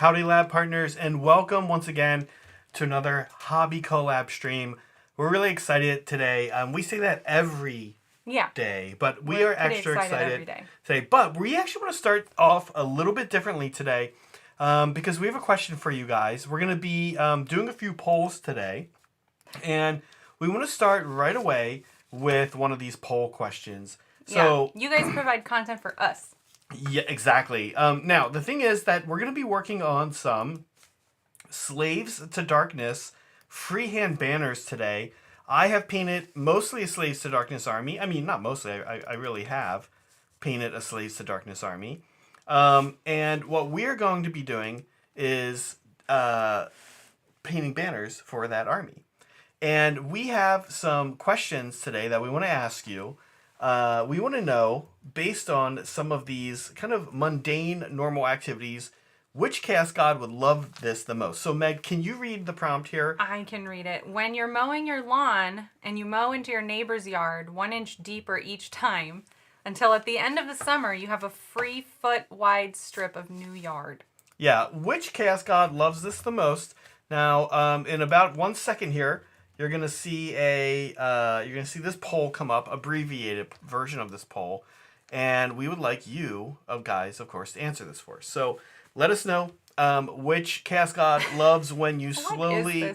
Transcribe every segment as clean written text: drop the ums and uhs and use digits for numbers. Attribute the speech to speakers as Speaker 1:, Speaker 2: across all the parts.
Speaker 1: Howdy Lab partners, and welcome once again to another hobby collab stream. We're really excited today. We say that every day, but we're extra excited
Speaker 2: every day
Speaker 1: today. But we actually want to start off a little bit differently today because we have a question for you guys. We're going to be doing a few polls today, and we want to start right away with one of these poll questions. So
Speaker 2: you guys provide content for us.
Speaker 1: Yeah, exactly. Now, the thing is that we're going to be working on some Slaves to Darkness freehand banners today. I have painted mostly a Slaves to Darkness army. I mean, not mostly. I really have painted a Slaves to Darkness army. And what we're going to be doing is painting banners for that army. And we have some questions today that we want to ask you. We want to know, based on some of these kind of mundane, normal activities, which chaos god would love this the most. So, Meg, can you read the prompt here?
Speaker 2: I can read it. When you're mowing your lawn and you mow into your neighbor's yard 1 inch deeper each time, until at the end of the summer you have a 3-foot wide strip of new yard.
Speaker 1: Yeah, which chaos god loves this the most? Now, in about 1 second here, you're gonna see this poll come up, abbreviated version of this poll, and we would like you, guys, of course, to answer this for us. So let us know which chaos god loves when you slowly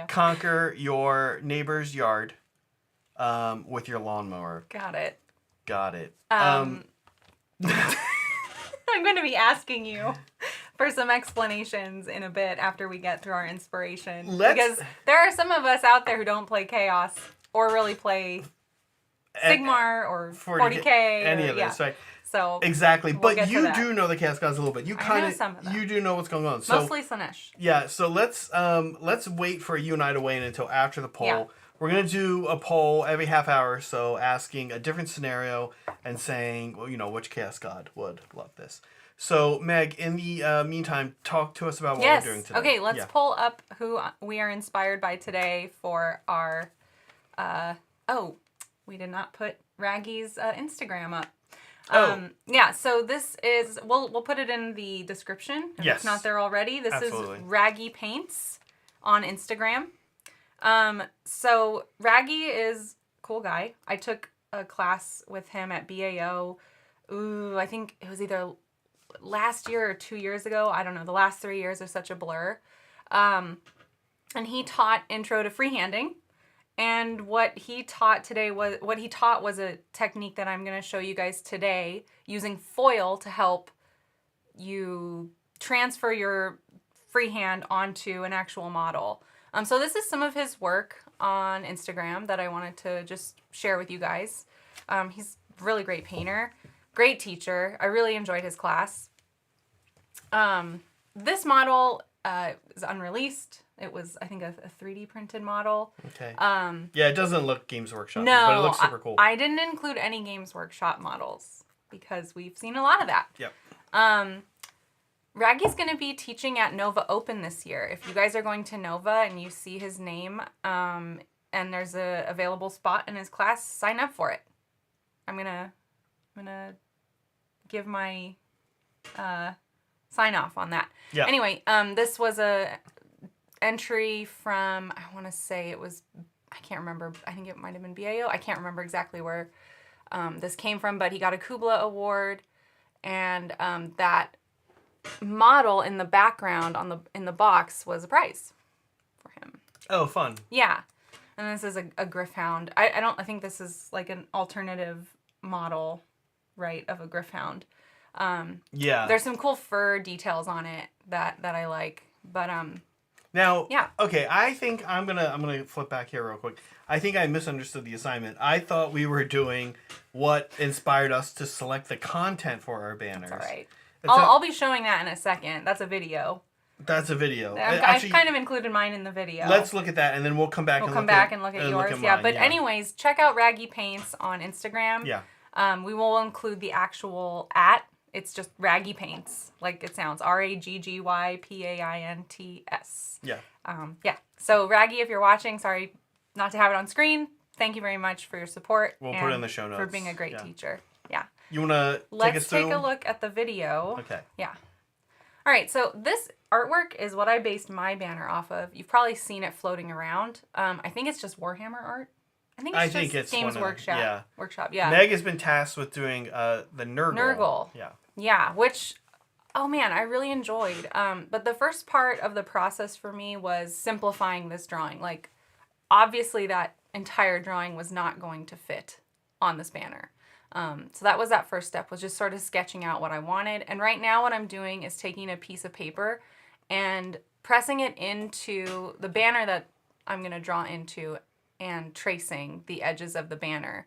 Speaker 1: conquer your neighbor's yard with your lawnmower.
Speaker 2: Got it.
Speaker 1: I'm
Speaker 2: going to be asking you for some explanations in a bit after we get through our inspiration. Because there are some of us out there who don't play Chaos or really play Sigmar or 40K.
Speaker 1: Any of this, right?
Speaker 2: So
Speaker 1: exactly. But you do know the Chaos Gods a little bit. You do know what's going on. So,
Speaker 2: mostly Slanesh.
Speaker 1: Yeah, so let's wait for you and I to weigh in until after the poll. Yeah. We're going to do a poll every half hour or so, asking a different scenario and saying, well, which Chaos God would love this. So, Meg, in the meantime, talk to us about what we're doing today.
Speaker 2: Okay, let's pull up who we are inspired by today for our... we did not put Raggy's Instagram up. So this is... We'll put it in the description if it's not there already. This is Raggy Paints on Instagram. So Raggy is a cool guy. I took a class with him at BAO. I think it was either last year or 2 years ago. I don't know. The last 3 years are such a blur. And he taught intro to freehanding. And what he taught was a technique that I'm going to show you guys today, using foil to help you transfer your freehand onto an actual model. So this is some of his work on Instagram that I wanted to just share with you guys. He's a really great painter, great teacher. I really enjoyed his class. This model is unreleased. It was, I think, a 3D printed model.
Speaker 1: Okay. It doesn't look Games Workshop, but it looks super cool.
Speaker 2: I didn't include any Games Workshop models because we've seen a lot of that.
Speaker 1: Yep.
Speaker 2: Raggy's going to be teaching at Nova Open this year. If you guys are going to Nova and you see his name and there's a available spot in his class, sign up for it. I'm gonna give my sign off on that.
Speaker 1: Yeah.
Speaker 2: Anyway, this was a entry from, I want to say it was, I can't remember. I think it might have been BAO. I can't remember exactly where this came from, but he got a Kubla award, and that model in the background in the box was a prize for him.
Speaker 1: Oh, fun.
Speaker 2: Yeah. And this is a Gryph-hound. I think this is like an alternative model, right, of a Gryph-hound. There's some cool fur details on it that I like. But
Speaker 1: now, okay, I think I'm gonna flip back here real quick. I think I misunderstood the assignment. I thought we were doing what inspired us to select the content for our banners.
Speaker 2: That's all right. I'll be showing that in a second. That's a video.
Speaker 1: That's a video.
Speaker 2: I've kind of included mine in the video.
Speaker 1: Let's look at that, and then we'll come back.
Speaker 2: And look at yours. But anyways, check out Raggy Paints on Instagram.
Speaker 1: Yeah.
Speaker 2: We will include the actual @ It's just Raggy Paints, like it sounds. RAGGYPAINTS.
Speaker 1: Yeah.
Speaker 2: So Raggy, if you're watching, sorry not to have it on screen. Thank you very much for your support.
Speaker 1: We'll put it in the show notes.
Speaker 2: For being a great teacher. Yeah.
Speaker 1: You want to take us through?
Speaker 2: Let's take a look at the video.
Speaker 1: Okay.
Speaker 2: Yeah. All right, so this artwork is what I based my banner off of. You've probably seen it floating around. I think it's just Warhammer art. I think it's Games Workshop. Yeah.
Speaker 1: Meg has been tasked with doing the Nurgle.
Speaker 2: Yeah, which, oh man, I really enjoyed. But the first part of the process for me was simplifying this drawing. Like, obviously that entire drawing was not going to fit on this banner. So that was that first step, was just sort of sketching out what I wanted. And right now what I'm doing is taking a piece of paper and pressing it into the banner that I'm going to draw into and tracing the edges of the banner.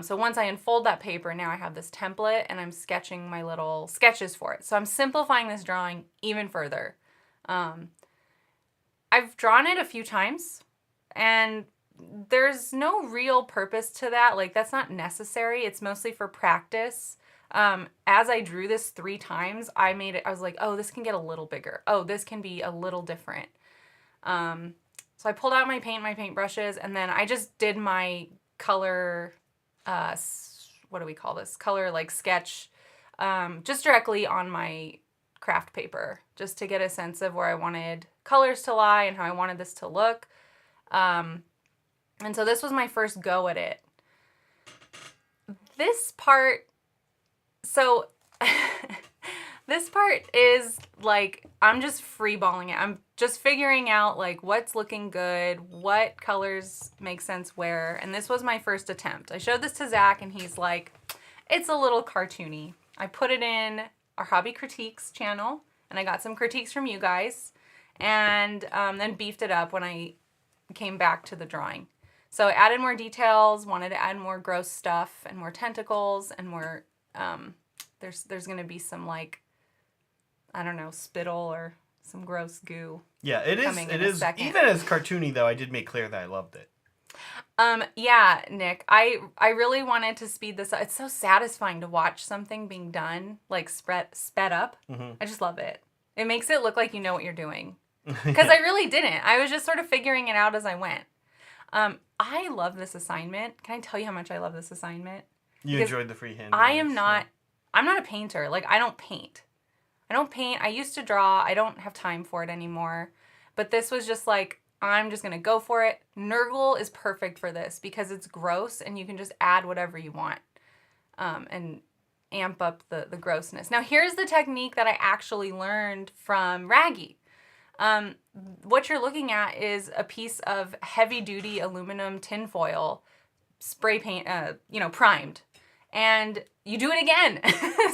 Speaker 2: So once I unfold that paper, now I have this template and I'm sketching my little sketches for it. So I'm simplifying this drawing even further. I've drawn it a few times and there's no real purpose to that. Like, that's not necessary. It's mostly for practice. As I drew this 3 times, I was like, oh, this can get a little bigger. Oh, this can be a little different. So I pulled out my paint brushes, and then I just did my color, what do we call this? Color, like, sketch, just directly on my craft paper, just to get a sense of where I wanted colors to lie and how I wanted this to look. And so this was my first go at it. This part, so this part is like, I'm just freeballing it. I'm just figuring out like what's looking good, what colors make sense where. And this was my first attempt. I showed this to Zach and he's like, it's a little cartoony. I put it in our Hobby Critiques channel and I got some critiques from you guys, and then beefed it up when I came back to the drawing. So I added more details, wanted to add more gross stuff and more tentacles and more, there's going to be some, like, I don't know, spittle or some gross goo.
Speaker 1: Yeah, it is. Even as cartoony, though, I did make clear that I loved it.
Speaker 2: Yeah, Nick, I really wanted to speed this up. It's so satisfying to watch something being done, like, sped up. Mm-hmm. I just love it. It makes it look like you know what you're doing. Because I really didn't. I was just sort of figuring it out as I went. I love this assignment. Can I tell you how much I love this assignment?
Speaker 1: You enjoyed the freehand.
Speaker 2: I'm not a painter. Like, I don't paint. I used to draw. I don't have time for it anymore. But this was just like, I'm just going to go for it. Nurgle is perfect for this because it's gross and you can just add whatever you want and amp up the grossness. Now, here's the technique that I actually learned from Raggy. What you're looking at is a piece of heavy-duty aluminum tinfoil, spray paint, primed. And you do it again.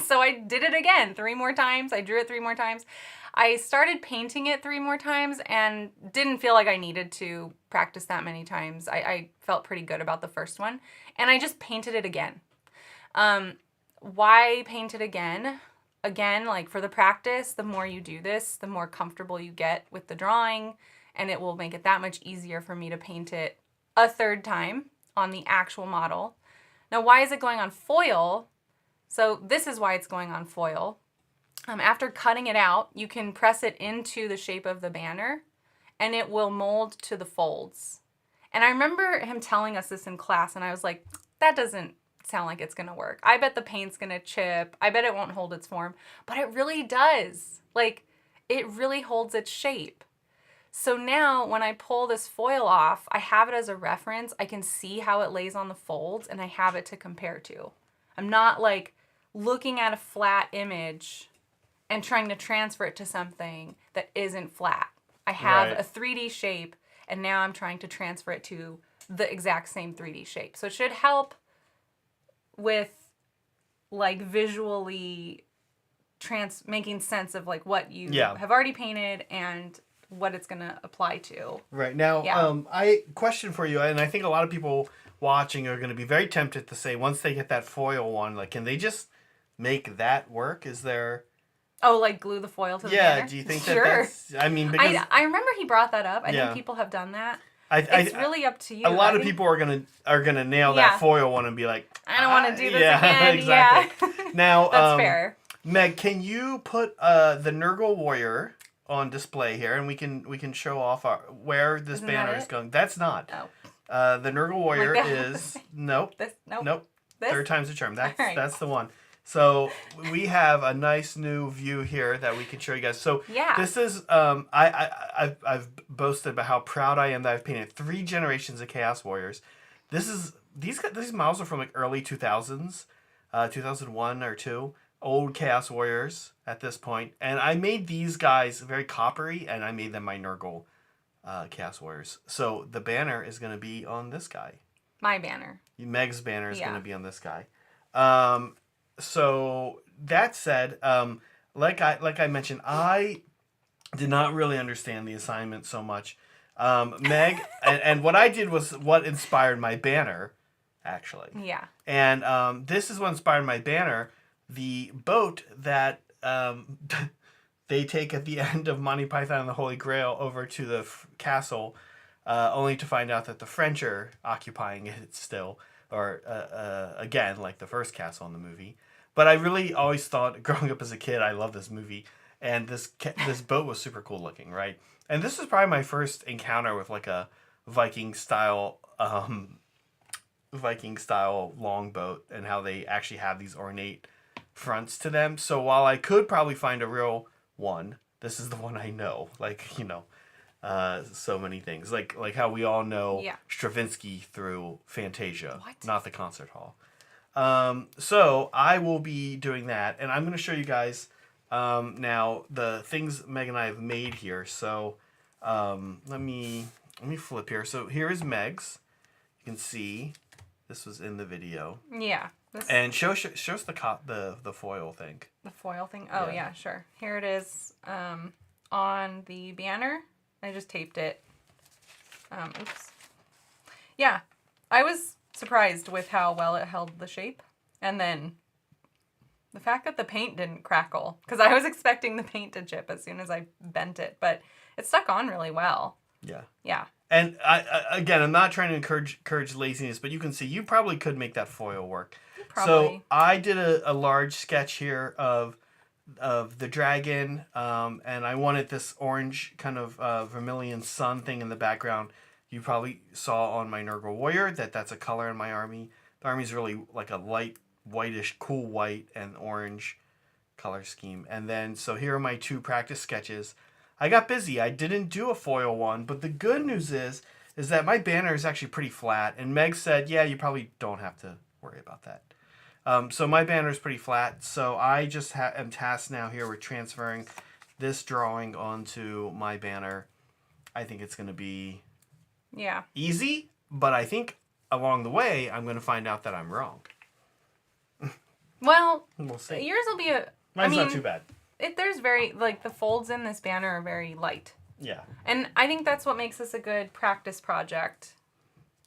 Speaker 2: So I did it again 3 more times. I drew it 3 more times. I started painting it 3 more times and didn't feel like I needed to practice that many times. I felt pretty good about the first one. And I just painted it again. Why paint it again? Again, like, for the practice, the more you do this, the more comfortable you get with the drawing, and it will make it that much easier for me to paint it a 3rd time on the actual model. Now, why is it going on foil? So this is why it's going on foil. After cutting it out, you can press it into the shape of the banner, and it will mold to the folds. And I remember him telling us this in class, and I was like, that doesn't sound like it's gonna work. I bet the paint's gonna chip. I bet it won't hold its form. But it really does. Like, it really holds its shape. So now when I pull this foil off, I have it as a reference. I can see how it lays on the folds and I have it to compare to. I'm not like looking at a flat image and trying to transfer it to something that isn't flat. I have a 3D shape and now I'm trying to transfer it to the exact same 3D shape. So it should help with, like, visually making sense of, like, what you have already painted and what it's going to apply to.
Speaker 1: Right. Now, I question for you, and I think a lot of people watching are going to be very tempted to say, once they get that foil one, like, can they just make that work? Is there...
Speaker 2: Oh, like glue the foil to the banner?
Speaker 1: Yeah, do you think that's... I mean, because...
Speaker 2: I remember he brought that up. I think people have done that. It's really up to you.
Speaker 1: A lot of people are gonna nail that foil one and be like,
Speaker 2: I don't want to do this again. Exactly.
Speaker 1: Yeah. Now,
Speaker 2: that's fair.
Speaker 1: Meg, can you put the Nurgle Warrior on display here, and we can show off where this banner is going? That's not.
Speaker 2: Oh.
Speaker 1: The Nurgle Warrior is nope.
Speaker 2: This, nope.
Speaker 1: Nope.
Speaker 2: This?
Speaker 1: 3rd time's the charm. That's the one. So we have a nice new view here that we can show you guys. So
Speaker 2: yeah.
Speaker 1: This is I've boasted about how proud I am that I've painted 3 generations of Chaos Warriors. These models are from like early 2000s, 2001 or 2. Old Chaos Warriors at this point, and I made these guys very coppery, and I made them my Nurgle Chaos Warriors. So the banner is going to be on this guy.
Speaker 2: My banner.
Speaker 1: Meg's banner is going to be on this guy. So that said, like I mentioned, I did not really understand the assignment so much. Meg, and what I did was what inspired my banner, actually.
Speaker 2: Yeah.
Speaker 1: And this is what inspired my banner. The boat that they take at the end of Monty Python and the Holy Grail over to the castle, only to find out that the French are occupying it still, or again, like the first castle in the movie. But I really always thought, growing up as a kid, I loved this movie, and this boat was super cool looking, right? And this was probably my first encounter with like a Viking style longboat, and how they actually have these ornate fronts to them. So while I could probably find a real one, this is the one I know. Like, so many things. Like how we all know Stravinsky through Fantasia, not the concert hall. So I will be doing that, and I'm going to show you guys now the things Meg and I have made here. So let me flip here. So here is Meg's. You can see this was in the video.
Speaker 2: Yeah.
Speaker 1: And show us the foil thing.
Speaker 2: The foil thing? Oh, yeah, sure. Here it is on the banner. I just taped it. Oops. Yeah. I was surprised with how well it held the shape. And then the fact that the paint didn't crackle. Because I was expecting the paint to chip as soon as I bent it. But it stuck on really well.
Speaker 1: Yeah.
Speaker 2: Yeah.
Speaker 1: And I'm not trying to encourage laziness, but you can see you probably could make that foil work.
Speaker 2: Probably.
Speaker 1: So I did a large sketch here of the dragon, and I wanted this orange kind of vermilion sun thing in the background. You probably saw on my Nurgle Warrior that's a color in my army. The army's really like a light whitish, cool white and orange color scheme. And then, so here are my 2 practice sketches. I got busy. I didn't do a foil one, but the good news is that my banner is actually pretty flat. And Meg said, yeah, you probably don't have to worry about that. So my banner is pretty flat. So I just am tasked now here with transferring this drawing onto my banner. I think it's going to be easy, but I think along the way, I'm going to find out that I'm wrong.
Speaker 2: Well,
Speaker 1: we'll see.
Speaker 2: Yours will be
Speaker 1: Mine's not too bad.
Speaker 2: There's very, like, the folds in this banner are very light.
Speaker 1: Yeah.
Speaker 2: And I think that's what makes this a good practice project,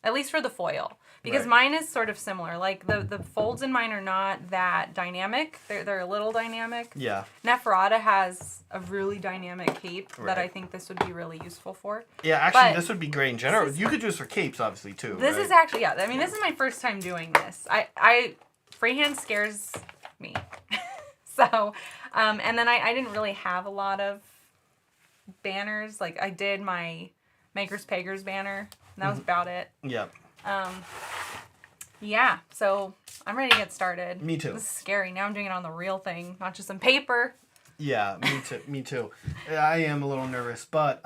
Speaker 2: at least for the foil. Because mine is sort of similar. Like, the folds in mine are not that dynamic. They're a little dynamic.
Speaker 1: Yeah.
Speaker 2: Neferata has a really dynamic cape that I think this would be really useful for.
Speaker 1: Yeah, actually, this would be great in general. You could do this for capes, obviously, too.
Speaker 2: This is actually, I mean, this is my first time doing this. Freehand scares me. So, and then I didn't really have a lot of banners. Like, I did my Makers Pagers banner, and that was about it.
Speaker 1: Yep.
Speaker 2: Yeah, so I'm ready to get started.
Speaker 1: Me too.
Speaker 2: This is scary. Now I'm doing it on the real thing, not just some paper.
Speaker 1: Yeah, me too. I am a little nervous, but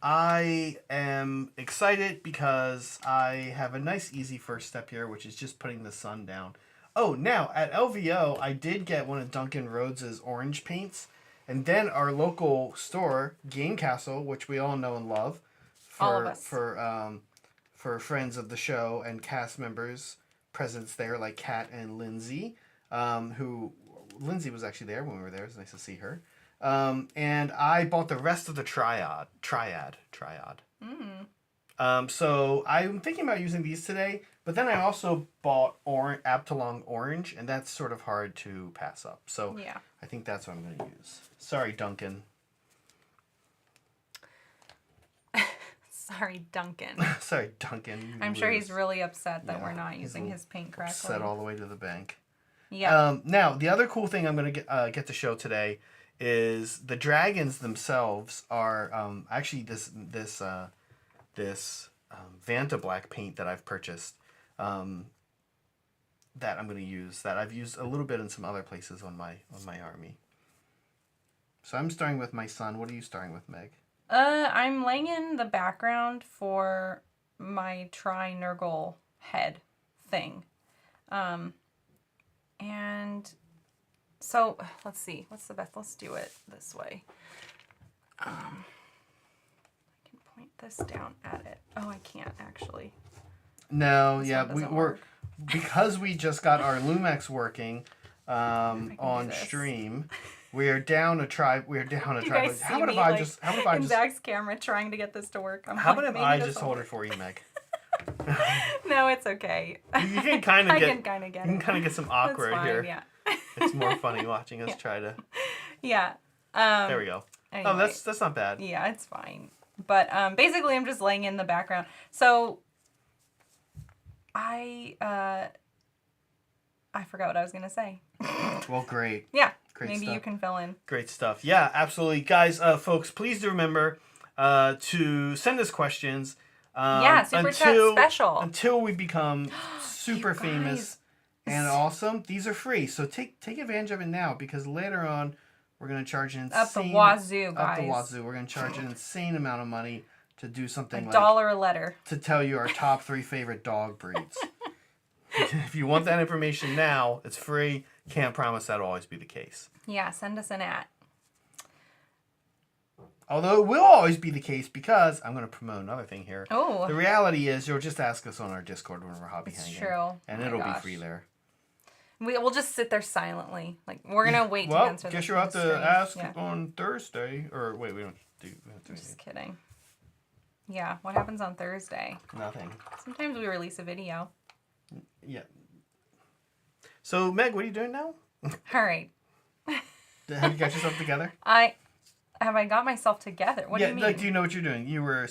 Speaker 1: I am excited because I have a nice, easy first step here, which is just putting the sun down. Oh, now, at LVO, I did get one of Duncan Rhodes' orange paints. And then our local store, Game Castle, which we all know and love.
Speaker 2: All of us.
Speaker 1: For friends of the show and cast members, presents there, like Kat and Lindsay, Lindsay was actually there when we were there. It was nice to see her. And I bought the rest of the triad. So I'm thinking about using these today, but then I also bought Abtalong Orange, and that's sort of hard to pass up. So yeah. I think that's what I'm going to use. Sorry, Duncan.
Speaker 2: Sorry, Duncan.
Speaker 1: Sorry, Duncan.
Speaker 2: I'm sure he's really upset that we're not using his paint correctly.
Speaker 1: Upset all the way to the bank.
Speaker 2: Yeah.
Speaker 1: Now, the other cool thing I'm going to get to show today is the dragons themselves are actually this Vanta Black paint that I've purchased. that I'm going to use that I've used a little bit in some other places on my army. So I'm starting with my son. What are you starting with, Meg?
Speaker 2: I'm laying in the background for my Nurgle head thing. And so let's see, what's the best? Let's do it this way. I can point this down at it. Oh, I can't actually.
Speaker 1: No, yeah, we're because we just got our Lumex working on stream. We are down a tripod. How about if I just
Speaker 2: Zach's camera trying to get this to work?
Speaker 1: How about if I just hold it for you, Meg?
Speaker 2: No, it's okay.
Speaker 1: You can kind of get.
Speaker 2: You
Speaker 1: can kind of get some awkward here.
Speaker 2: Yeah.
Speaker 1: It's more funny watching us try to.
Speaker 2: Yeah.
Speaker 1: There we go.
Speaker 2: Anyway,
Speaker 1: oh, that's not bad.
Speaker 2: Yeah, it's fine. But basically, I'm just laying in the background. So I forgot what I was gonna say.
Speaker 1: Well, great.
Speaker 2: Yeah.
Speaker 1: Great
Speaker 2: Maybe
Speaker 1: stuff.
Speaker 2: you can fill in.
Speaker 1: Great stuff. Yeah, absolutely, guys. Folks, please do remember to send us questions.
Speaker 2: Super chat special
Speaker 1: until we become super famous and awesome. These are free, so take advantage of it now because later on we're gonna charge an insane
Speaker 2: up the wazoo, guys.
Speaker 1: Up the wazoo. We're gonna charge an insane amount of money to do something like
Speaker 2: $1 a letter
Speaker 1: to tell you our top 3 favorite dog breeds. If you want that information now, it's free. Can't promise that'll always be the case.
Speaker 2: Yeah, send us an @
Speaker 1: Although it will always be the case because I'm going to promote another thing here.
Speaker 2: Oh.
Speaker 1: The reality is you'll just ask us on our Discord when we're hobby hanging.
Speaker 2: It's true.
Speaker 1: And it'll be free there.
Speaker 2: We'll just sit there silently. Like, we're going to wait to answer this.
Speaker 1: Guess you'll have to ask on Thursday. Or wait, we don't do Thursday.
Speaker 2: Just kidding. Yeah, what happens on Thursday?
Speaker 1: Nothing.
Speaker 2: Sometimes we release a video.
Speaker 1: Yeah. So, Meg, what are you doing now?
Speaker 2: All right.
Speaker 1: Have you got yourself together?
Speaker 2: Have I got myself together? What do you mean?
Speaker 1: Like, do you know what you're doing?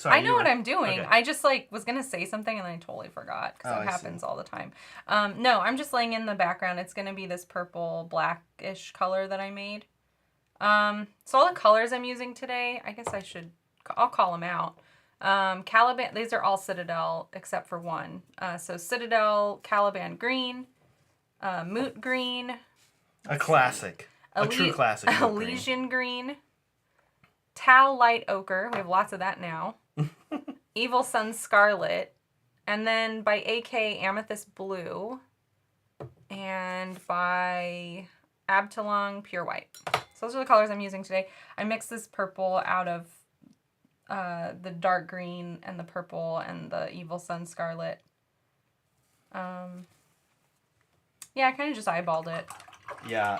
Speaker 2: I know what I'm doing. Okay. I just was gonna say something and I totally forgot because it happens all the time. No, I'm just laying in the background. It's gonna be this purple blackish color that I made. So all the colors I'm using today, I guess I'll call them out. Caliban. These are all Citadel except for one. So Citadel, Caliban green, Moot green.
Speaker 1: A classic. A true classic.
Speaker 2: Elysian green. Tau light ochre. We have lots of that now. Evil Sun scarlet. And then by AK amethyst blue. And by Abtalong pure white. So those are the colors I'm using today. I mixed this purple out of the dark green and the purple and the Evil Sun scarlet. Yeah, I kind of just eyeballed it.
Speaker 1: Yeah.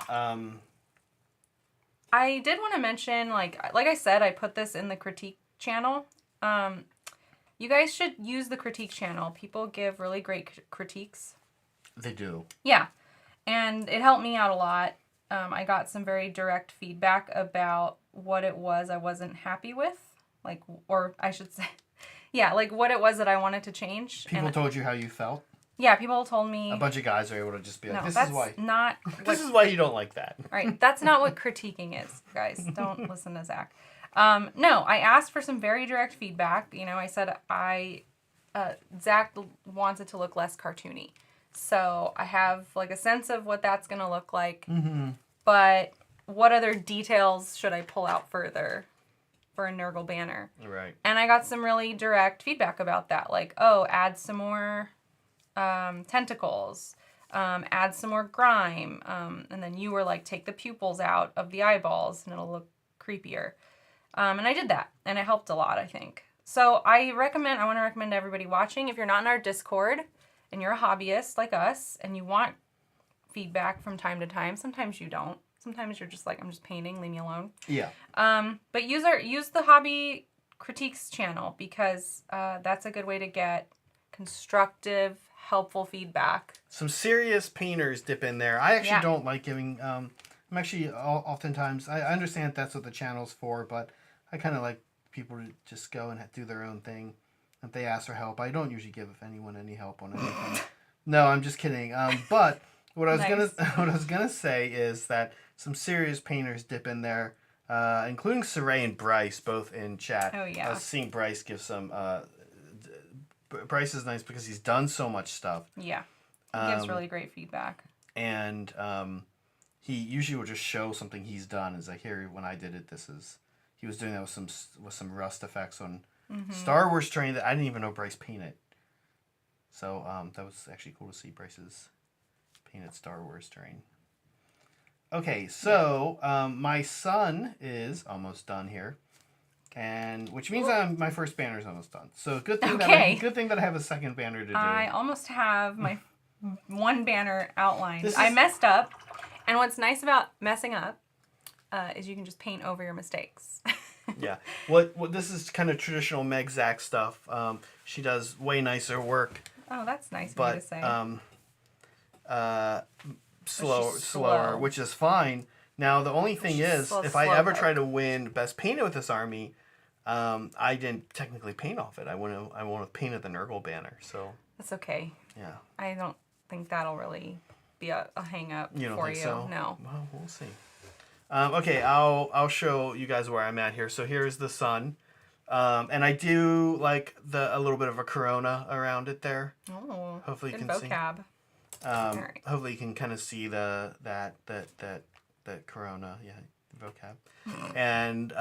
Speaker 2: I did want to mention, like I said, I put this in the critique channel. You guys should use the critique channel. People give really great critiques.
Speaker 1: They do.
Speaker 2: Yeah. And it helped me out a lot. I got some very direct feedback about what it was I wasn't happy with. Or I should say, yeah, what it was that I wanted to change.
Speaker 1: People told you how you felt?
Speaker 2: Yeah, people told me.
Speaker 1: A bunch of guys are able to just be like,
Speaker 2: no,
Speaker 1: this is why.
Speaker 2: Not.
Speaker 1: This is why you don't like that.
Speaker 2: Right. That's not what critiquing is, guys. Don't listen to Zach. No, I asked for some very direct feedback. I said Zach wants it to look less cartoony. So I have a sense of what that's going to look like. Mm-hmm. But what other details should I pull out further for a Nurgle banner?
Speaker 1: Right.
Speaker 2: And I got some really direct feedback about that. Add some more tentacles, add some more grime, and then you were take the pupils out of the eyeballs and it'll look creepier. And I did that, and it helped a lot, I think. So I want to recommend to everybody watching, if you're not in our Discord and you're a hobbyist like us and you want feedback from time to time, sometimes you don't. Sometimes you're just I'm just painting, leave me alone.
Speaker 1: Yeah.
Speaker 2: But use the hobby critiques channel because that's a good way to get constructive, helpful feedback.
Speaker 1: Some serious painters dip in there. I actually don't like giving. I'm actually oftentimes I understand that's what the channel's for, but I kind of like people to just go and do their own thing. If they ask for help, I don't usually give anyone any help on anything. No, I'm just kidding. But what I was gonna say is that some serious painters dip in there, including Saray and Bryce, both in chat.
Speaker 2: Oh yeah.
Speaker 1: I was seeing Bryce give some. Bryce is nice because he's done so much stuff.
Speaker 2: Yeah. He gives really great feedback.
Speaker 1: And he usually will just show something he's done. Is like, here, when I did it, he was doing that with some rust effects on Star Wars terrain that I didn't even know Bryce painted. So that was actually cool to see Bryce's painted Star Wars terrain. Okay, so my son is almost done here, and which means my first banner is almost done. So good thing that I have a second banner to do.
Speaker 2: I almost have my one banner outlined. I messed up, and what's nice about messing up is you can just paint over your mistakes.
Speaker 1: Yeah, what this is kind of traditional Meg Zach stuff. She does way nicer work.
Speaker 2: Oh, that's nice of you to say.
Speaker 1: Slower, which is fine. Now the only thing is, if I ever try to win Best Painted with this army, I didn't technically paint off it. I want to paint the Nurgle banner. So
Speaker 2: that's okay.
Speaker 1: Yeah.
Speaker 2: I don't think that'll really be a hang up for you.
Speaker 1: Don't think so?
Speaker 2: No.
Speaker 1: Well, we'll see. Okay, I'll show you guys where I'm at here. So here's the sun. And I do like a little bit of a corona around it there.
Speaker 2: Oh,
Speaker 1: hopefully you can
Speaker 2: vocab.
Speaker 1: see. Hopefully you can kind of see that corona, vocab. And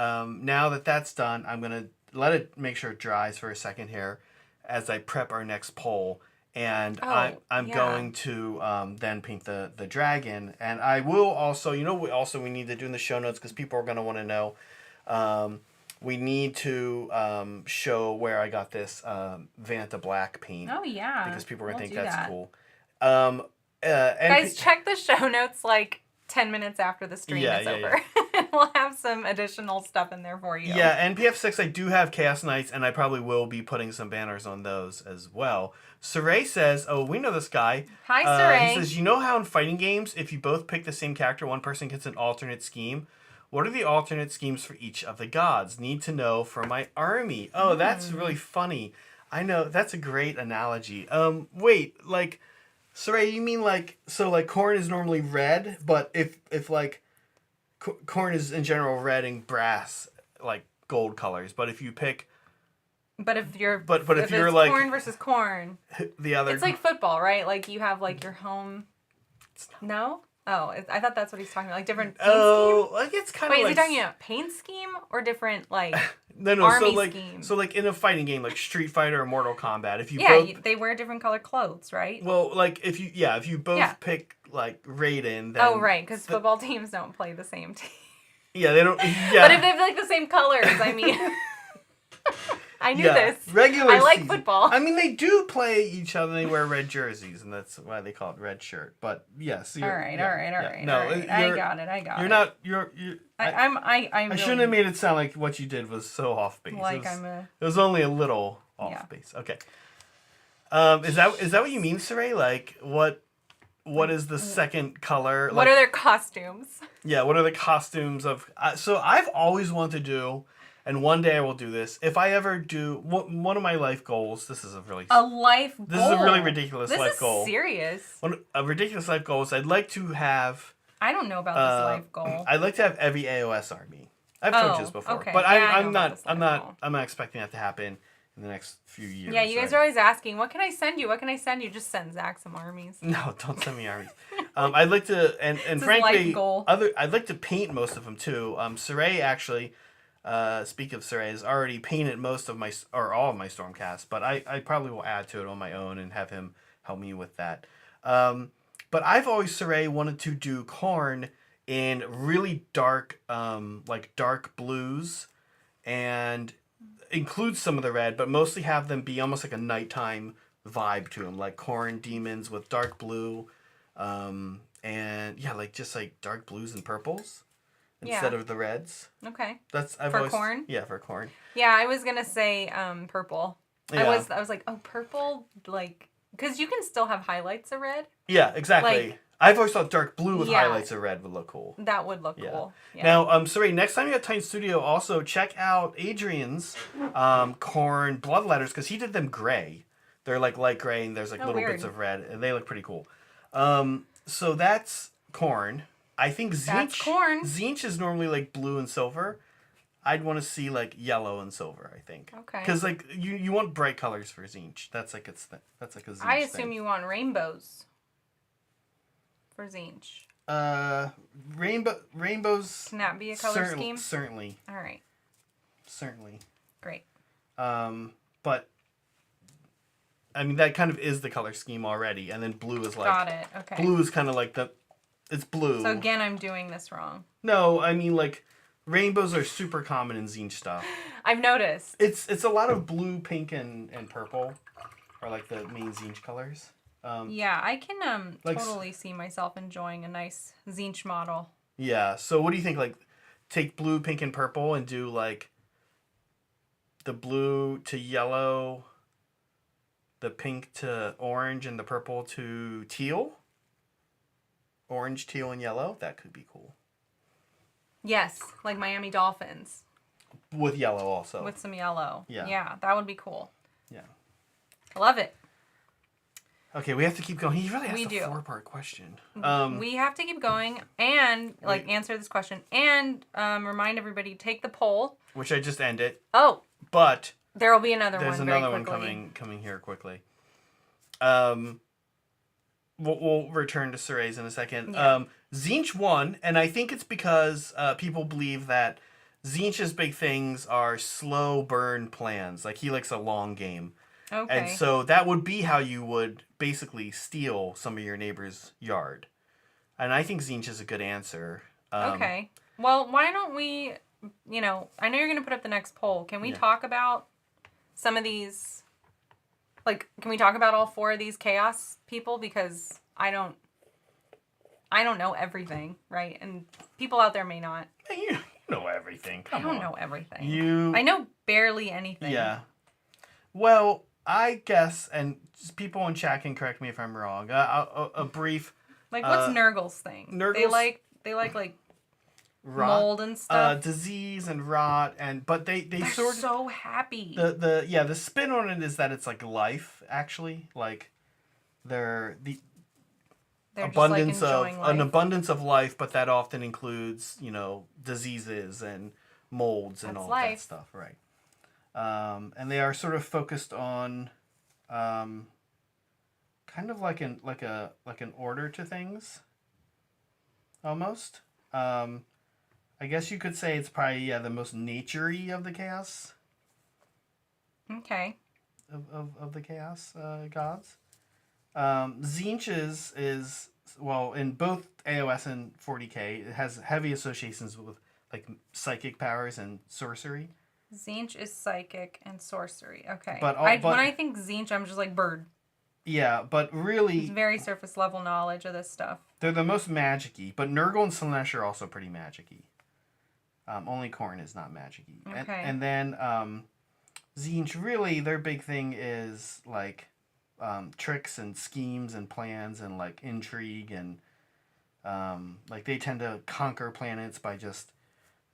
Speaker 1: now that's done, I'm gonna let it make sure it dries for a second here as I prep our next poll. And I'm going to then paint the dragon. And I will also, we need to do in the show notes because people are going to want to know. We need to show where I got this Vanta Black paint.
Speaker 2: Oh, yeah.
Speaker 1: Because people are going to think that's cool.
Speaker 2: Guys, check the show notes 10 minutes after the stream is over. We'll have some additional stuff in there for you.
Speaker 1: Yeah, NPF6, I do have Chaos Knights, and I probably will be putting some banners on those as well. Saray says, we know this guy.
Speaker 2: Hi, Saray.
Speaker 1: He says, you know how in fighting games, if you both pick the same character, one person gets an alternate scheme? What are the alternate schemes for each of the gods? Need to know for my army. Oh, that's really funny. I know, that's a great analogy. Wait, Saray, you mean corn is normally red, but if corn is in general red and brass, gold colors, but if you pick...
Speaker 2: But if you're...
Speaker 1: But if you're
Speaker 2: corn versus corn...
Speaker 1: The other...
Speaker 2: It's like football, right? You have your home... No? Oh, I thought that's what he's talking about. Different paint scheme?
Speaker 1: It's kind of
Speaker 2: Wait, is he talking about paint scheme or different,
Speaker 1: No,
Speaker 2: army scheme?
Speaker 1: So, in a fighting game, Street Fighter or Mortal Kombat, if you
Speaker 2: they wear different color clothes, right?
Speaker 1: Well, if you both pick, Raiden, then...
Speaker 2: Oh, right, because football teams don't play the same team.
Speaker 1: Yeah, they don't... Yeah.
Speaker 2: But if they have, the same colors, I mean... I knew this.
Speaker 1: Regular
Speaker 2: I like
Speaker 1: season.
Speaker 2: football.
Speaker 1: I mean, they do play each other. They wear red jerseys, and that's why they call it red shirt. But yes,
Speaker 2: all right. No, I got it.
Speaker 1: You're not. I shouldn't have made it sound like what you did was so off base. It was only a little off base. Okay. Is that what you mean, Saray? What is the second color?
Speaker 2: What are their costumes?
Speaker 1: Yeah. What are the costumes of? So I've always wanted to do. And one day I will do this. If I ever do one of my life goals, this is a really ridiculous life goal.
Speaker 2: This is serious.
Speaker 1: A ridiculous life goal is I'd like to have.
Speaker 2: I don't know about this life goal.
Speaker 1: I'd like to have every AOS army. I've told you this before,
Speaker 2: okay.
Speaker 1: but I'm not expecting that to happen in the next few years.
Speaker 2: Yeah, you guys are always asking, what can I send you? What can I send you? Just send Zach some armies.
Speaker 1: No, don't send me armies. I'd like to, and frankly, I'd like to paint most of them too. Saray actually. Speak of Saray, has already painted all of my Stormcast, but I probably will add to it on my own and have him help me with that. But I've always, Saray, wanted to do Khorne in really dark, dark blues, and include some of the red, but mostly have them be almost like a nighttime vibe to them, like Khorne demons with dark blue, and just dark blues and purples. Instead of the reds.
Speaker 2: Okay.
Speaker 1: Khorne? Yeah, for Khorne.
Speaker 2: Yeah, I was gonna say purple. Yeah. I was like, purple, because you can still have highlights of red.
Speaker 1: Yeah, exactly. I've always thought dark blue with highlights of red would look cool.
Speaker 2: That would look cool. Yeah.
Speaker 1: Now, Saray, next time you're at Titan Studio, also check out Adrian's Khorne bloodletters, because he did them gray. They're light gray, and there's little bits of red, and they look pretty cool. So that's Khorne. I think Tzeentch is normally blue and silver. I'd want to see yellow and silver, I think.
Speaker 2: Okay.
Speaker 1: Because you want bright colors for Tzeentch. That's a Tzeentch
Speaker 2: I assume you want rainbows. for Zinch?
Speaker 1: Rainbows.
Speaker 2: Can that be a color scheme?
Speaker 1: Certainly.
Speaker 2: All right.
Speaker 1: Certainly.
Speaker 2: Great.
Speaker 1: But I mean that kind of is the color scheme already, and then blue is like.
Speaker 2: Got it. Okay.
Speaker 1: Blue is kind of like it's blue.
Speaker 2: So again, I'm doing this wrong.
Speaker 1: No, I mean like rainbows are super common in Zinch stuff.
Speaker 2: I've noticed.
Speaker 1: It's a lot of blue, pink, and purple are like the main Zinch colors.
Speaker 2: Yeah, I can totally see myself enjoying a nice Zinch model.
Speaker 1: Yeah. So what do you think? Like, take blue, pink, and purple, and do like the blue to yellow, the pink to orange, and the purple to teal. Orange, teal, and yellow. That could be cool.
Speaker 2: Yes, like Miami Dolphins.
Speaker 1: With yellow also.
Speaker 2: With some yellow.
Speaker 1: Yeah.
Speaker 2: Yeah, that would be cool.
Speaker 1: Yeah.
Speaker 2: I love it.
Speaker 1: Okay, we have to keep going. He really asked
Speaker 2: a
Speaker 1: 4-part question.
Speaker 2: We have to keep going and answer this question and remind everybody to take the poll,
Speaker 1: which I just ended.
Speaker 2: Oh,
Speaker 1: but
Speaker 2: there will be another one.
Speaker 1: There's another one coming here quickly. We'll return to Surreys in a second.
Speaker 2: Yeah.
Speaker 1: Zinch won, and I think it's because people believe that Zinch's big things are slow burn plans. Like he likes a long game.
Speaker 2: Okay.
Speaker 1: And so that would be how you would basically steal some of your neighbor's yard. And I think Zinch is a good answer.
Speaker 2: Okay. Well, why don't we, I know you're going to put up the next poll. Can we talk about some of these, can we talk about all 4 of these chaos people? Because I don't know everything, right? And people out there may not.
Speaker 1: You know everything. Come on.
Speaker 2: I don't know everything. I know barely anything.
Speaker 1: Yeah. Well, I guess, and people in chat can correct me if I'm wrong. A brief.
Speaker 2: Like, what's Nurgle's thing?
Speaker 1: Nurgle's,
Speaker 2: they like
Speaker 1: rot,
Speaker 2: mold and stuff.
Speaker 1: Disease and rot, but they're sort of
Speaker 2: so happy.
Speaker 1: The spin on it is that it's like life actually, like they're abundance of an abundance of life, but that often includes diseases and molds and all that stuff, right? And they are sort of focused on kind of like an order to things almost. I guess you could say it's probably the most nature-y of the chaos.
Speaker 2: Okay.
Speaker 1: Of the chaos gods. Zinch is well in both AOS and 40k. It has heavy associations with like psychic powers and sorcery.
Speaker 2: Zinch is psychic and sorcery. Okay.
Speaker 1: But
Speaker 2: when I think Zinch, I'm just like bird.
Speaker 1: Yeah, but really...
Speaker 2: It's very surface level knowledge of this stuff.
Speaker 1: They're the most magic-y, but Nurgle and Slanesh are also pretty magic-y. Only Khorne is not magic-y.
Speaker 2: Okay.
Speaker 1: And then Zinch, really, their big thing is like tricks and schemes and plans and like intrigue and like they tend to conquer planets by just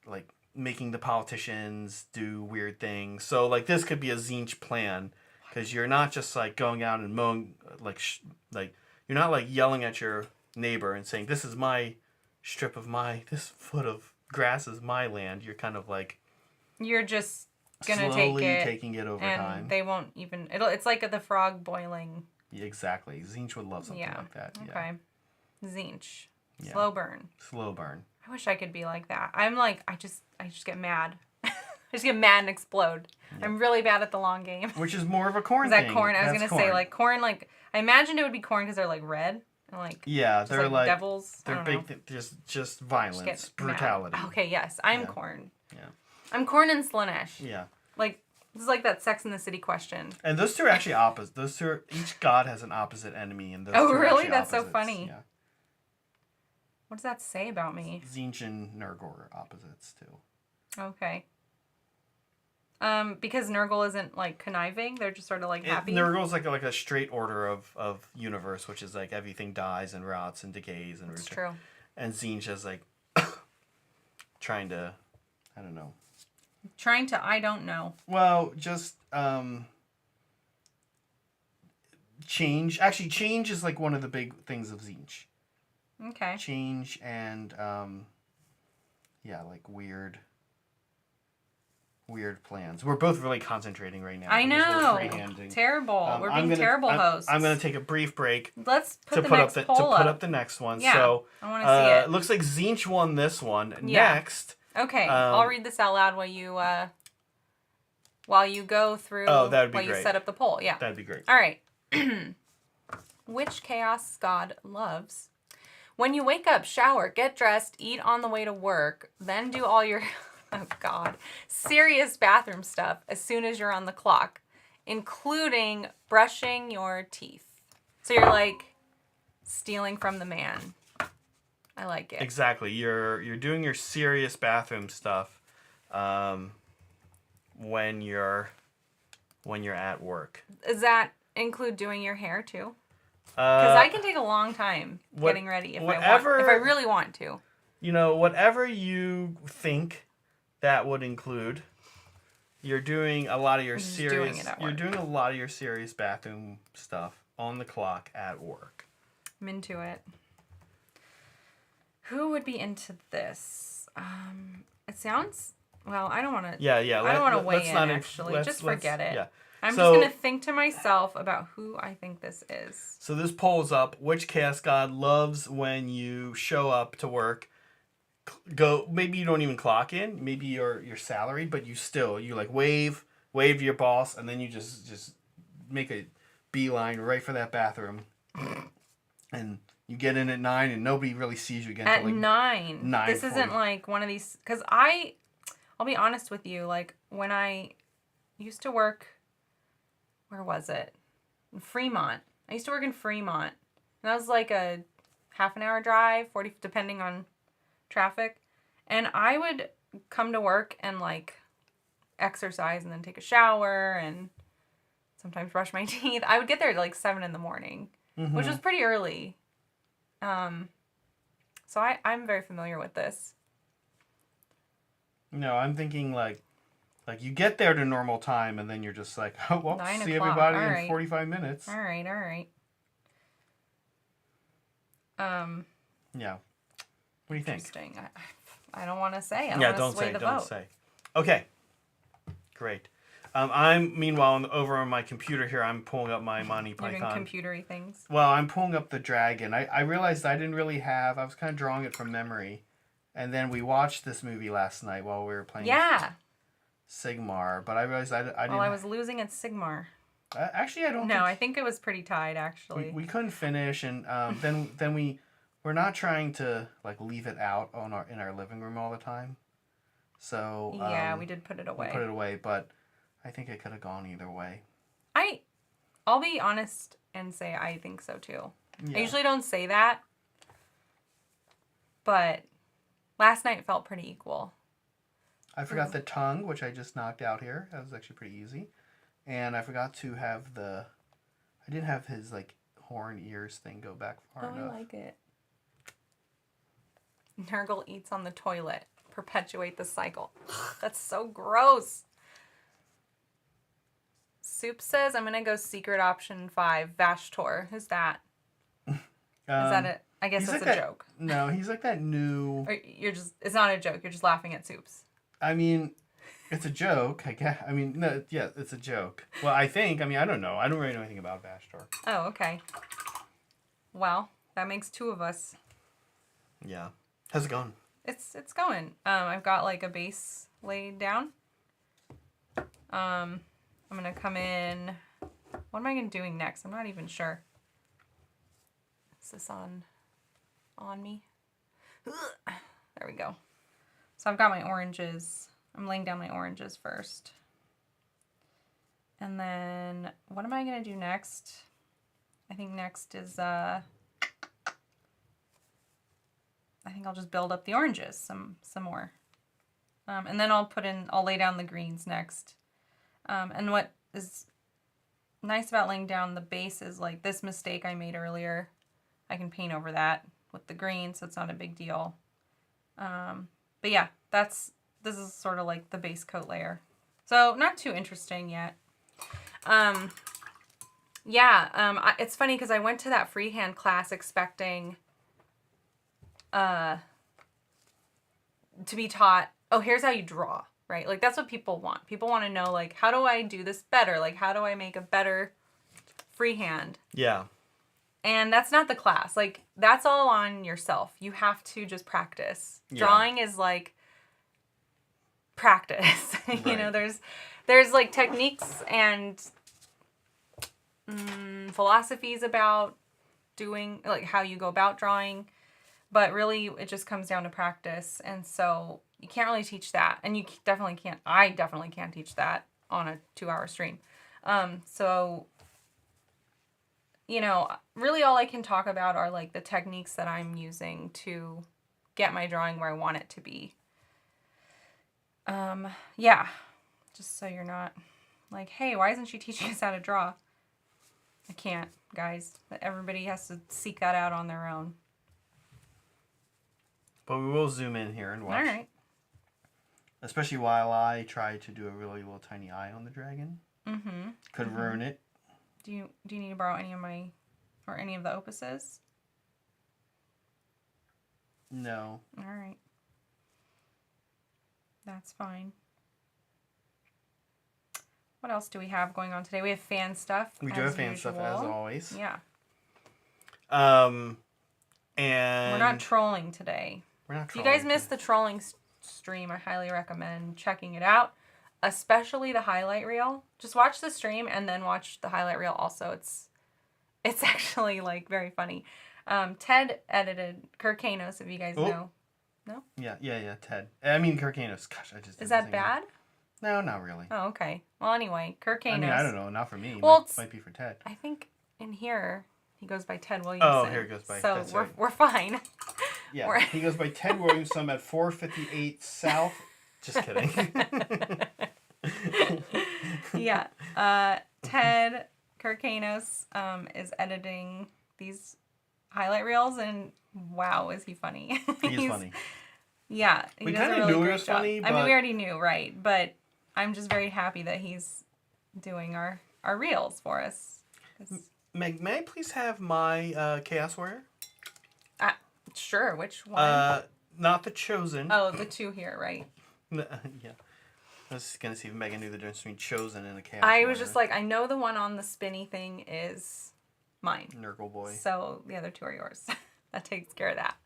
Speaker 1: like making the politicians do weird things. So like this could be a Zinch plan because you're not just like going out and mowing like you're not like yelling at your neighbor and saying this is my strip of this foot of grass is my land. You're kind of like
Speaker 2: you're just gonna
Speaker 1: taking it over
Speaker 2: and
Speaker 1: time.
Speaker 2: They won't even. It's like the frog boiling.
Speaker 1: Yeah, exactly. Zinch would love something like that.
Speaker 2: Okay. Yeah. Zinch. Slow burn.
Speaker 1: Slow burn.
Speaker 2: I wish I could be like that. I'm like I just get mad. I just get mad and explode. Yeah. I'm really bad at the long game.
Speaker 1: Which is more of a Khorne
Speaker 2: thing. Is that Khorne?
Speaker 1: I
Speaker 2: was gonna say like Khorne. Like I imagined it would be Khorne because they're like red and like
Speaker 1: they're like
Speaker 2: devils.
Speaker 1: They're big. Just violence, brutality.
Speaker 2: Mad. Okay, yes, I'm Khorne.
Speaker 1: Yeah.
Speaker 2: I'm Khorne and Slanesh.
Speaker 1: Yeah.
Speaker 2: Like this is like that Sex in the City question.
Speaker 1: And those two are actually opposite. Those two each god has an opposite enemy, and those
Speaker 2: two
Speaker 1: are
Speaker 2: really? That's
Speaker 1: opposites.
Speaker 2: So funny.
Speaker 1: Yeah.
Speaker 2: What does that say about me?
Speaker 1: Zinch and Nurgle are opposites too.
Speaker 2: Okay. Because Nurgle isn't like conniving; they're just sort of like happy.
Speaker 1: Nurgle's like a straight order of universe, which is like everything dies and rots and decays and
Speaker 2: That's true.
Speaker 1: And Zinch is like trying to, I don't know.
Speaker 2: I don't know.
Speaker 1: Well, just change. Actually, change is like one of the big things of Zinch.
Speaker 2: Okay.
Speaker 1: Change and like weird weird plans. We're both really concentrating right now.
Speaker 2: I know. Terrible. We're being terrible hosts.
Speaker 1: I'm going to take a brief break.
Speaker 2: Let's put up
Speaker 1: the next one.
Speaker 2: Yeah,
Speaker 1: so
Speaker 2: I want to see it.
Speaker 1: It looks like Zinch won this one.
Speaker 2: Yeah.
Speaker 1: Next.
Speaker 2: Okay, I'll read this out loud while you go through.
Speaker 1: Oh, that would be great.
Speaker 2: While you set up the poll. Yeah.
Speaker 1: That'd be great.
Speaker 2: All right. Which chaos god loves? When you wake up, shower, get dressed, eat on the way to work, then do all your, oh God, serious bathroom stuff as soon as you're on the clock, including brushing your teeth. So you're like stealing from the man. I like it.
Speaker 1: Exactly. You're doing your serious bathroom stuff when you're at work.
Speaker 2: Does that include doing your hair too? Because I can take a long time getting ready if I really want to.
Speaker 1: Whatever you think that would include, you're doing a lot of your serious bathroom stuff on the clock at work.
Speaker 2: I'm into it. Who would be into this? It sounds, well, I don't want to.
Speaker 1: Yeah.
Speaker 2: I don't want to weigh in, actually. Just forget it.
Speaker 1: Yeah.
Speaker 2: I'm just going to think to myself about who I think this is.
Speaker 1: So this poll is up. Which chaos god loves when you show up to work? Maybe you don't even clock in. Maybe you're salaried, but you like wave to your boss, and then you just make a beeline right for that bathroom. And you get in at 9, and nobody really sees you again.
Speaker 2: At 9. This isn't like one of these, because I'll be honest with you, like when I used to work, where was it? In Fremont. I used to work in Fremont. And that was like a half an hour drive, 40, depending on traffic. And I would come to work and like exercise and then take a shower and sometimes brush my teeth. I would get there at like 7 in the morning, which was pretty early. So I'm very familiar with this.
Speaker 1: No, I'm thinking like you get there to normal time, and then you're just like, oh, well,
Speaker 2: 9
Speaker 1: see
Speaker 2: o'clock.
Speaker 1: everybody in 45 minutes.
Speaker 2: All right.
Speaker 1: Yeah. What do you think?
Speaker 2: Interesting. I don't want to say.
Speaker 1: Don't say. Okay. Great. I'm meanwhile over on my computer here. I'm pulling up my Monty Python.
Speaker 2: You're doing computery things.
Speaker 1: Well, I'm pulling up the dragon. I realized I didn't really have. I was kind of drawing it from memory, and then we watched this movie last night while we were playing.
Speaker 2: Yeah.
Speaker 1: Sigmar, but I realized I didn't.
Speaker 2: Well, I was losing at Sigmar.
Speaker 1: Actually, I don't.
Speaker 2: No, I think it was pretty tied. Actually,
Speaker 1: we couldn't finish, and then we're not trying to like leave it out in our living room all the time. So
Speaker 2: yeah, we did put it away.
Speaker 1: We put it away, but I think it could have gone either way.
Speaker 2: I'll be honest and say I think so too.
Speaker 1: Yeah.
Speaker 2: I usually don't say that, but last night felt pretty equal.
Speaker 1: I forgot the tongue, which I just knocked out here. That was actually pretty easy. And I forgot to have I didn't have his like horn ears thing go back far enough.
Speaker 2: I like it. Nurgle eats on the toilet. Perpetuate the cycle. That's so gross. Soup says, I'm going to go secret option 5, Vashtor. Who's that? Is that it? I guess that's a joke.
Speaker 1: No, he's like that new...
Speaker 2: Or it's not a joke. You're just laughing at Soups.
Speaker 1: I mean, it's a joke, I guess. I mean, no, yeah, it's a joke. Well, I don't know. I don't really know anything about Vashtor.
Speaker 2: Oh, okay. Well, that makes 2 of us.
Speaker 1: Yeah. How's it going?
Speaker 2: It's going. I've got like a base laid down. I'm going to come in. What am I going to doing next? I'm not even sure. Is this on me? There we go. So I've got my oranges. I'm laying down my oranges first. And then what am I going to do next? I think next is I think I'll just build up the oranges some more. And then I'll lay down the greens next. And what is nice about laying down the base is like this mistake I made earlier. I can paint over that with the green, so it's not a big deal. But yeah, this is sort of like the base coat layer. So not too interesting yet. It's funny because I went to that freehand class expecting to be taught, oh, here's how you draw, right? Like, that's what people want. People want to know, like, how do I do this better? Like, how do I make a better freehand?
Speaker 1: Yeah.
Speaker 2: And that's not the class. Like, that's all on yourself. You have to just practice. Yeah. Drawing is like practice. Right. You know, there's like techniques and philosophies about doing, like, how you go about drawing. But really, it just comes down to practice. And so you can't really teach that. And you definitely can't, I definitely can't teach that on a 2-hour stream. So, you know, really all I can talk about are, like, the techniques that I'm using to get my drawing where I want it to be. Yeah. Just so you're not like, hey, why isn't she teaching us how to draw? I can't, guys. Everybody has to seek that out on their own.
Speaker 1: But we will zoom in here and watch.
Speaker 2: All right.
Speaker 1: Especially while I try to do a really little tiny eye on the dragon. Mm-hmm. Could ruin it.
Speaker 2: Do you need to borrow any of my, or any of the opuses?
Speaker 1: No.
Speaker 2: All right. That's fine. What else do we have going on today? We have fan stuff.
Speaker 1: We do have fan stuff as always.
Speaker 2: Yeah.
Speaker 1: And
Speaker 2: we're not trolling today.
Speaker 1: We're not
Speaker 2: trolling. If you guys missed the trolling stream, I highly recommend checking it out, especially the highlight reel. Just watch the stream and then watch the highlight reel also. It's actually, like, very funny. Ted edited Kirkanos, if you guys know. No?
Speaker 1: Yeah, Ted. I mean, Kirkanos. Gosh, I just...
Speaker 2: Is that bad?
Speaker 1: No, not really.
Speaker 2: Oh, okay. Well, anyway, Kirkanos.
Speaker 1: I mean, I don't know. Not for me.
Speaker 2: Well,
Speaker 1: might be for Ted.
Speaker 2: I think in here, he goes by Ted Williamson.
Speaker 1: Oh, here it goes by.
Speaker 2: So we're fine.
Speaker 1: Yeah, he goes by Ted Williamson at 458 South. Just kidding.
Speaker 2: Yeah. Ted Kirkanos is editing these highlight reels, and wow, is he funny.
Speaker 1: He's funny.
Speaker 2: Yeah.
Speaker 1: We kind of knew he was funny, but...
Speaker 2: I mean, we already knew, right? But I'm just very happy that he's doing our reels for us.
Speaker 1: Meg, may I please have my Chaos Warrior?
Speaker 2: Sure. Which one?
Speaker 1: Not the Chosen.
Speaker 2: Oh, the two here, right?
Speaker 1: Yeah. I was going to see if Megan knew the difference between Chosen and a Chaos Warrior.
Speaker 2: I was just like, I know the one on the spinny thing is mine.
Speaker 1: Nurgle boy.
Speaker 2: So the other two are yours. That takes care of that.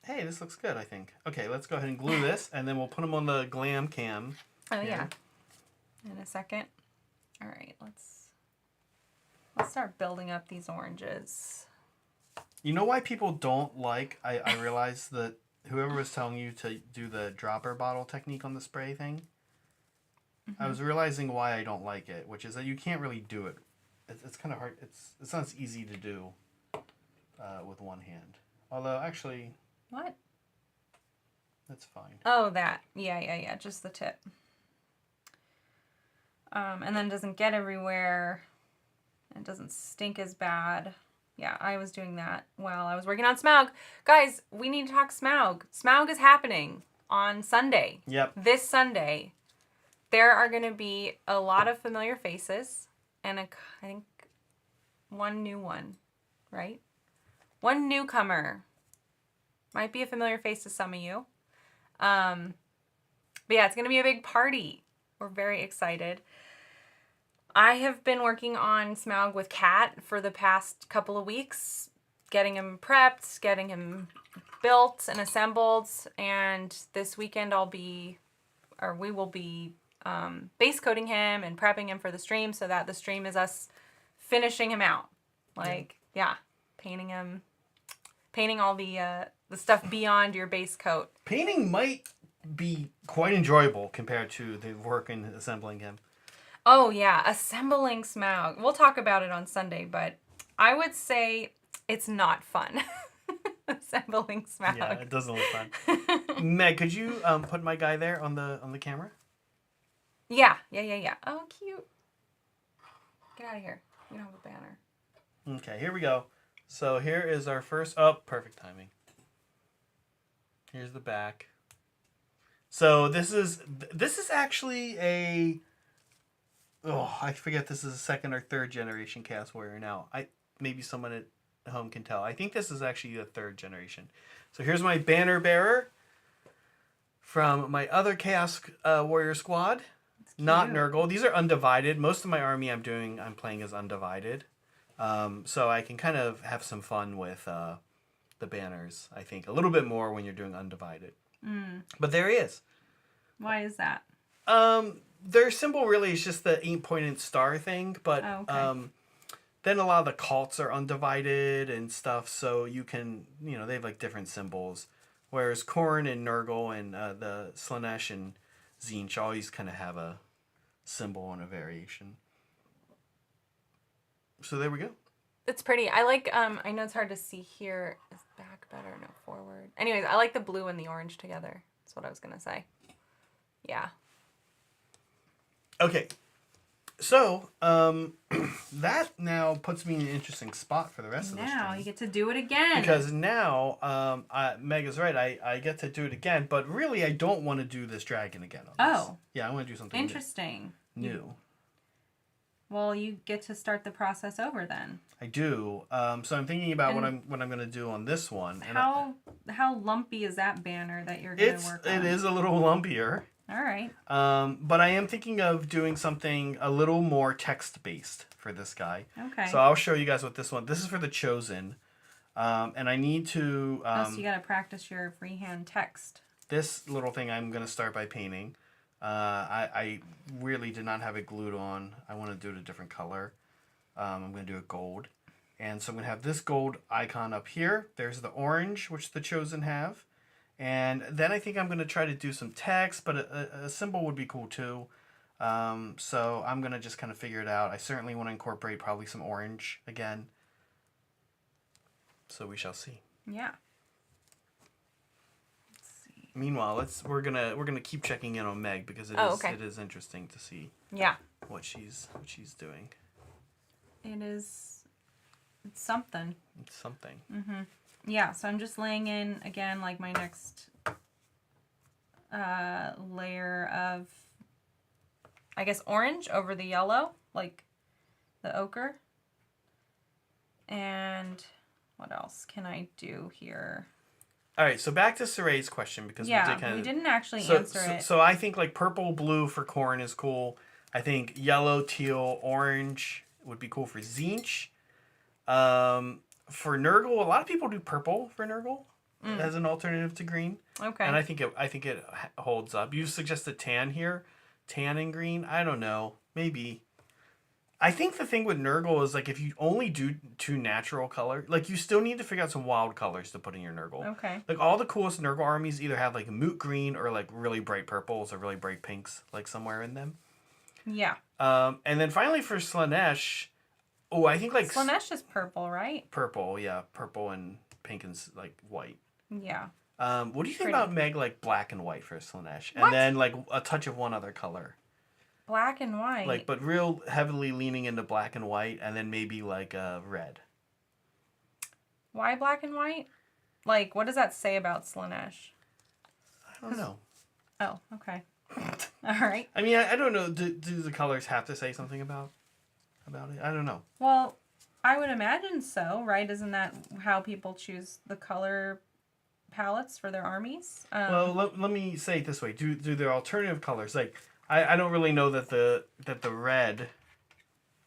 Speaker 1: Hey, this looks good, I think. Okay, let's go ahead and glue this, and then we'll put them on the glam cam.
Speaker 2: Oh, yeah. In a second. All right, let's start building up these oranges.
Speaker 1: You know why people don't like, I realized that whoever was telling you to do the dropper bottle technique on the spray thing, I was realizing why I don't like it, which is that you can't really do it. It's kind of hard. It's not as easy to do with one hand. Although, actually...
Speaker 2: What?
Speaker 1: That's fine.
Speaker 2: Oh, that. Yeah. Just the tip. And then it doesn't get everywhere. It doesn't stink as bad. Yeah, I was doing that while I was working on Smaug. Guys, we need to talk Smaug. Smaug is happening on Sunday.
Speaker 1: Yep.
Speaker 2: This Sunday. There are going to be a lot of familiar faces. And I think one new one. Right? One newcomer. Might be a familiar face to some of you. But yeah, it's going to be a big party. We're very excited. I have been working on Smaug with Kat for the past couple of weeks. Getting him prepped, getting him built and assembled. And this weekend we will be base coating him and prepping him for the stream so that the stream is us finishing him out. Painting him. Painting all the stuff beyond your base coat.
Speaker 1: Painting might be quite enjoyable compared to the work in assembling him.
Speaker 2: Oh, yeah. Assembling Smaug. We'll talk about it on Sunday, but I would say it's not fun. Assembling Smaug.
Speaker 1: Yeah, it doesn't look fun. Meg, could you put my guy there on the camera?
Speaker 2: Yeah. Oh, cute. Get out of here. We don't have a banner.
Speaker 1: Okay, here we go. So here is our first... Oh, perfect timing. Here's the back. So this is actually a... Oh, I forget this is a second or third generation Chaos Warrior now. Maybe someone at home can tell. I think this is actually the third generation. So here's my banner bearer from my other Chaos Warrior squad. Not Nurgle. These are undivided. Most of my army I'm playing as undivided. So I can kind of have some fun with the banners, I think. A little bit more when you're doing undivided. But there he is.
Speaker 2: Why is that?
Speaker 1: Their symbol really is just the 8-pointed star thing, but then a lot of the cults are undivided and stuff, so you can, they have like different symbols. Whereas Khorne and Nurgle and the Slaanesh and Tzeentch always kind of have a symbol and a variation. So there we go.
Speaker 2: It's pretty. I like, I know it's hard to see here. Is back better? No, forward. Anyways, I like the blue and the orange together. That's what I was going to say. Yeah.
Speaker 1: Okay. So, that now puts me in an interesting spot for the rest of the stream.
Speaker 2: Now you get to do it again.
Speaker 1: Because now, Meg is right, I get to do it again, but really I don't want to do this dragon again on this. Yeah, I want to do something new.
Speaker 2: Well, you get to start the process over then.
Speaker 1: I do. So I'm thinking about what I'm going to do on this one.
Speaker 2: How lumpy is that banner that you're going to work on?
Speaker 1: It is a little lumpier.
Speaker 2: All right.
Speaker 1: But I am thinking of doing something a little more text-based for this guy.
Speaker 2: Okay.
Speaker 1: So I'll show you guys what this one... This is for the Chosen. And I need to...
Speaker 2: so you got to practice your freehand text.
Speaker 1: This little thing I'm going to start by painting. I really did not have it glued on. I want to do it a different color. I'm going to do it gold. And so I'm going to have this gold icon up here. There's the orange, which the Chosen have. And then I think I'm going to try to do some text, but a symbol would be cool too. So I'm going to just kind of figure it out. I certainly want to incorporate probably some orange again. So we shall see.
Speaker 2: Yeah.
Speaker 1: Let's see. Meanwhile, we're gonna keep checking in on Meg because it is interesting to see what she's doing.
Speaker 2: It's something.
Speaker 1: It's something.
Speaker 2: Mm-hmm. Yeah, so I'm just laying in, again, like my next layer of, I guess, orange over the yellow, like the ochre. And what else can I do here?
Speaker 1: All right, so back to Saray's question because
Speaker 2: we didn't actually answer it.
Speaker 1: So I think like purple, blue for Khorne is cool. I think yellow, teal, orange would be cool for Tzeentch. For Nurgle, a lot of people do purple for Nurgle as an alternative to green.
Speaker 2: Okay.
Speaker 1: And I think it holds up. You suggested tan here, tan and green. I don't know, maybe. I think the thing with Nurgle is like if you only do 2 natural colors, like you still need to figure out some wild colors to put in your Nurgle.
Speaker 2: Okay.
Speaker 1: Like all the coolest Nurgle armies either have like moot green or like really bright purples or really bright pinks, like somewhere in them.
Speaker 2: Yeah.
Speaker 1: And then finally for Slaanesh. Oh, I think like...
Speaker 2: Slaanesh is purple, right?
Speaker 1: Purple, yeah. Purple and pink and like white.
Speaker 2: Yeah.
Speaker 1: What do you think about Meg like black and white for Slaanesh?
Speaker 2: What?
Speaker 1: And then like a touch of one other color.
Speaker 2: Black and white?
Speaker 1: Like, but real heavily leaning into black and white and then maybe like red.
Speaker 2: Why black and white? Like, what does that say about Slaanesh?
Speaker 1: I don't know.
Speaker 2: Oh, okay. All right.
Speaker 1: I mean, I don't know. Do the colors have to say something about it? I don't know.
Speaker 2: Well, I would imagine so, right? Isn't that how people choose the color palettes for their armies?
Speaker 1: Well, let me say it this way: do their alternative colors like I don't really know that the red,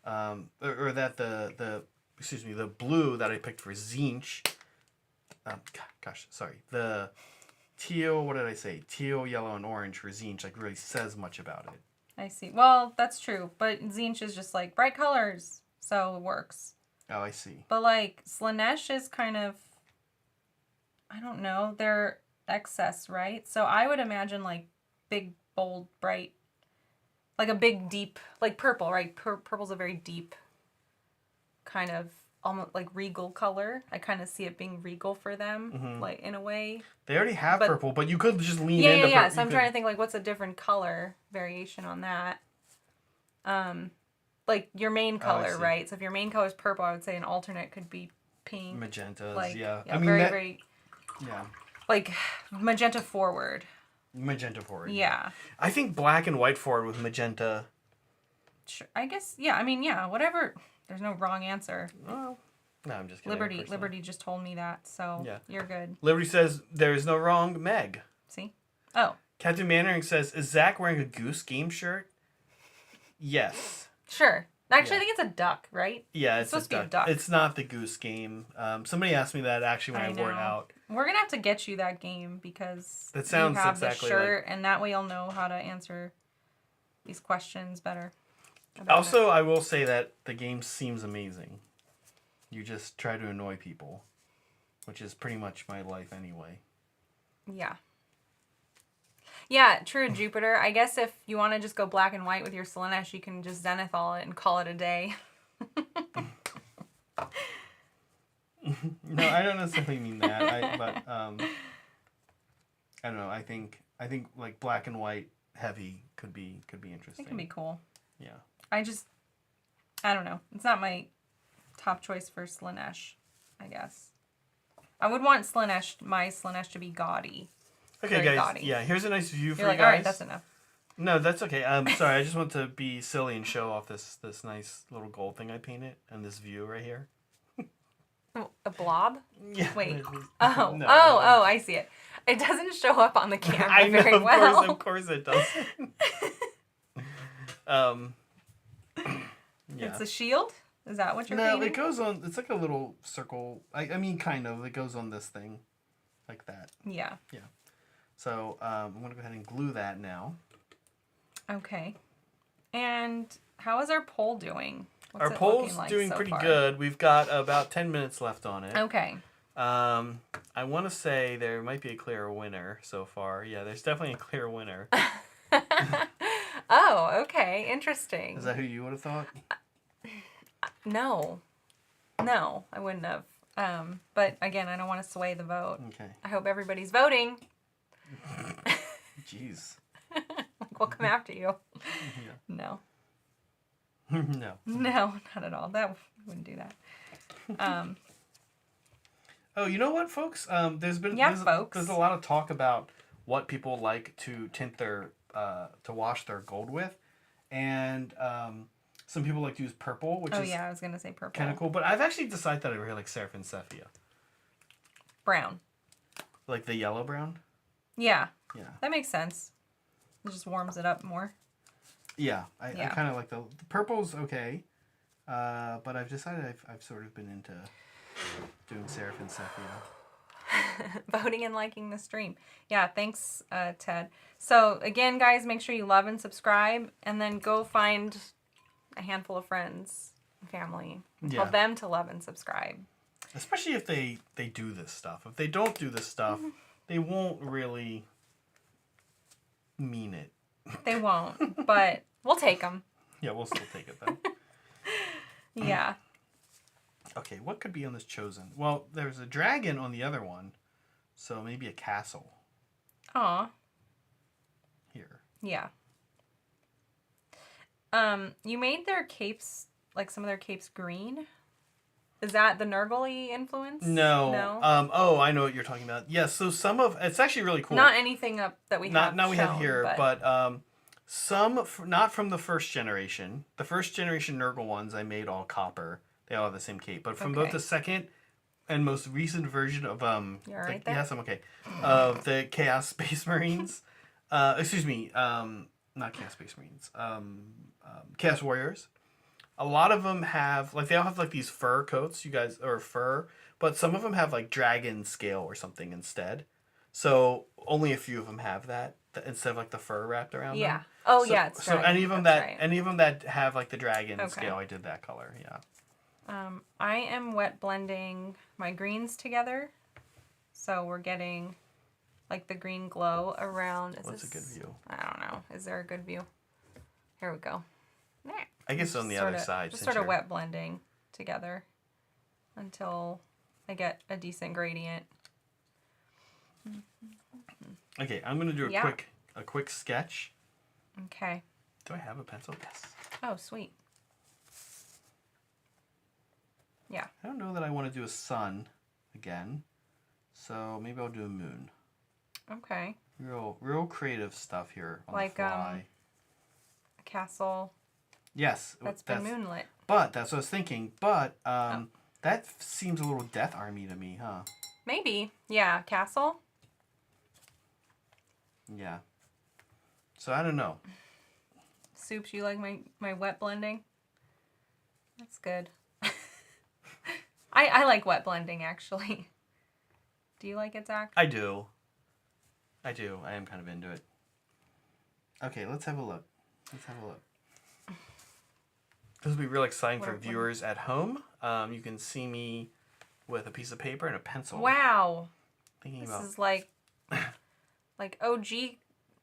Speaker 1: or that the blue that I picked for Tzeentch. The teal. What did I say? Teal, yellow, and orange for Tzeentch like really says much about it.
Speaker 2: I see. Well, that's true. But Tzeentch is just like bright colors, so it works.
Speaker 1: Oh, I see.
Speaker 2: But like Slaanesh is kind of, I don't know, they're excess, right? So I would imagine like big, bold, bright, like a big, deep, like purple, right? Purple's a very deep kind of almost like regal color. I kind of see it being regal for them, like in a way.
Speaker 1: They already have purple, but you could just lean into purple.
Speaker 2: Yeah. So I'm trying to think like what's a different color variation on that. Like your main color, right? So if your main color is purple, I would say an alternate could be pink.
Speaker 1: Magentas,
Speaker 2: like,
Speaker 1: yeah.
Speaker 2: I mean, very,
Speaker 1: yeah.
Speaker 2: Like magenta forward.
Speaker 1: Magenta forward.
Speaker 2: Yeah.
Speaker 1: I think black and white forward with magenta.
Speaker 2: Sure. I guess, yeah. I mean, yeah, whatever. There's no wrong answer.
Speaker 1: Well, no, I'm just kidding.
Speaker 2: Liberty just told me that, so you're good.
Speaker 1: Liberty says there is no wrong Meg.
Speaker 2: See? Oh.
Speaker 1: Captain Mannering says, is Zach wearing a Goose Game shirt? Yes.
Speaker 2: Sure. Actually, I think it's a duck, right?
Speaker 1: Yeah,
Speaker 2: it's supposed to be a duck.
Speaker 1: It's not the Goose Game. Somebody asked me that actually when I wore it out.
Speaker 2: We're gonna have to get you that game because
Speaker 1: that sounds
Speaker 2: you have
Speaker 1: exactly
Speaker 2: the shirt, and that way you'll know how to answer these questions better.
Speaker 1: Also, I will say that the game seems amazing. You just try to annoy people, which is pretty much my life anyway.
Speaker 2: Yeah. Yeah, true, Jupiter. I guess if you want to just go black and white with your Slaanesh, you can just Zenithal it and call it a day.
Speaker 1: No, I don't necessarily mean that. But I don't know. I think like black and white heavy could be interesting.
Speaker 2: It can be cool.
Speaker 1: Yeah.
Speaker 2: I don't know. It's not my top choice for Slaanesh, I guess. I would want my Slaanesh to be gaudy.
Speaker 1: Okay, guys. Gaudy. Yeah, here's a nice view for you guys.
Speaker 2: All right, that's enough.
Speaker 1: No, that's okay. Sorry, I just want to be silly and show off this nice little gold thing I painted and this view right here.
Speaker 2: A blob?
Speaker 1: Yeah.
Speaker 2: Wait. Oh, no, oh, I see it. It doesn't show up on the camera
Speaker 1: I know,
Speaker 2: very well.
Speaker 1: Of course it doesn't. Yeah.
Speaker 2: It's a shield? Is that what you're painting?
Speaker 1: No, it goes on. It's like a little circle. I mean, kind of. It goes on this thing, like that.
Speaker 2: Yeah.
Speaker 1: Yeah. So I'm gonna go ahead and glue that now.
Speaker 2: Okay. And how is our poll doing? What's
Speaker 1: our poll's doing pretty good. We've got about 10 minutes left on it.
Speaker 2: Okay.
Speaker 1: I want to say there might be a clear winner so far. Yeah, there's definitely a clear winner.
Speaker 2: Oh, okay. Interesting.
Speaker 1: Is that who you would have thought?
Speaker 2: No, I wouldn't have. But again, I don't want to sway the vote.
Speaker 1: Okay.
Speaker 2: I hope everybody's voting.
Speaker 1: Jeez.
Speaker 2: Like we'll come after you.
Speaker 1: Yeah.
Speaker 2: No.
Speaker 1: No.
Speaker 2: No, not at all. That wouldn't do that.
Speaker 1: Oh, you know what, folks? There's a lot of talk about what people like to tint their to wash their gold with, and some people like to use purple, which is
Speaker 2: I was gonna say purple.
Speaker 1: Kind of cool, but I've actually decided that I really like Seraphim Sepia.
Speaker 2: Brown.
Speaker 1: Like the yellow brown.
Speaker 2: Yeah.
Speaker 1: Yeah.
Speaker 2: That makes sense. It just warms it up more.
Speaker 1: Yeah, I kind of like the purple's okay, but I've decided I've sort of been into doing Seraphim Sepia.
Speaker 2: Voting and liking the stream. Yeah, thanks, Ted. So again, guys, make sure you love and subscribe, and then go find a handful of friends and family. Tell them to love and subscribe.
Speaker 1: Especially if they do this stuff. If they don't do this stuff, they won't really mean it.
Speaker 2: They won't, but we'll take them.
Speaker 1: Yeah, we'll still take it though.
Speaker 2: Yeah.
Speaker 1: Okay, what could be on this chosen? Well, there's a dragon on the other one, so maybe a castle.
Speaker 2: Aw.
Speaker 1: Here.
Speaker 2: Yeah. You made their capes, like some of their capes, green. Is that the Nurgle influence?
Speaker 1: No. Oh, I know what you're talking about. Yes. So some of it's actually really cool.
Speaker 2: Not anything up that we have.
Speaker 1: Not we have here, but some not from the first generation. The first generation Nurgle ones I made all copper. They all have the same cape, but from both the second and most recent version of
Speaker 2: You're right there?
Speaker 1: yes, I'm okay. Of the Chaos Space Marines. Excuse me. Not Chaos Space Marines. Chaos Warriors. A lot of them have, like, they all have, like, these fur coats, or fur, but some of them have, like, dragon scale or something instead. So, only a few of them have that, instead of, like, the fur wrapped around them.
Speaker 2: Oh,
Speaker 1: so,
Speaker 2: yeah, it's dragon.
Speaker 1: So, any of them that have, like, the dragon scale, I did that color, yeah.
Speaker 2: I am wet blending my greens together. So, we're getting, like, the green glow around.
Speaker 1: What's a good view?
Speaker 2: I don't know. Is there a good view? Here we go.
Speaker 1: I guess on the other side.
Speaker 2: Just sort of wet blending together until I get a decent gradient.
Speaker 1: Okay, I'm gonna do a quick sketch.
Speaker 2: Okay.
Speaker 1: Do I have a pencil? Yes.
Speaker 2: Oh, sweet. Yeah.
Speaker 1: I don't know that I want to do a sun again, so maybe I'll do a moon.
Speaker 2: Okay.
Speaker 1: Real creative stuff here on
Speaker 2: the fly. A castle.
Speaker 1: Yes.
Speaker 2: That's been moonlit.
Speaker 1: But that's what I was thinking. But that seems a little Death Army to me, huh?
Speaker 2: Maybe. Yeah. Castle.
Speaker 1: Yeah. So I don't know.
Speaker 2: Soups, you like my wet blending? That's good. I like wet blending, actually. Do you like it, Zach?
Speaker 1: I do. I am kind of into it. Okay, let's have a look. This will be real exciting for viewers at home. You can see me with a piece of paper and a pencil.
Speaker 2: Wow. This is like OG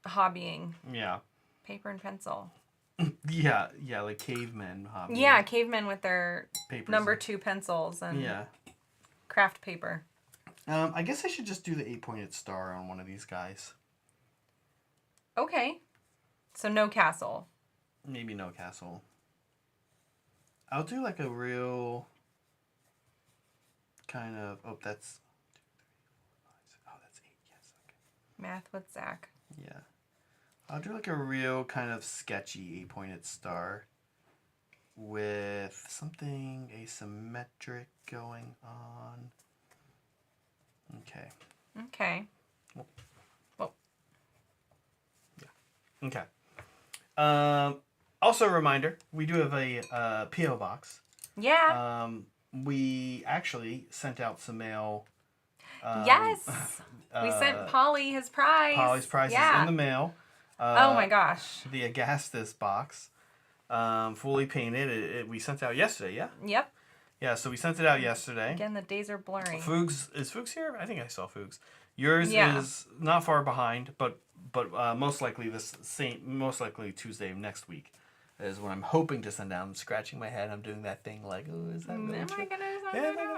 Speaker 2: hobbying.
Speaker 1: Yeah.
Speaker 2: Paper and pencil.
Speaker 1: Yeah, like cavemen hobbying.
Speaker 2: Yeah, cavemen with their
Speaker 1: Papers
Speaker 2: number 2 pencils and
Speaker 1: yeah.
Speaker 2: craft paper.
Speaker 1: I guess I should just do the 8-pointed star on one of these guys.
Speaker 2: Okay. So no castle.
Speaker 1: Maybe no castle. I'll do like a real kind of... Oh, that's 2, 3, 4, 5, 6. Oh, that's 8. Yes, okay.
Speaker 2: Math with Zach.
Speaker 1: Yeah. I'll do like a real kind of sketchy 8-pointed star with something asymmetric going on. Okay.
Speaker 2: Okay. Well.
Speaker 1: Yeah. Okay. Also a reminder, we do have a P.O. box.
Speaker 2: Yeah.
Speaker 1: We actually sent out some mail.
Speaker 2: Yes. We sent Polly his prize.
Speaker 1: Polly's prize is in the mail.
Speaker 2: Oh my gosh.
Speaker 1: The Augustus box. Fully painted. We sent it out yesterday, yeah?
Speaker 2: Yep.
Speaker 1: Yeah, so we sent it out yesterday.
Speaker 2: Again, the days are blurring.
Speaker 1: Is Fuchs here? I think I saw Fuchs. Yours is not far behind, but most likely Tuesday of next week is when I'm hoping to send out. I'm scratching my head. I'm doing that thing like, oh, is that really true?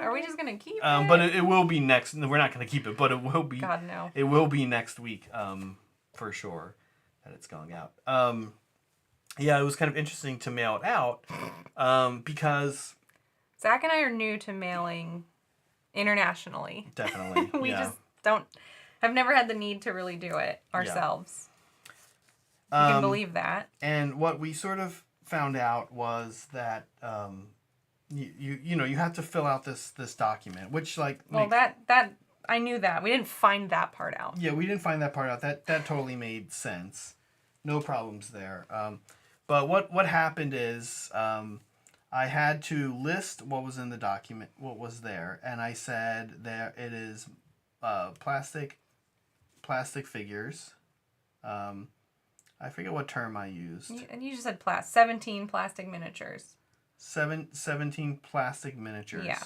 Speaker 2: Are we just gonna keep it?
Speaker 1: But it will be next. We're not gonna keep it, but it will be.
Speaker 2: God no.
Speaker 1: It will be next week, for sure, that it's going out. Yeah, it was kind of interesting to mail it out, because
Speaker 2: Zach and I are new to mailing internationally.
Speaker 1: Definitely.
Speaker 2: We just have never had the need to really do it ourselves. You can believe that.
Speaker 1: And what we sort of found out was that you have to fill out this document, which that
Speaker 2: I knew that. We didn't find that part out.
Speaker 1: Yeah, we didn't find that part out. That totally made sense. No problems there. But what happened is I had to list what was in the document, what was there, and I said there it is plastic figures. I forget what term I used.
Speaker 2: And you just said 17 plastic miniatures.
Speaker 1: 17 plastic miniatures.
Speaker 2: Yeah.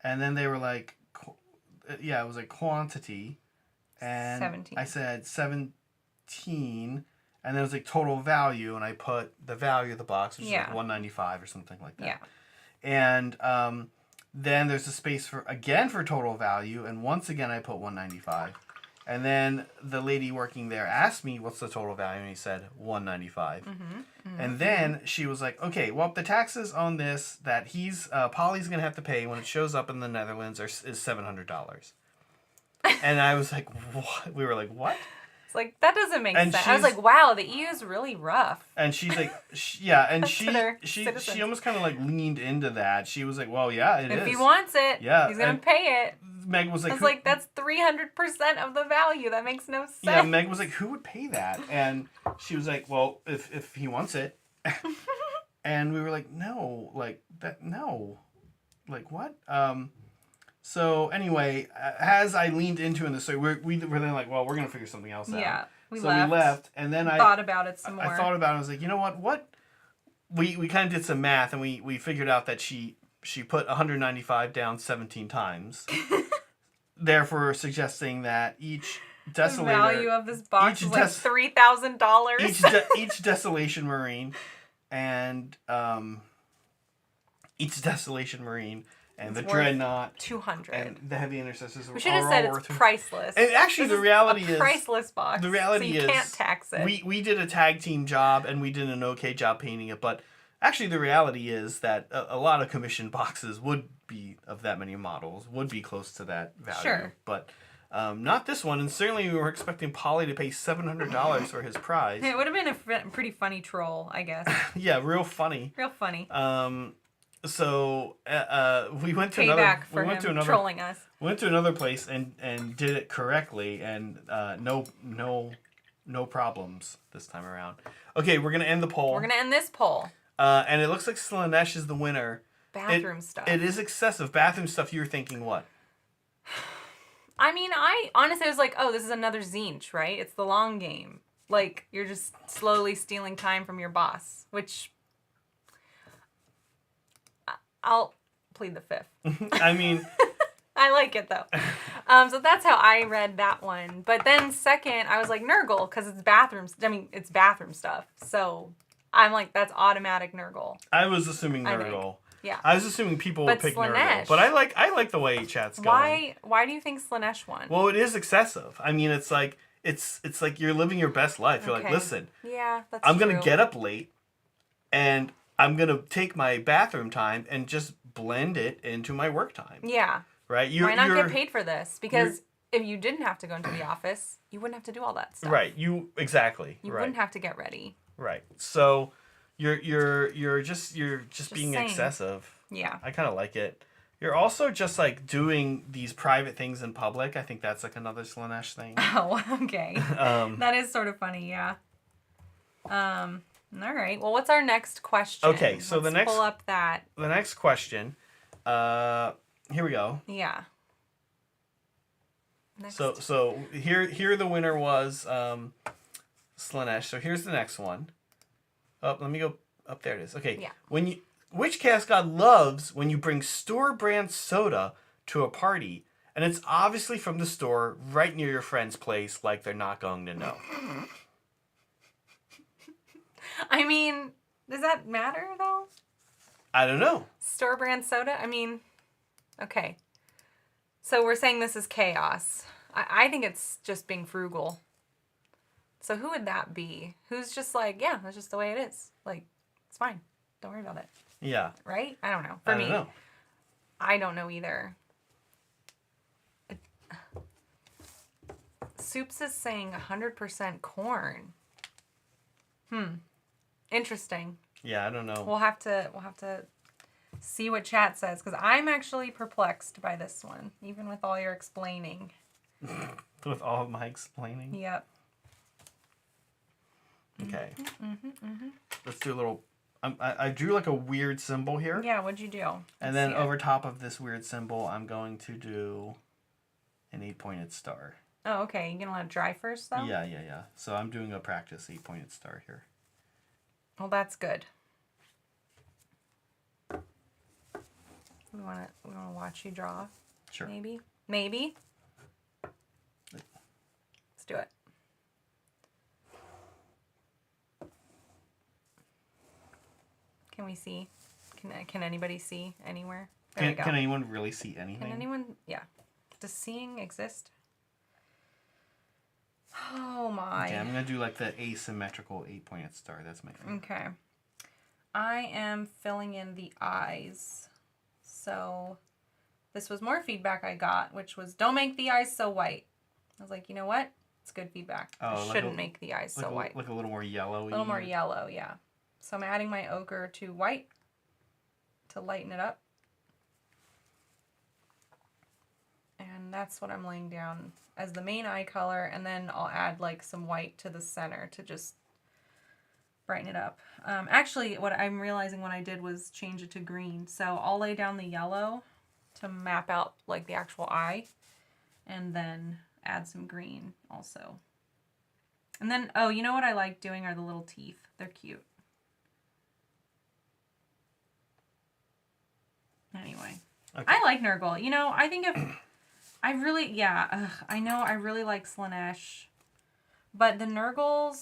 Speaker 1: And then they were like, it was like quantity. And
Speaker 2: 17.
Speaker 1: I said 17. And then it was like total value. And I put the value of the box, which is like $195 or something like that.
Speaker 2: Yeah.
Speaker 1: And then there's a space for total value. And once again, I put $195. And then the lady working there asked me, what's the total value? And he said, $195. And then she was like, okay, well, the taxes on this that Polly's going to have to pay when it shows up in the Netherlands is $700. And I was like, what? We were like, what?
Speaker 2: It's like, that doesn't make sense. I was like, wow, the EU is really rough.
Speaker 1: And she's like, she almost kind of like leaned into that. She was like, well, yeah, it is.
Speaker 2: If he wants it, he's going to pay it.
Speaker 1: Meg was like,
Speaker 2: that's 300% of the value. That makes no sense.
Speaker 1: Yeah, Meg was like, who would pay that? And she was like, well, if he wants it. And we were like, no, like that, no, like what? So anyway, as I leaned into in the story, we were then like, well, we're gonna figure something else out.
Speaker 2: Yeah,
Speaker 1: we left, and then I
Speaker 2: thought about it some more.
Speaker 1: I thought about it. I was like, you know what? We kind of did some math, and we figured out that she put 195 down 17 times. Therefore, suggesting that each desolator...
Speaker 2: The value of this box is like $3,000.
Speaker 1: Each Desolation Marine and the Dreadnought
Speaker 2: 200
Speaker 1: and the Heavy Intercessors.
Speaker 2: We should have said it's priceless.
Speaker 1: And actually, the reality is
Speaker 2: priceless box.
Speaker 1: The reality is
Speaker 2: you can't tax it.
Speaker 1: We did a tag team job and we did an okay job painting it, but actually the reality is that a lot of commissioned boxes would be of that many models would be close to that value.
Speaker 2: Sure.
Speaker 1: But not this one, and certainly we were expecting Polly to pay $700 for his prize.
Speaker 2: It would have been a pretty funny troll, I guess.
Speaker 1: Yeah, real funny.
Speaker 2: Real funny.
Speaker 1: So we went to
Speaker 2: trolling us.
Speaker 1: We went to another place and did it correctly, and no no problems this time around. Okay, we're going to end the poll.
Speaker 2: We're going to end this poll.
Speaker 1: And it looks like Slanesh is the winner.
Speaker 2: Bathroom stuff.
Speaker 1: It is excessive. Bathroom stuff, you were thinking what?
Speaker 2: I mean, I honestly was like, oh, this is another Zinch, right? It's the long game. Like, you're just slowly stealing time from your boss, which I'll plead the fifth.
Speaker 1: I mean...
Speaker 2: I like it, though. So that's how I read that one. But then second, I was like, Nurgle, because it's bathrooms. I mean, it's bathroom stuff. So I'm like, that's automatic Nurgle.
Speaker 1: I was assuming Nurgle.
Speaker 2: Yeah.
Speaker 1: I was assuming people would pick
Speaker 2: Slanesh,
Speaker 1: Nurgle. But I like the way chat's going.
Speaker 2: Why do you think Slanesh won?
Speaker 1: Well, it is excessive. I mean, it's like you're living your best life. You're like, listen.
Speaker 2: Yeah, that's
Speaker 1: I'm going to get up late and I'm going to take my bathroom time and just blend it into my work time.
Speaker 2: Yeah.
Speaker 1: Right?
Speaker 2: Why not get paid for this? Because if you didn't have to go into the office, you wouldn't have to do all that stuff.
Speaker 1: Right. Exactly.
Speaker 2: You wouldn't have to get ready.
Speaker 1: Right. So you're just being
Speaker 2: saying.
Speaker 1: excessive.
Speaker 2: Yeah.
Speaker 1: I kind of like it. You're also just like doing these private things in public. I think that's like another Slanesh thing.
Speaker 2: Oh, okay. That is sort of funny, yeah. All right. Well, what's our next question?
Speaker 1: Okay, so
Speaker 2: Let's pull up that.
Speaker 1: The next question. Here we go.
Speaker 2: Yeah. Next.
Speaker 1: So here the winner was Slanesh. So here's the next one. Oh, let me go up. There it is. Okay.
Speaker 2: Yeah.
Speaker 1: Which chaos god loves when you bring store brand soda to a party and it's obviously from the store right near your friend's place, like they're not going to know?
Speaker 2: I mean, does that matter though?
Speaker 1: I don't know.
Speaker 2: Store brand soda? I mean, okay. So we're saying this is chaos. I think it's just being frugal. So who would that be? Who's just like, yeah, that's just the way it is. Like, it's fine. Don't worry about it.
Speaker 1: Yeah.
Speaker 2: Right? I don't know. For me, I don't know either. Soups is saying 100% corn. Interesting.
Speaker 1: Yeah, I don't know.
Speaker 2: We'll have to see what chat says, because I'm actually perplexed by this one, even with all your explaining.
Speaker 1: With all of my explaining?
Speaker 2: Yep.
Speaker 1: Okay. Let's do a little... I drew like a weird symbol here.
Speaker 2: Yeah, what'd you do?
Speaker 1: And then over top of this weird symbol, I'm going to do an 8-pointed star.
Speaker 2: Oh, okay. You gonna let it dry first, though?
Speaker 1: Yeah. So I'm doing a practice 8-pointed star here.
Speaker 2: Well, that's good. We wanna watch you draw.
Speaker 1: Sure.
Speaker 2: Maybe. Let's do it. Can we see? Can anybody see anywhere? There we go.
Speaker 1: Can anyone really see anything?
Speaker 2: Can anyone? Yeah. Does seeing exist? Oh my.
Speaker 1: Okay, I'm going to do like the asymmetrical 8-pointed star. That's my thing.
Speaker 2: Okay. I am filling in the eyes. So this was more feedback I got, which was don't make the eyes so white. I was like, you know what? It's good feedback. I shouldn't make the eyes so white.
Speaker 1: Like a little more yellow.
Speaker 2: A little more yellow, yeah. So I'm adding my ochre to white to lighten it up. And that's what I'm laying down as the main eye color. And then I'll add like some white to the center to just brighten it up. Actually, what I'm realizing what I did was change it to green. So I'll lay down the yellow to map out like the actual eye. And then add some green also. And then, oh, you know what I like doing are the little teeth. They're cute. Anyway, okay. I like Nurgle. You know, I think if I really, I know I really like Slanesh, but the Nurgle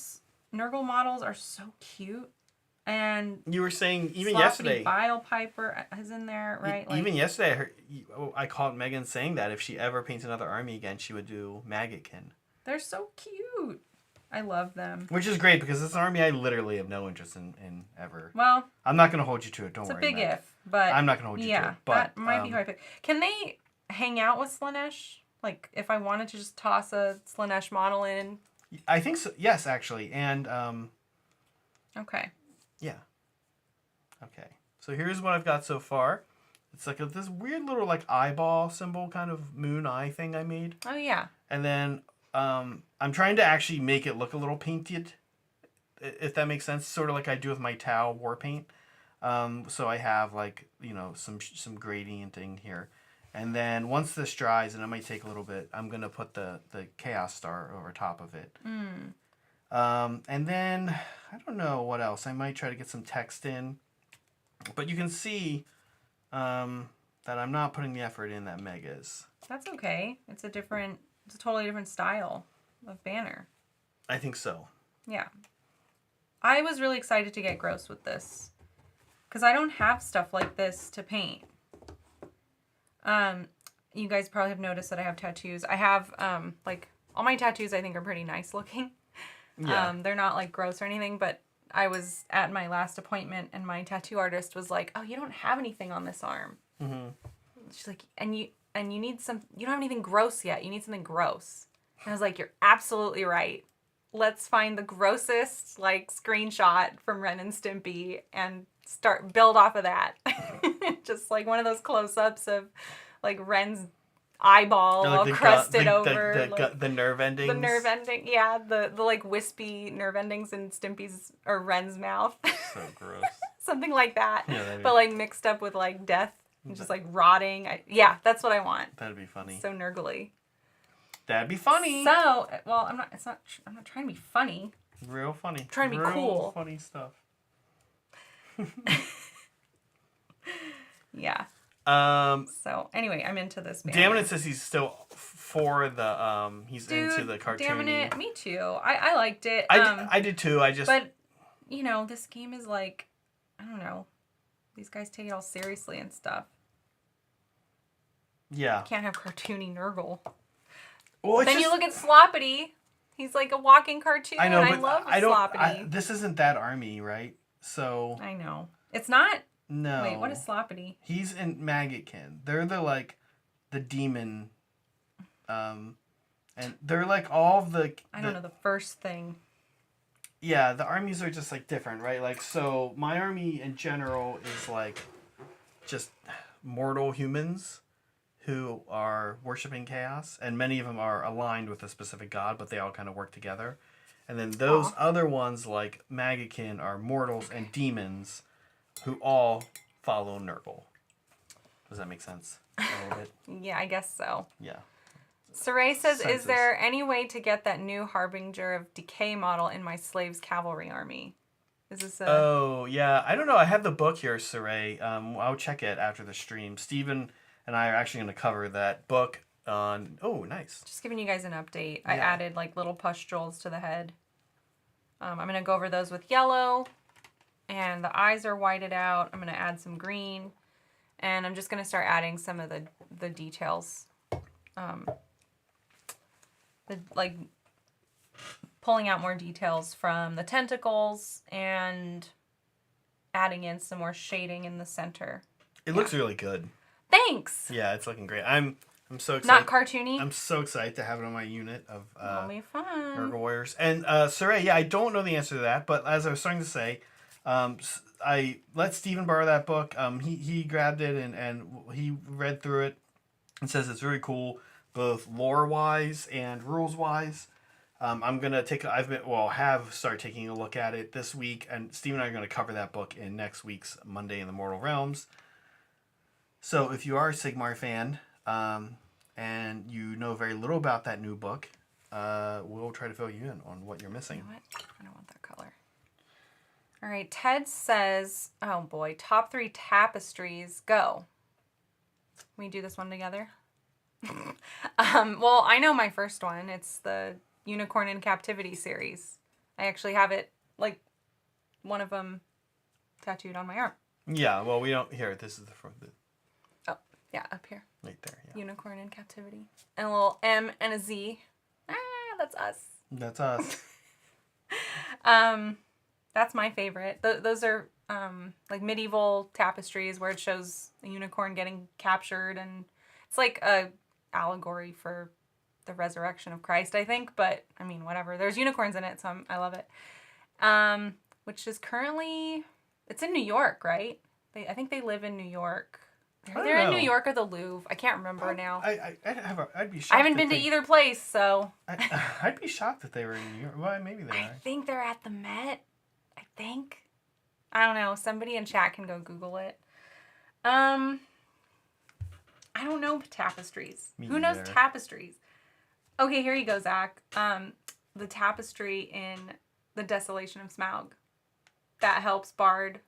Speaker 2: models are so cute. And
Speaker 1: you were saying even
Speaker 2: Sloppy
Speaker 1: yesterday,
Speaker 2: Bile Piper is in there, right?
Speaker 1: Even yesterday, I caught Megan saying that if she ever paints another army again, she would do Maggotkin.
Speaker 2: They're so cute. I love them.
Speaker 1: Which is great because it's an army I literally have no interest in ever.
Speaker 2: Well,
Speaker 1: I'm not going to hold you to it. Don't worry.
Speaker 2: It's a big if, but
Speaker 1: I'm not going to hold you to it. But
Speaker 2: that might be hard to pick. Can they hang out with Slanesh? Like, if I wanted to just toss a Slanesh model in?
Speaker 1: I think so. Yes, actually. And,
Speaker 2: okay.
Speaker 1: Yeah. Okay. So here's what I've got so far. It's like this weird little, like, eyeball symbol kind of moon eye thing I made.
Speaker 2: Oh, yeah.
Speaker 1: And then, I'm trying to actually make it look a little painted, if that makes sense. Sort of like I do with my Tau war paint. So I have like, some gradienting here. And then once this dries, and it might take a little bit, I'm going to put the Chaos Star over top of it. And then, I don't know what else. I might try to get some text in. But you can see that I'm not putting the effort in that Meg is.
Speaker 2: That's okay. It's a totally different style of banner.
Speaker 1: I think so.
Speaker 2: Yeah. I was really excited to get gross with this. Because I don't have stuff like this to paint. You guys probably have noticed that I have tattoos. I have, all my tattoos I think are pretty nice looking. Yeah. They're not, like, gross or anything, but I was at my last appointment, and my tattoo artist was like, oh, you don't have anything on this arm. Mm-hmm. She's like, and you need you don't have anything gross yet. You need something gross. And I was like, you're absolutely right. Let's find the grossest, like, screenshot from Ren and Stimpy and build off of that. Just like one of those close-ups of like Ren's eyeball all crusted over.
Speaker 1: The nerve endings.
Speaker 2: The nerve ending, yeah. The like wispy nerve endings in Stimpy's or Ren's mouth.
Speaker 1: So gross.
Speaker 2: Something like that. Yeah, but like mixed up with like death and just like rotting. That's what I want.
Speaker 1: That'd be funny.
Speaker 2: So nurgly.
Speaker 1: That'd be funny.
Speaker 2: So, well, I'm not trying to be funny.
Speaker 1: Real funny.
Speaker 2: I'm trying to be cool.
Speaker 1: Funny stuff.
Speaker 2: Yeah. So anyway, I'm into this banner.
Speaker 1: Damn it says he's still for the into the cartoon.
Speaker 2: Damn it, me too. I liked it.
Speaker 1: I did too. But
Speaker 2: this game is like, I don't know. These guys take it all seriously and stuff.
Speaker 1: Yeah.
Speaker 2: You can't have cartoony Nurgle.
Speaker 1: Well,
Speaker 2: then you look at Sloppity. He's like a walking cartoon.
Speaker 1: I know,
Speaker 2: but I love Sloppity.
Speaker 1: This isn't that army, right? So
Speaker 2: I know. It's not.
Speaker 1: No.
Speaker 2: Wait, what is Sloppity?
Speaker 1: He's in Maggotkin. They're the demon, and they're like all the.
Speaker 2: I don't know the first thing.
Speaker 1: Yeah, the armies are just like different, right? Like, so my army in general is like just mortal humans who are worshiping chaos, and many of them are aligned with a specific god, but they all kind of work together. And then those other ones, like Maggotkin, are mortals and demons who all follow Nurgle. Does that make sense? A little bit?
Speaker 2: Yeah, I guess so.
Speaker 1: Yeah.
Speaker 2: Saray says, is there any way to get that new Harbinger of Decay model in my Slaves Cavalry army? Is this a...
Speaker 1: Oh, yeah. I don't know. I have the book here, Saray. I'll check it after the stream. Steven and I are actually going to cover that book on... Oh, nice.
Speaker 2: Just giving you guys an update. Yeah. I added like little pustules to the head. I'm going to go over those with yellow. And the eyes are whited out. I'm going to add some green. And I'm just going to start adding some of the details. Like pulling out more details from the tentacles and adding in some more shading in the center.
Speaker 1: It looks really good.
Speaker 2: Thanks.
Speaker 1: Yeah, it's looking great. I'm so excited.
Speaker 2: Not cartoony.
Speaker 1: I'm so excited to have it on my unit of
Speaker 2: It'll be fun.
Speaker 1: Nurgle Warriors. And Saray, yeah, I don't know the answer to that, but as I was starting to say, I let Steven borrow that book. He grabbed it and he read through it and says it's very cool, both lore-wise and rules-wise. I'm gonna have started taking a look at it this week, and Steve and I are gonna cover that book in next week's Monday in the Mortal Realms. So if you are a Sigmar fan, and you know very little about that new book, we'll try to fill you in on what you're missing.
Speaker 2: You know what? I don't want that color. All right, Ted says, oh boy, top 3 tapestries, go. Can we do this one together? Well, I know my first one. It's the Unicorn in Captivity series. I actually have it, like, one of them tattooed on my arm.
Speaker 1: Yeah, well, we don't... Here, this is the front.
Speaker 2: Oh, yeah, up here.
Speaker 1: Right there, yeah.
Speaker 2: Unicorn in Captivity. And a little M and a Z. Ah, that's us.
Speaker 1: That's us.
Speaker 2: That's my favorite. Those are, like, medieval tapestries where it shows a unicorn getting captured, and it's like a allegory for the resurrection of Christ, I think, but I mean, whatever. There's unicorns in it, so I love it. Which is currently, it's in New York, right? I think they live in New York. They're in New York or the Louvre. I can't remember now.
Speaker 1: I'd be shocked.
Speaker 2: I haven't been to either place, so.
Speaker 1: I'd be shocked if they were in New York. Well, maybe they are.
Speaker 2: I think they're at the Met. I think. I don't know. Somebody in chat can go Google it. I don't know tapestries. Who knows tapestries? Okay, here you go, Zach. The tapestry in The Desolation of Smaug. That helps Bard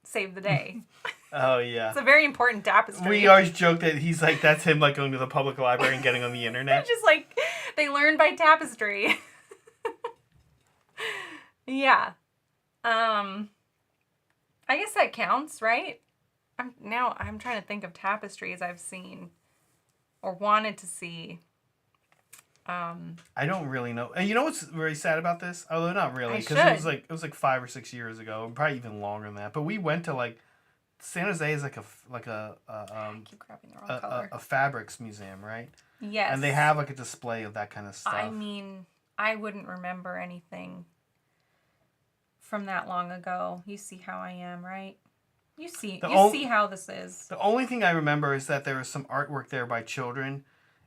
Speaker 2: save the day.
Speaker 1: Oh, yeah.
Speaker 2: It's a very important tapestry.
Speaker 1: We always joke that he's like, that's him like going to the public library and getting on the internet.
Speaker 2: Just like, they learn by tapestry. Yeah. I guess that counts, right? I'm trying to think of tapestries I've seen or wanted to see.
Speaker 1: I don't really know. And you know what's very sad about this? Although not really, because it was like 5 or 6 years ago, probably even longer than that. But we went to like San Jose is I keep grabbing the wrong color. A fabrics museum, right?
Speaker 2: Yes.
Speaker 1: And they have like a display of that kind of stuff.
Speaker 2: I mean, I wouldn't remember anything from that long ago. You see how I am, right? You see how this is.
Speaker 1: The only thing I remember is that there was some artwork there by children,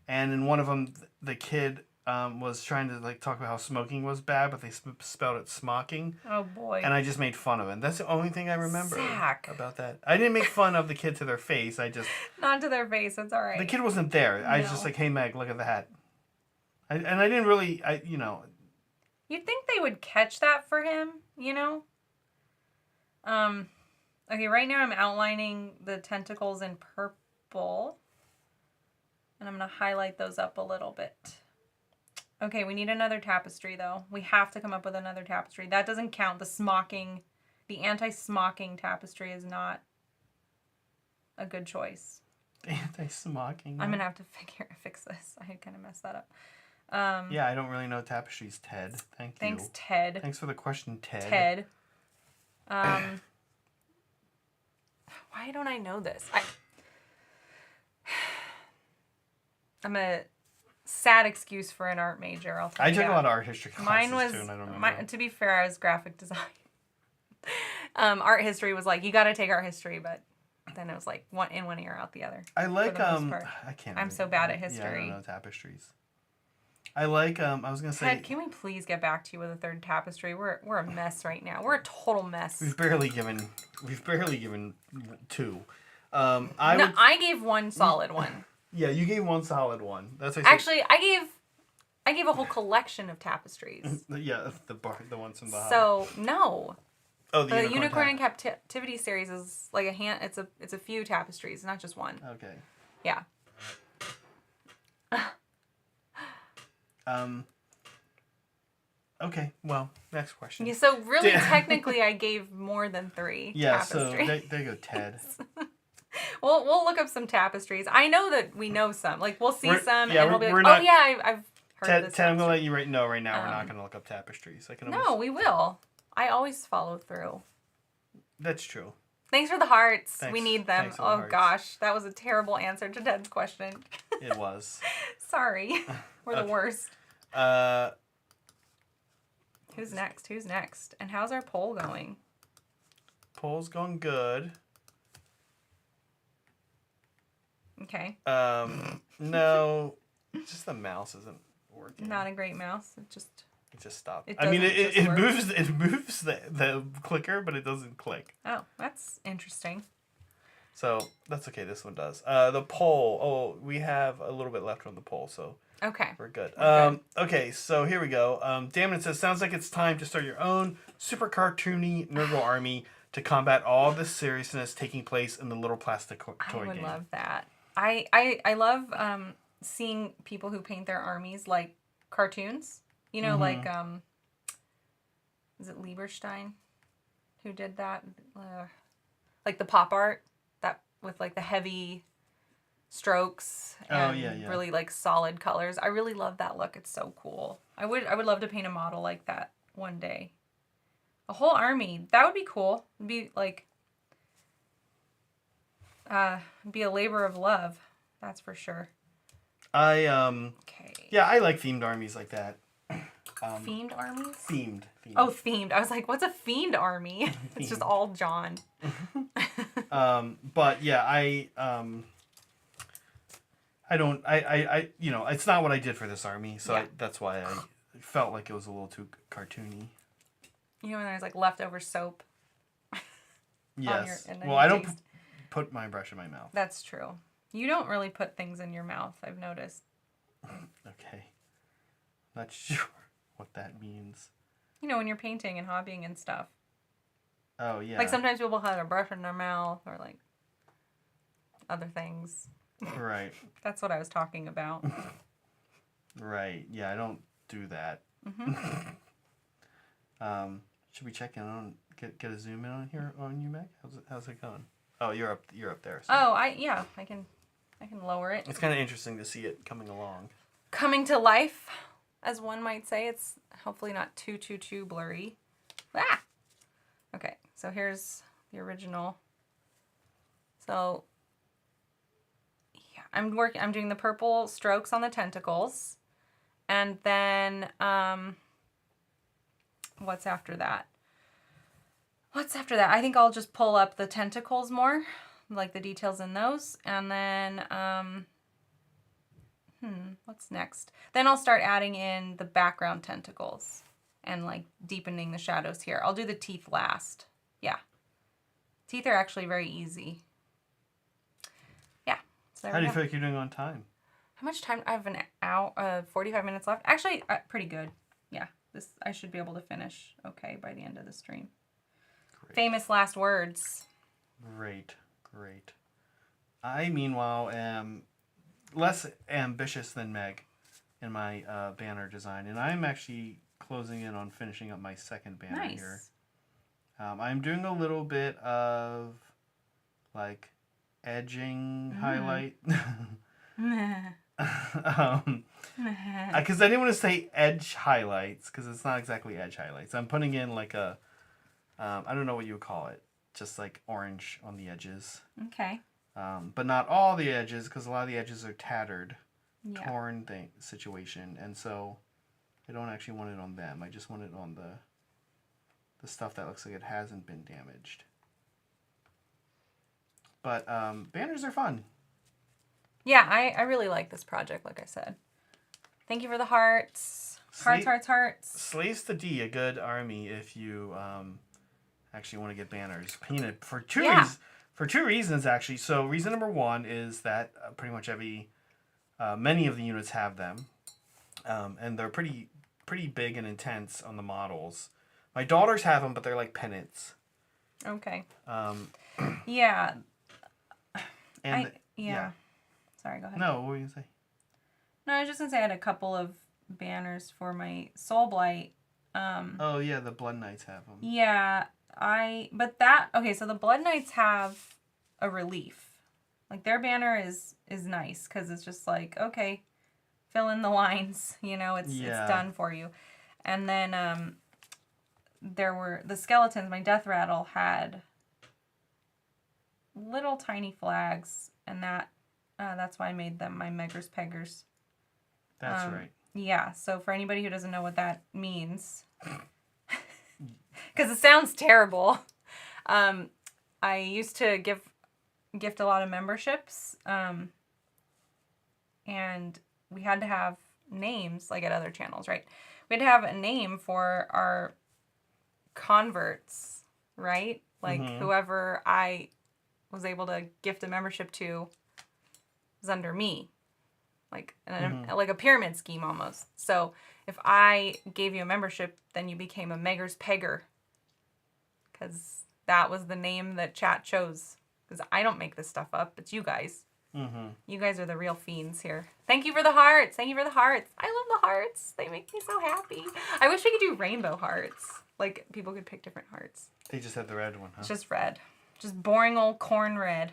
Speaker 1: and in one of them, the kid was trying to like talk about how smoking was bad, but they spelled it smocking.
Speaker 2: Oh boy!
Speaker 1: And I just made fun of it. And that's the only thing I remember
Speaker 2: Zach.
Speaker 1: About that. I didn't make fun of the kid to their face. I just
Speaker 2: not to their face. It's all right.
Speaker 1: The kid wasn't there. I was just like, "Hey Meg, look at that." I didn't really.
Speaker 2: You'd think they would catch that for him, you know. Okay, right now I'm outlining the tentacles in purple. And I'm going to highlight those up a little bit. Okay, we need another tapestry, though. We have to come up with another tapestry. That doesn't count. The anti-smocking tapestry is not a good choice.
Speaker 1: Anti-smocking?
Speaker 2: I'm going to have to fix this. I kind of messed that up.
Speaker 1: Yeah, I don't really know tapestries, Ted. Thank you.
Speaker 2: Thanks, Ted.
Speaker 1: Thanks for the question, Ted.
Speaker 2: Ted. Why don't I know this? I'm a sad excuse for an art major. I
Speaker 1: took a lot of art history classes too, and I don't remember.
Speaker 2: To be fair, I was graphic design. Art history was like, you got to take art history, but then it was like one in one ear, out the other.
Speaker 1: I like
Speaker 2: I'm so bad at history.
Speaker 1: Yeah, I don't know tapestries. I like I was gonna say.
Speaker 2: Ted, can we please get back to you with a third tapestry? We're a mess right now. We're a total mess.
Speaker 1: We've barely given two.
Speaker 2: I gave one solid one.
Speaker 1: Yeah, you gave one solid one. That's what
Speaker 2: actually I gave a whole collection of tapestries.
Speaker 1: Yeah, the ones from the
Speaker 2: So no.
Speaker 1: Oh,
Speaker 2: the Unicorn in Captivity series is like it's a few tapestries, not just one.
Speaker 1: Okay.
Speaker 2: Yeah.
Speaker 1: Okay, well, next question.
Speaker 2: Yeah, so really, technically, I gave more than 3 tapestries.
Speaker 1: So there you go, Ted.
Speaker 2: We'll look up some tapestries. I know that we know some. Like, we'll see some, and we'll be like,
Speaker 1: not,
Speaker 2: oh, yeah, I've heard
Speaker 1: Ted,
Speaker 2: of this
Speaker 1: Ted, I'm going to let you know right now we're not going to look up tapestries.
Speaker 2: No, we will. I always follow through.
Speaker 1: That's true.
Speaker 2: Thanks for the hearts. We need them. Oh, gosh. That was a terrible answer to Ted's question.
Speaker 1: It was.
Speaker 2: Sorry. We're the worst. Who's next? And how's our poll going?
Speaker 1: Poll's going good.
Speaker 2: Okay.
Speaker 1: No, just the mouse isn't working.
Speaker 2: Not a great mouse. It
Speaker 1: just stopped. It moves the clicker, but it doesn't click.
Speaker 2: Oh, that's interesting.
Speaker 1: So that's okay. This one does. The poll. Oh, we have a little bit left on the poll, so
Speaker 2: okay,
Speaker 1: we're good. Okay, so here we go. Damon says, sounds like it's time to start your own super cartoony Nurgle army to combat all the seriousness taking place in the little plastic toy game.
Speaker 2: I would love that. I love seeing people who paint their armies like cartoons. You know, like is it Lieberstein who did that? Like the pop art that with like the heavy strokes and really like solid colors. I really love that look. It's so cool. I would love to paint a model like that one day. A whole army. That would be cool. It'd be like be a labor of love. That's for sure.
Speaker 1: Okay. Yeah, I like themed armies like that.
Speaker 2: Themed armies?
Speaker 1: Themed.
Speaker 2: Oh, themed. I was like, what's a fiend army? It's just all John.
Speaker 1: But yeah, I don't, you know, it's not what I did for this army, so that's why I felt like it was a little too cartoony.
Speaker 2: You know when there's like leftover soap?
Speaker 1: Yes. Well, I don't put my brush in my mouth.
Speaker 2: That's true. You don't really put things in your mouth, I've noticed.
Speaker 1: Okay. Not sure what that means.
Speaker 2: You know, when you're painting and hobbying and stuff.
Speaker 1: Oh, yeah.
Speaker 2: Like sometimes people have a brush in their mouth or like other things.
Speaker 1: Right.
Speaker 2: That's what I was talking about.
Speaker 1: Right. Yeah, I don't do that. Should we check in on get a zoom in on here on you, Meg? How's it going? Oh, you're up there. So.
Speaker 2: Oh, I can lower it.
Speaker 1: It's kind of interesting to see it coming along.
Speaker 2: Coming to life, as one might say. It's hopefully not too blurry. Ah! Okay, so here's the original. So yeah, I'm doing the purple strokes on the tentacles. And then what's after that? I think I'll just pull up the tentacles more, like the details in those. And then what's next? Then I'll start adding in the background tentacles and like deepening the shadows here. I'll do the teeth last. Yeah. Teeth are actually very easy. Yeah. So
Speaker 1: how do you feel like you're doing on time?
Speaker 2: How much time? I have an hour, 45 minutes left. Actually, pretty good. Yeah. I should be able to finish okay by the end of the stream. Great. Famous last words.
Speaker 1: Great. I, meanwhile, am less ambitious than Meg in my banner design, and I'm actually closing in on finishing up my second banner here. I'm doing a little bit of like edging highlight. Because I didn't want to say edge highlights because it's not exactly edge highlights. I'm putting in like a I don't know what you would call it, just like orange on the edges.
Speaker 2: Okay.
Speaker 1: But not all the edges because a lot of the edges are tattered, torn situation, and so I don't actually want it on them. I just want it on the stuff that looks like it hasn't been damaged. But banners are fun.
Speaker 2: Yeah, I really like this project, like I said. Thank you for the hearts. Hearts.
Speaker 1: Slaves to D, a good army if you actually want to get banners painted for two reasons, actually. So reason number one is that pretty much many of the units have them. And they're pretty big and intense on the models. My daughters have them, but they're like pennants.
Speaker 2: Okay. Yeah.
Speaker 1: And
Speaker 2: yeah. Sorry, go ahead.
Speaker 1: No, what were you going to say?
Speaker 2: No, I was just going to say I had a couple of banners for my Soul Blight.
Speaker 1: Oh, yeah, the Blood Knights have them.
Speaker 2: Yeah, so the Blood Knights have a relief. Like, their banner is nice, because it's just like, okay, fill in the lines, it's done for you. And then, there were the skeletons, my Death Rattle had little tiny flags, and that's why I made them my Meggers Peggers.
Speaker 1: That's right.
Speaker 2: Yeah, so for anybody who doesn't know what that means, because it sounds terrible, I used to gift a lot of memberships, and we had to have names, like at other channels, right? We had to have a name for our converts, right? Like whoever I was able to gift a membership to was under me, like like a pyramid scheme almost. So if I gave you a membership, then you became a Meggers Pegger, because that was the name that chat chose. Because I don't make this stuff up; it's you guys. You guys are the real fiends here. Thank you for the hearts. I love the hearts. They make me so happy. I wish we could do rainbow hearts. Like people could pick different hearts.
Speaker 1: They just have the red one, huh?
Speaker 2: It's just red. Just boring old corn red.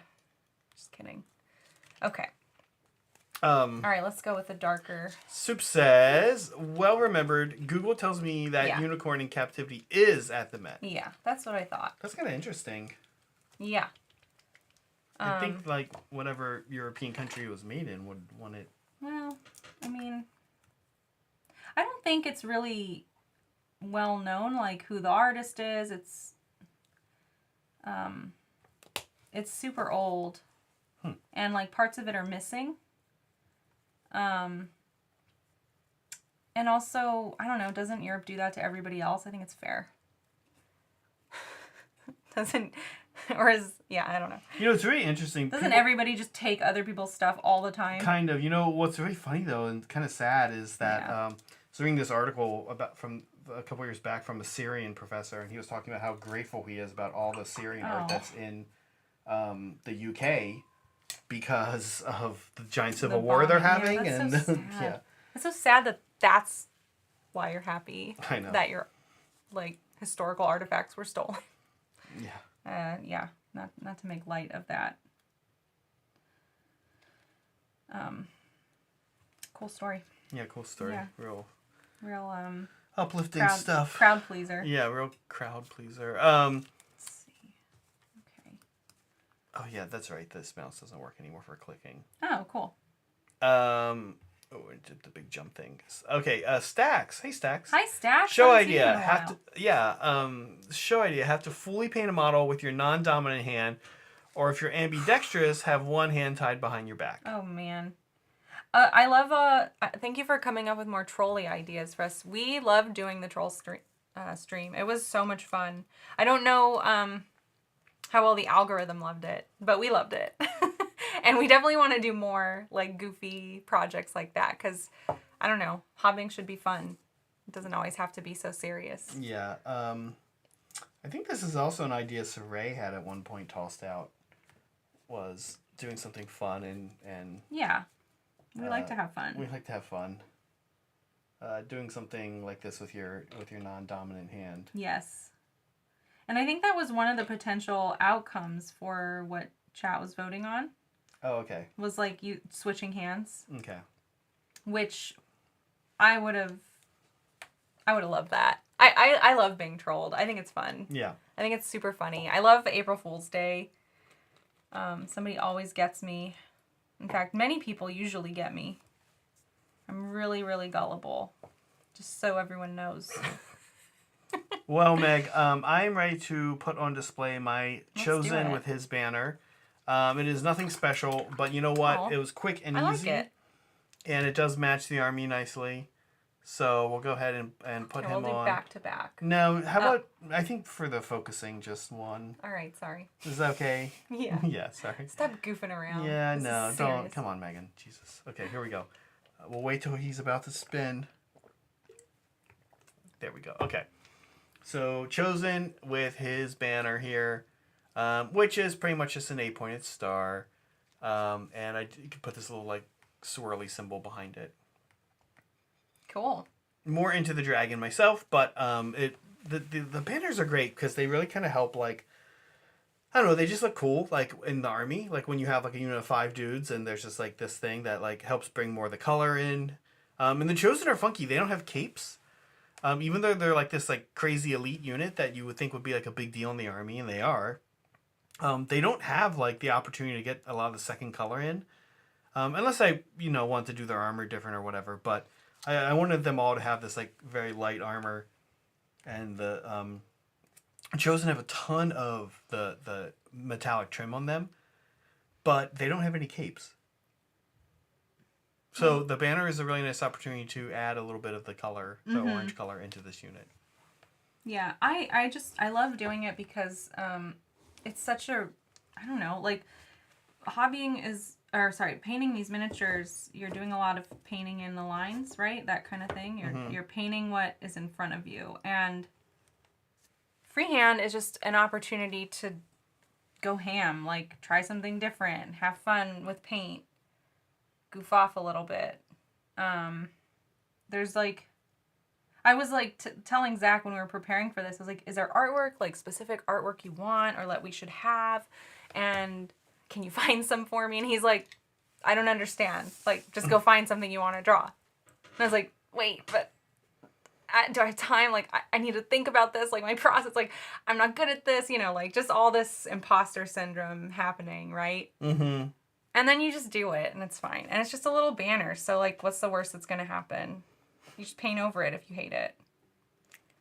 Speaker 2: Just kidding. Okay. All right, let's go with the darker.
Speaker 1: Soup says, well remembered, Google tells me that Unicorn in Captivity is at the Met.
Speaker 2: Yeah, that's what I thought.
Speaker 1: That's kind of interesting.
Speaker 2: Yeah.
Speaker 1: I think, like, whatever European country it was made in would want it.
Speaker 2: Well, I mean, I don't think it's really well known, like, who the artist is. It's, it's super old. And, like, parts of it are missing. And also, I don't know, doesn't Europe do that to everybody else? I think it's fair. Doesn't, or is, yeah, I don't know.
Speaker 1: You know, it's really interesting.
Speaker 2: Doesn't everybody just take other people's stuff all the time?
Speaker 1: Kind of. You know, what's really funny, though, and kind of sad is that, so reading this article from a couple years back from a Syrian professor, and he was talking about how grateful he is about all the Syrian art that's in the UK because of the giant civil war they're having.
Speaker 2: Yeah,
Speaker 1: and
Speaker 2: so sad.
Speaker 1: Yeah.
Speaker 2: It's so sad that that's why you're happy.
Speaker 1: I know.
Speaker 2: That your, like, historical artifacts were stolen.
Speaker 1: Yeah.
Speaker 2: Yeah. Not to make light of that. Cool story.
Speaker 1: Yeah, cool story.
Speaker 2: Yeah.
Speaker 1: Real
Speaker 2: Uplifting
Speaker 1: stuff.
Speaker 2: Crowd pleaser.
Speaker 1: Yeah, real crowd pleaser.
Speaker 2: Let's see. Okay.
Speaker 1: Oh yeah, that's right. This mouse doesn't work anymore for clicking.
Speaker 2: Oh, cool.
Speaker 1: Oh, it did the big jump thing. Okay, Stacks. Hey, Stacks.
Speaker 2: Hi, Stacks.
Speaker 1: Show idea. Show idea. Have to fully paint a model with your non-dominant hand, or if you're ambidextrous, have one hand tied behind your back.
Speaker 2: Oh man. I love. Thank you for coming up with more trolley ideas for us. We loved doing the troll stream. It was so much fun. I don't know how well the algorithm loved it, but we loved it. And we definitely want to do more like goofy projects like that because, I don't know, hobbying should be fun. It doesn't always have to be so serious.
Speaker 1: Yeah. I think this is also an idea Saray had at one point tossed out, was doing something fun and
Speaker 2: yeah. We like to have fun.
Speaker 1: We like to have fun. Doing something like this with your non-dominant hand.
Speaker 2: Yes. And I think that was one of the potential outcomes for what chat was voting on.
Speaker 1: Oh, okay.
Speaker 2: Was like you switching hands.
Speaker 1: Okay.
Speaker 2: Which I would have loved that. I love being trolled. I think it's fun.
Speaker 1: Yeah.
Speaker 2: I think it's super funny. I love April Fool's Day. Somebody always gets me. In fact, many people usually get me. I'm really, really gullible. Just so everyone knows.
Speaker 1: Well, Meg, I am ready to put on display my Chosen with his banner. It is nothing special, but you know what?
Speaker 2: Aww.
Speaker 1: It was quick and
Speaker 2: I
Speaker 1: easy.
Speaker 2: like it.
Speaker 1: And it does match the army nicely. So we'll go ahead and put him on.
Speaker 2: We'll do back to back.
Speaker 1: No, how about, I think for the focusing, just one.
Speaker 2: All right, sorry.
Speaker 1: Is that okay?
Speaker 2: Yeah.
Speaker 1: Yeah, sorry.
Speaker 2: Stop goofing around.
Speaker 1: Yeah,
Speaker 2: This
Speaker 1: no,
Speaker 2: is
Speaker 1: don't.
Speaker 2: serious.
Speaker 1: Come on, Megan. Jesus. Okay, here we go. We'll wait till he's about to spin. There we go. Okay. So, Chosen with his banner here, which is pretty much just an 8-pointed star. And you can put this little, like, swirly symbol behind it.
Speaker 2: Cool.
Speaker 1: More into the dragon myself, but the banners are great because they really kind of help, like, I don't know, they just look cool, like, in the army. Like, when you have, like, a unit of 5 dudes and there's just, like, this thing that, like, helps bring more of the color in. And the Chosen are funky. They don't have capes. Even though they're, like, this, like, crazy elite unit that you would think would be, like, a big deal in the army, and they are. They don't have, like, the opportunity to get a lot of the second color in. Unless I, want to do their armor different or whatever. But I wanted them all to have this, like, very light armor. And the Chosen have a ton of the metallic trim on them. But they don't have any capes. So the banner is a really nice opportunity to add a little bit of the color, the orange color, into this unit.
Speaker 2: Yeah, I love doing it because it's such a, I don't know, like, painting these miniatures, you're doing a lot of painting in the lines, right? That kind of thing. You're painting what is in front of you. And freehand is just an opportunity to go ham, like, try something different, have fun with paint, goof off a little bit. There's, like, I was, like, telling Zach when we were preparing for this, I was like, is there artwork, like, specific artwork you want or that we should have? And can you find some for me? And he's like, I don't understand. Like, just go find something you want to draw. And I was like, wait, but do I have time? Like, I need to think about this. Like, my process, like, I'm not good at this, like, just all this imposter syndrome happening, right? Mm-hmm. And then you just do it, and it's fine. And it's just a little banner, so, like, what's the worst that's going to happen? You just paint over it if you hate it.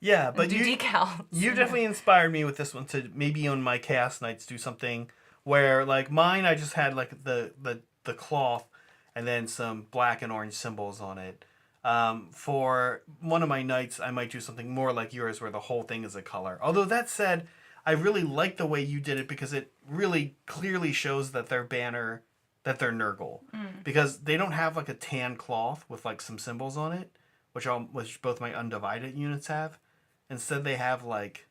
Speaker 1: Yeah, but
Speaker 2: do decals.
Speaker 1: You've definitely inspired me with this one to maybe on my Chaos Nights do something Where like mine, I just had like the cloth and then some black and orange symbols on it. For one of my knights, I might do something more like yours where the whole thing is a color. Although that said, I really like the way you did it because it really clearly shows that their banner, that they're Nurgle. Because they don't have like a tan cloth with like some symbols on it, which both my Undivided units have. Instead they have like,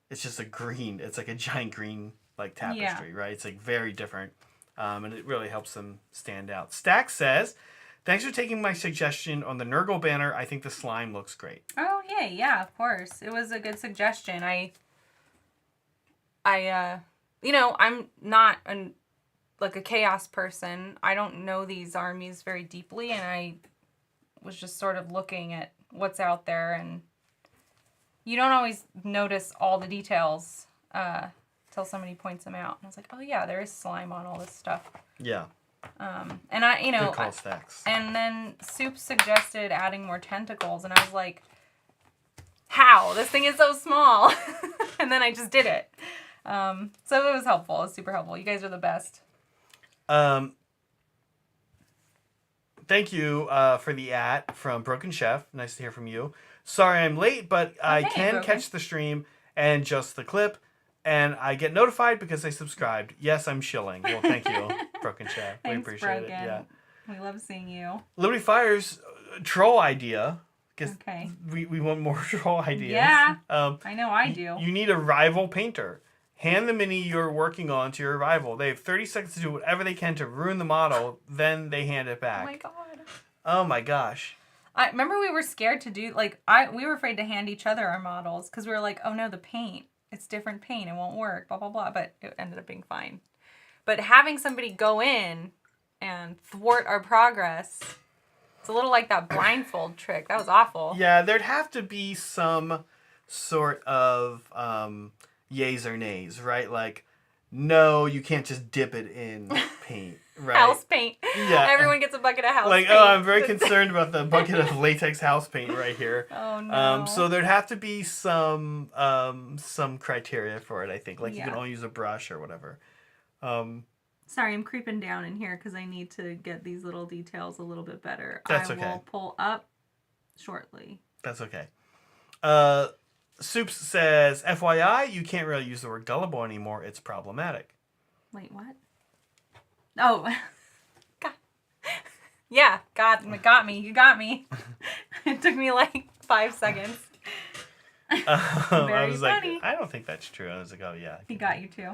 Speaker 1: it's just a green, it's like a giant green like tapestry, right? It's like very different. And it really helps them stand out. Stack says, thanks for taking my suggestion on the Nurgle banner. I think the slime looks great.
Speaker 2: Oh, yay. Yeah, of course. It was a good suggestion. You know, I'm not like a chaos person. I don't know these armies very deeply, and I was just sort of looking at what's out there, and you don't always notice all the details till somebody points them out. And I was like, oh yeah, there is slime on all this stuff.
Speaker 1: Yeah.
Speaker 2: And I, you know,
Speaker 1: good call, Stacks.
Speaker 2: And then Soup suggested adding more tentacles, and I was like, how? This thing is so small. And then I just did it. So it was helpful. It was super helpful. You guys are the best.
Speaker 1: Thank you for the from Broken Chef. Nice to hear from you. Sorry I'm late, but I can catch the stream and just the clip. And I get notified because I subscribed. Yes, I'm shilling. Well, thank you, Broken Chef. We appreciate it. Yeah.
Speaker 2: We love seeing you.
Speaker 1: Liberty Fire's troll idea.
Speaker 2: Okay.
Speaker 1: We want more troll ideas.
Speaker 2: Yeah. I know I do.
Speaker 1: You need a rival painter. Hand the mini you're working on to your rival. They have 30 seconds to do whatever they can to ruin the model. Then they hand it back.
Speaker 2: Oh my god.
Speaker 1: Oh my gosh.
Speaker 2: I remember we were scared to do we were afraid to hand each other our models because we were like, oh no, the paint. It's different paint. It won't work. Blah blah blah. But it ended up being fine. But having somebody go in and thwart our progress, it's a little like that blindfold trick. That was awful.
Speaker 1: Yeah, there'd have to be some sort of yays or nays, right? Like, no, you can't just dip it in paint, right?
Speaker 2: House paint.
Speaker 1: Yeah.
Speaker 2: Everyone gets a bucket of house paint.
Speaker 1: Like, oh, I'm very concerned about the bucket of latex house paint right here.
Speaker 2: Oh, no.
Speaker 1: So there'd have to be some criteria for it, I think. Like, you can only use a brush or whatever.
Speaker 2: Sorry, I'm creeping down in here because I need to get these little details a little bit better.
Speaker 1: That's okay.
Speaker 2: I will pull up shortly.
Speaker 1: That's okay. Soups says, FYI, you can't really use the word gullible anymore. It's problematic.
Speaker 2: Wait, what? Oh. God. Yeah, got me. You got me. It took me like 5 seconds.
Speaker 1: I was
Speaker 2: funny.
Speaker 1: like, I don't think that's true. I was like, oh, yeah.
Speaker 2: He got you too.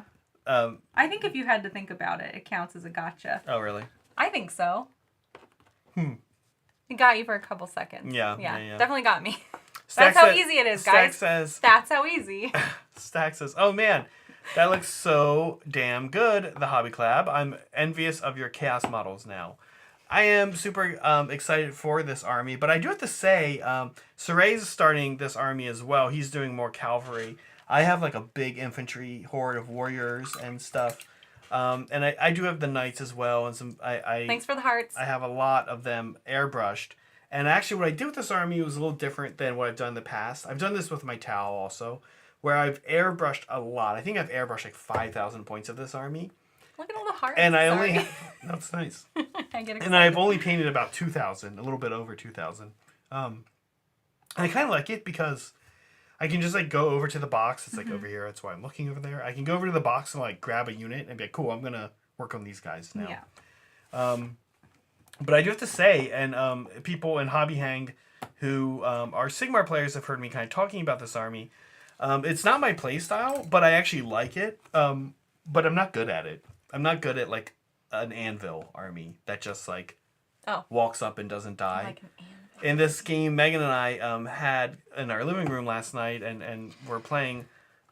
Speaker 2: I think if you had to think about it, it counts as a gotcha.
Speaker 1: Oh, really?
Speaker 2: I think so. It got you for a couple seconds.
Speaker 1: Yeah.
Speaker 2: Definitely got me.
Speaker 1: Stack
Speaker 2: That's how easy it is, guys. That's how easy.
Speaker 1: Stack says, oh man, that looks so damn good, the Hobby Collab. I'm envious of your Chaos models now. I am super excited for this army, but I do have to say, Saray's starting this army as well. He's doing more cavalry. I have like a big infantry horde of warriors and stuff. And I do have the knights as well. And some.
Speaker 2: Thanks for the hearts.
Speaker 1: I have a lot of them airbrushed. And actually what I did with this army was a little different than what I've done in the past. I've done this with my Tau also, where I've airbrushed a lot. I think I've airbrushed like 5,000 points of this army.
Speaker 2: Look at all the hearts.
Speaker 1: And I only have... That's nice.
Speaker 2: I get excited.
Speaker 1: And I've only painted about 2,000, a little bit over 2,000. And I kind of like it because I can just like go over to the box. It's like over here. That's why I'm looking over there. I can go over to the box and like grab a unit and be like, cool, I'm going to work on these guys now.
Speaker 2: Yeah.
Speaker 1: But I do have to say, and people in Hobby Hang who are Sigmar players have heard me kind of talking about this army. It's not my play style, but I actually like it. But I'm not good at it. I'm not good at like an anvil army that just like walks up and doesn't die.
Speaker 2: Like an anvil.
Speaker 1: In this game, Megan and I had in our living room last night, and we're playing.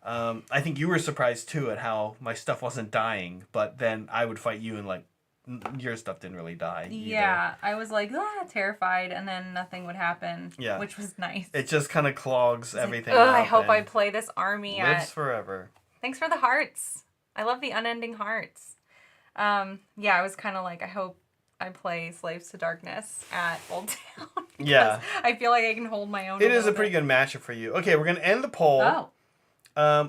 Speaker 1: I think you were surprised too at how my stuff wasn't dying, but then I would fight you and like your stuff didn't really die.
Speaker 2: Yeah, I was like terrified, and then nothing would happen. Yeah, which was nice.
Speaker 1: It just kind of clogs everything.
Speaker 2: Like, I hope I play this army.
Speaker 1: Lives forever. Thanks
Speaker 2: for the hearts. I love the unending hearts. Yeah, I was kind of like, I hope I play Slaves to Darkness at Old Town.
Speaker 1: Yeah.
Speaker 2: I feel like I can hold my own.
Speaker 1: It is a pretty good matchup for you. Okay, we're going to end the poll.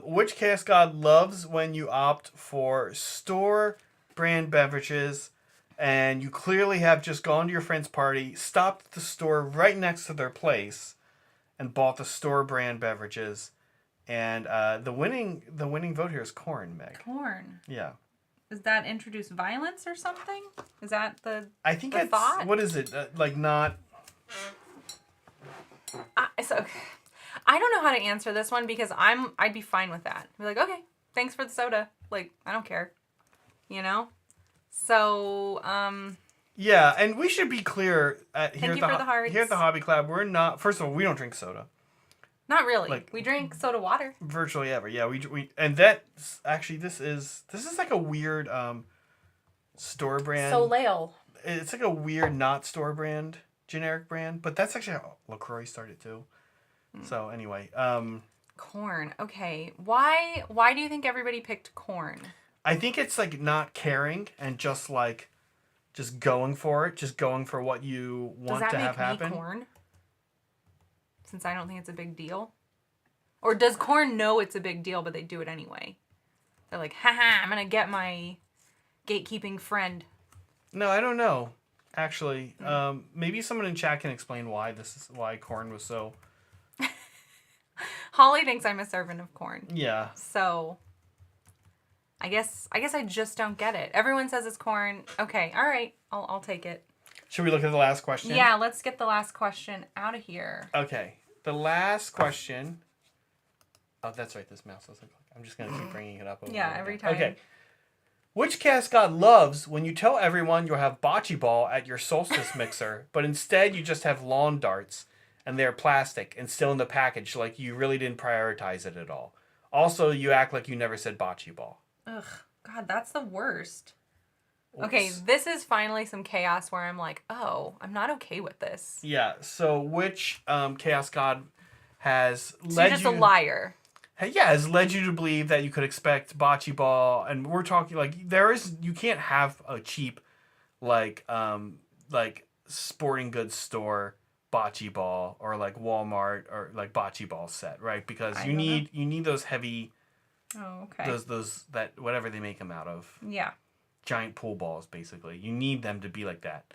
Speaker 1: Which chaos god loves when you opt for store brand beverages and you clearly have just gone to your friend's party, stopped at the store right next to their place, and bought the store brand beverages? And the winning vote here is corn, Meg.
Speaker 2: Corn.
Speaker 1: Yeah.
Speaker 2: Does that introduce violence or something? Is that the
Speaker 1: I think
Speaker 2: the
Speaker 1: it's
Speaker 2: thought?
Speaker 1: What is it? Like not.
Speaker 2: So I don't know how to answer this one because I'd be fine with that. Be like, okay, thanks for the soda. Like, I don't care. You know? So,
Speaker 1: Yeah, and we should be clear here
Speaker 2: for the hearts.
Speaker 1: Here at the Hobby Club, we're not. First of all, we don't drink soda.
Speaker 2: Not really. Like, we drink soda water.
Speaker 1: Virtually ever. Yeah, we and that's actually this is like a weird store brand.
Speaker 2: Soleil.
Speaker 1: It's like a weird not store brand, generic brand, but that's actually how LaCroix started too. So anyway,
Speaker 2: corn. Okay. Why do you think everybody picked corn?
Speaker 1: I think it's like not caring and just going for it, just going for what you want to have happen. Does that make me
Speaker 2: corn? Since I don't think it's a big deal? Or does corn know it's a big deal, but they do it anyway? They're like, haha, I'm going to get my gatekeeping friend.
Speaker 1: No, I don't know. Actually, maybe someone in chat can explain why corn was so...
Speaker 2: Holly thinks I'm a servant of corn.
Speaker 1: Yeah.
Speaker 2: So, I guess I just don't get it. Everyone says it's corn. Okay, all right, I'll take it.
Speaker 1: Should we look at the last question?
Speaker 2: Yeah, let's get the last question out of here.
Speaker 1: Okay, the last question. Oh, that's right. This mouse doesn't click. I'm just gonna keep bringing it up.
Speaker 2: Every time.
Speaker 1: Okay. Which chaos god loves when you tell everyone you'll have bocce ball at your solstice mixer, but instead you just have lawn darts and they're plastic and still in the package, like you really didn't prioritize it at all. Also, you act like you never said bocce ball.
Speaker 2: Ugh, God, that's the worst.
Speaker 1: Oops.
Speaker 2: Okay, this is finally some chaos where I'm like, oh, I'm not okay with this.
Speaker 1: Yeah, so which chaos god has led you...
Speaker 2: So you're just a liar.
Speaker 1: Yeah, has led you to believe that you could expect bocce ball, and we're talking like you can't have a cheap like sporting goods store bocce ball or like Walmart or like bocce ball set, right? Because you need those heavy those that whatever they make them out of.
Speaker 2: Yeah.
Speaker 1: Giant pool balls basically. You need them to be like that.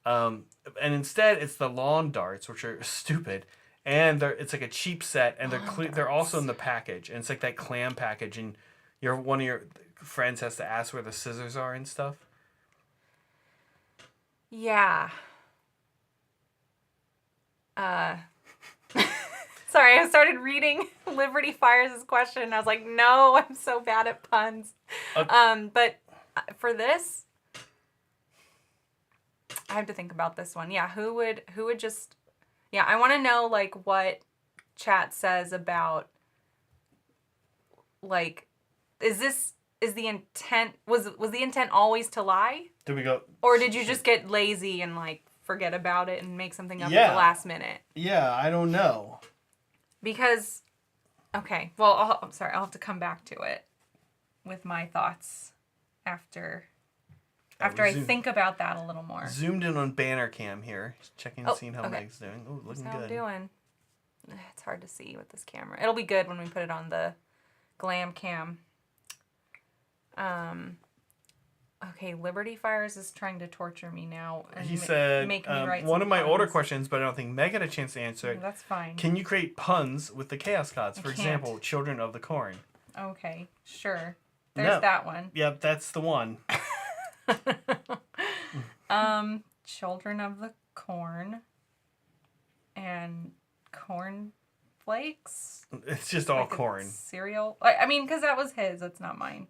Speaker 1: And instead it's the lawn darts, which are stupid. And it's like a cheap set, and they're also in the package, and it's like that clam package, and one of your friends has to ask where the scissors are and stuff.
Speaker 2: Yeah. Sorry, I started reading Liberty Fires' question, and I was like, no, I'm so bad at puns. Okay. But for this, I have to think about this one. Yeah, who would just... Yeah, I want to know, like, what chat says about, like, was the intent always to lie?
Speaker 1: Did we go...
Speaker 2: Or did you just get lazy and, like, forget about it and make something up at the last minute?
Speaker 1: Yeah, I don't know.
Speaker 2: Because, okay, well, I'm sorry, I'll have to come back to it with my thoughts after I think about that a little more.
Speaker 1: Zoomed in on banner cam here. Checking and seeing how Meg's doing. Oh, looking good.
Speaker 2: How I'm doing. It's hard to see with this camera. It'll be good when we put it on the glam cam. Okay, Liberty Fires is trying to torture me now. And
Speaker 1: he said,
Speaker 2: make me write
Speaker 1: one of my
Speaker 2: puns.
Speaker 1: older questions, but I don't think Meg had a chance to answer it.
Speaker 2: That's fine.
Speaker 1: Can you create puns with the Chaos Gods? For example, Children of the Corn.
Speaker 2: Okay, sure. There's that one.
Speaker 1: Yep, that's the one.
Speaker 2: Children of the Corn and corn flakes.
Speaker 1: It's just all like corn.
Speaker 2: Cereal. I mean, because that was his. That's not mine.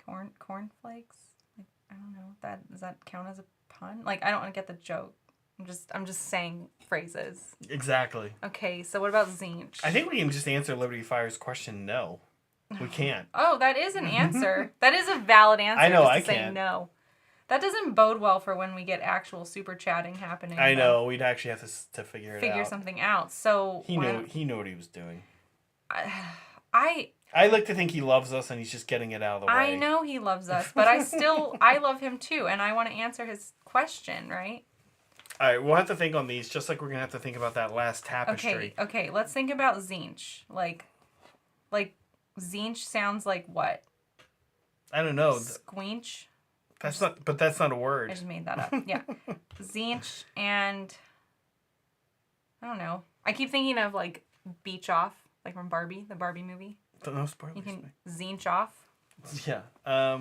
Speaker 2: Corn flakes. Like, I don't know. Does that count as a pun? Like, I don't want to get the joke. I'm just saying phrases.
Speaker 1: Exactly.
Speaker 2: Okay, so what about Zinch?
Speaker 1: I think we can just answer Liberty Fire's question. No, we can't.
Speaker 2: Oh, that is an answer. That is a valid answer.
Speaker 1: I know.
Speaker 2: Just to say no. That doesn't bode well for when we get actual super chatting happening.
Speaker 1: I know. We'd actually have to figure
Speaker 2: something out. So
Speaker 1: he knew what he was doing.
Speaker 2: I
Speaker 1: like to think he loves us and he's just getting it out of the way.
Speaker 2: I know he loves us, but I love him too, and I want to answer his question, right?
Speaker 1: All right, we'll have to think on these, just like we're going to have to think about that last tapestry.
Speaker 2: Okay, let's think about Zinch. Like, like Zinch sounds like what?
Speaker 1: I don't know.
Speaker 2: Squinch?
Speaker 1: That's not a word.
Speaker 2: I just made that up. Yeah. Zinch and I don't know. I keep thinking of like beach off, like from Barbie, the Barbie movie.
Speaker 1: No spoilers.
Speaker 2: You can Zinch off.
Speaker 1: Yeah. I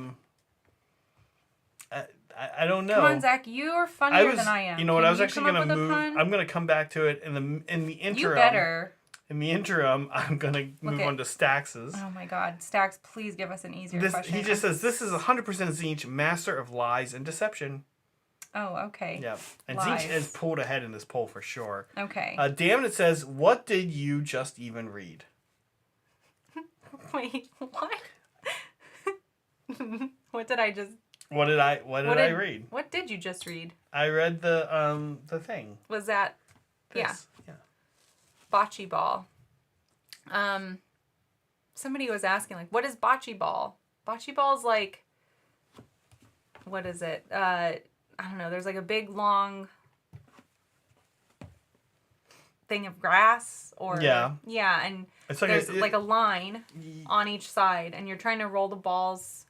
Speaker 1: don't know.
Speaker 2: Come on, Zach. You're funnier than I am.
Speaker 1: You know what? I was actually gonna move. I'm gonna come back to it in the interim.
Speaker 2: You better.
Speaker 1: In the interim, I'm gonna move on to Stax's.
Speaker 2: Oh my God, Stax! Please give us an easier question.
Speaker 1: He just says this is 100% Zinch, master of lies and deception.
Speaker 2: Oh, okay.
Speaker 1: Yeah, and Zinch is pulled ahead in this poll for sure.
Speaker 2: Okay.
Speaker 1: Damn it says, what did you just even read?
Speaker 2: Wait, what? What did I just?
Speaker 1: What did I read?
Speaker 2: What did you just read?
Speaker 1: I read the thing.
Speaker 2: Was that?
Speaker 1: This.
Speaker 2: Yeah. Bocce ball. Somebody was asking like, what is bocce ball? Bocce ball is like, what is it? I don't know. There's like a big long thing of grass or and
Speaker 1: it's like
Speaker 2: there's like a line on each side, and you're trying to roll the balls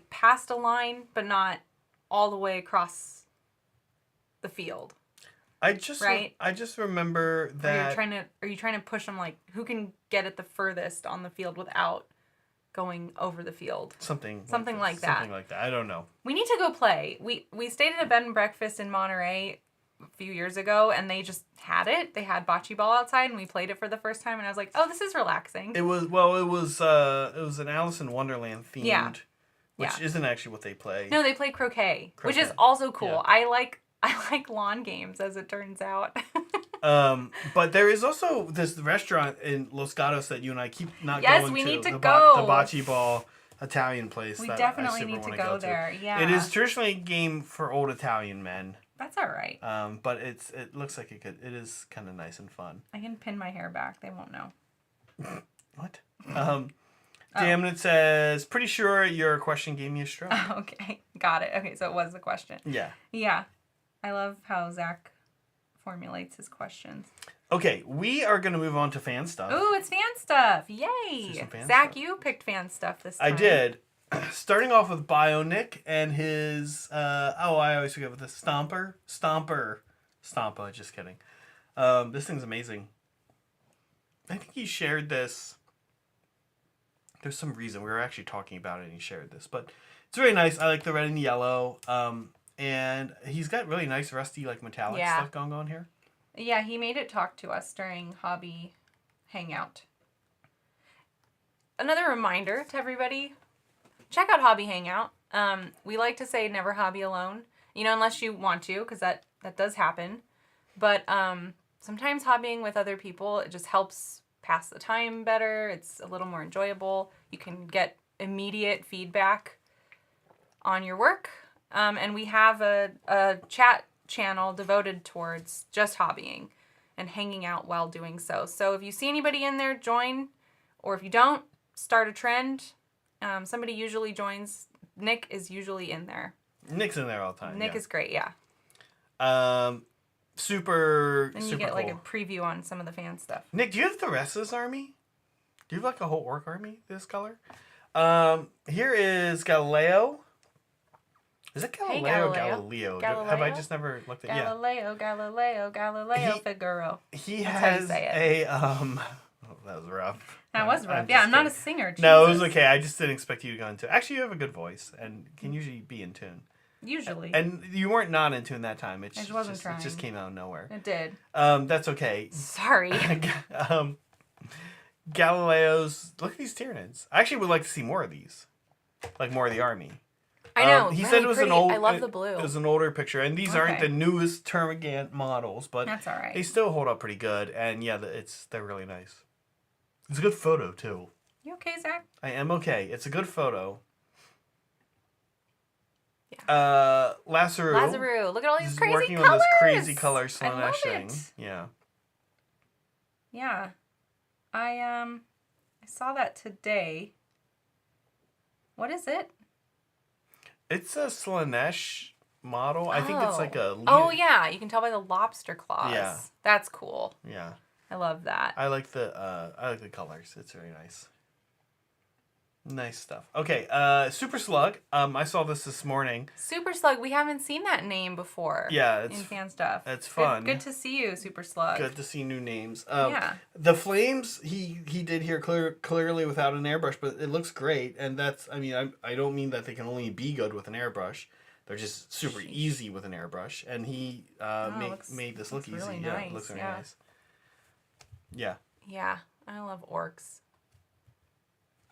Speaker 2: past a line, but not all the way across the field.
Speaker 1: I just remember that.
Speaker 2: Are you trying to push them like who can get it the furthest on the field without going over the field?
Speaker 1: Something
Speaker 2: like that.
Speaker 1: Something like that. I don't know.
Speaker 2: We need to go play. We stayed at a bed and breakfast in Monterey a few years ago, and they just had it. They had bocce ball outside, and we played it for the first time, and I was like, "Oh, this is relaxing."
Speaker 1: It was an Alice in Wonderland themed, which isn't actually what they play.
Speaker 2: No, they play croquet, which is also cool. Yeah. I like lawn games, as it turns out.
Speaker 1: But there is also this restaurant in Los Gatos that you and I keep not going to.
Speaker 2: Yes, we need to go.
Speaker 1: The bocce ball Italian place.
Speaker 2: We definitely need to go there. Yeah.
Speaker 1: It is traditionally a game for old Italian men.
Speaker 2: That's all right.
Speaker 1: But it looks like it is kind of nice and fun.
Speaker 2: I can pin my hair back. They won't know.
Speaker 1: What? Damn it says, pretty sure your question gave me a stroke.
Speaker 2: Okay. Got it. Okay, so it was the question.
Speaker 1: Yeah.
Speaker 2: Yeah. I love how Zach formulates his questions.
Speaker 1: Okay, we are going to move on to fan stuff.
Speaker 2: Ooh, it's fan stuff. Yay. Zach, you picked fan stuff this time.
Speaker 1: I did. Starting off with Bionic and his, I always forget what this, Stompa, just kidding. This thing's amazing. I think he shared this. There's some reason we were actually talking about it and he shared this, but it's really nice. I like the red and yellow. And he's got really nice rusty metallic stuff going on here.
Speaker 2: Yeah, he made it talk to us during Hobby Hangout. Another reminder to everybody, check out Hobby Hangout. We like to say never hobby alone, unless you want to, because that does happen. But sometimes hobbying with other people, it just helps pass the time better. It's a little more enjoyable. You can get immediate feedback on your work. And we have a chat channel devoted towards just hobbying and hanging out while doing so. So if you see anybody in there, join. Or if you don't, start a trend. Somebody usually joins. Nick is usually in there.
Speaker 1: Nick's in there all the time.
Speaker 2: Nick is great, yeah.
Speaker 1: Super
Speaker 2: And you get cool. A preview on some of the fan stuff.
Speaker 1: Nick, do you have the rest of this army? Do you have a whole orc army this color? Here is Galileo. Is it Galileo or Galileo? Have I just never looked at
Speaker 2: Galileo Figaro.
Speaker 1: He has a oh, that was rough.
Speaker 2: That was rough. I'm not a singer. Jesus.
Speaker 1: No, it was okay. I just didn't expect you to go into it. Actually, you have a good voice and can usually be in tune.
Speaker 2: Usually.
Speaker 1: And you weren't not in tune that time.
Speaker 2: I wasn't trying.
Speaker 1: It just came out of nowhere.
Speaker 2: It did.
Speaker 1: That's okay.
Speaker 2: Sorry.
Speaker 1: Galileo's. Look at these Tyranids. I actually would like to see more of these. More of the army.
Speaker 2: I know.
Speaker 1: He said it was pretty.
Speaker 2: I love the blue.
Speaker 1: It was an older picture, and these aren't the newest Termagant models, but
Speaker 2: that's all right.
Speaker 1: They still hold up pretty good, and yeah, they're really nice. It's a good photo too.
Speaker 2: You okay, Zach?
Speaker 1: I am okay. It's a good photo. Yeah. Lazaru.
Speaker 2: Look at all these crazy
Speaker 1: working
Speaker 2: colors.
Speaker 1: On this crazy color Slanesh thing.
Speaker 2: Yeah. Yeah. I saw that today. What is it?
Speaker 1: It's a Slanesh model. I think it's like a...
Speaker 2: Oh, yeah. You can tell by the lobster claws.
Speaker 1: Yeah.
Speaker 2: That's cool.
Speaker 1: Yeah.
Speaker 2: I love that.
Speaker 1: I like the colors. It's very nice. Nice stuff. Okay, Super Slug. I saw this morning.
Speaker 2: Super Slug. We haven't seen that name before.
Speaker 1: Yeah,
Speaker 2: in fan stuff.
Speaker 1: It's fun.
Speaker 2: Good to see you, Super Slug.
Speaker 1: Good to see new names.
Speaker 2: Yeah.
Speaker 1: The flames he did here clearly without an airbrush, but it looks great. And that's, I mean, I don't mean that they can only be good with an airbrush. They're just super easy with an airbrush, and he made this look easy.
Speaker 2: Really
Speaker 1: yeah,
Speaker 2: nice.
Speaker 1: It looks very nice. Yeah.
Speaker 2: Yeah, I love orcs.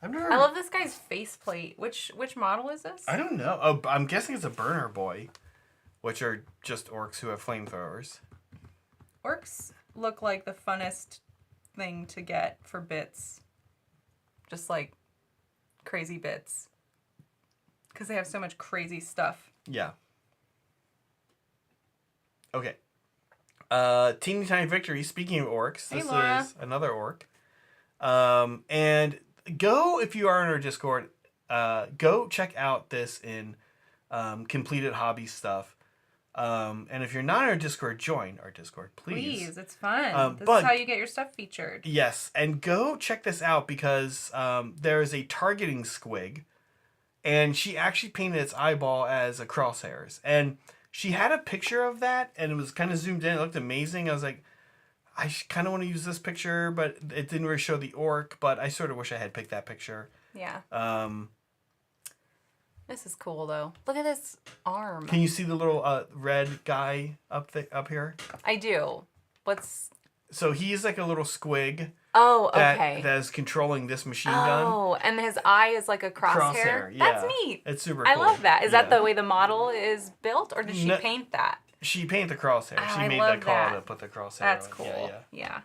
Speaker 1: I
Speaker 2: love this guy's faceplate. Which model is this?
Speaker 1: I don't know. Oh, I'm guessing it's a burner boy, which are just orcs who have flamethrowers.
Speaker 2: Orcs look like the funnest thing to get for bits. Just like crazy bits. Because they have so much crazy stuff.
Speaker 1: Yeah. Okay. Teeny Tiny Victory, speaking of orcs, this is another orc. And go, if you are in our Discord, go check out this in Completed Hobby stuff. And if you're not in our Discord, join our Discord, please.
Speaker 2: Please, it's fun. This is how you get your stuff featured.
Speaker 1: Yes, and go check this out because there is a targeting squig, and she actually painted its eyeball as a crosshairs. And she had a picture of that, and it was kind of zoomed in. It looked amazing. I was like, I kind of want to use this picture, but it didn't really show the orc, but I sort of wish I had picked that picture.
Speaker 2: Yeah. This is cool, though. Look at this arm.
Speaker 1: Can you see the little red guy up here?
Speaker 2: I do.
Speaker 1: So he's like a little squig.
Speaker 2: Oh, okay.
Speaker 1: That is controlling this machine gun.
Speaker 2: Oh, and his eye is like a crosshair?
Speaker 1: Yeah.
Speaker 2: That's neat.
Speaker 1: It's super cool.
Speaker 2: I love that. Is that the way the model is built, or did she paint that?
Speaker 1: She painted the crosshair.
Speaker 2: Oh,
Speaker 1: she made that call to put the crosshair
Speaker 2: That's
Speaker 1: on.
Speaker 2: cool. Yeah.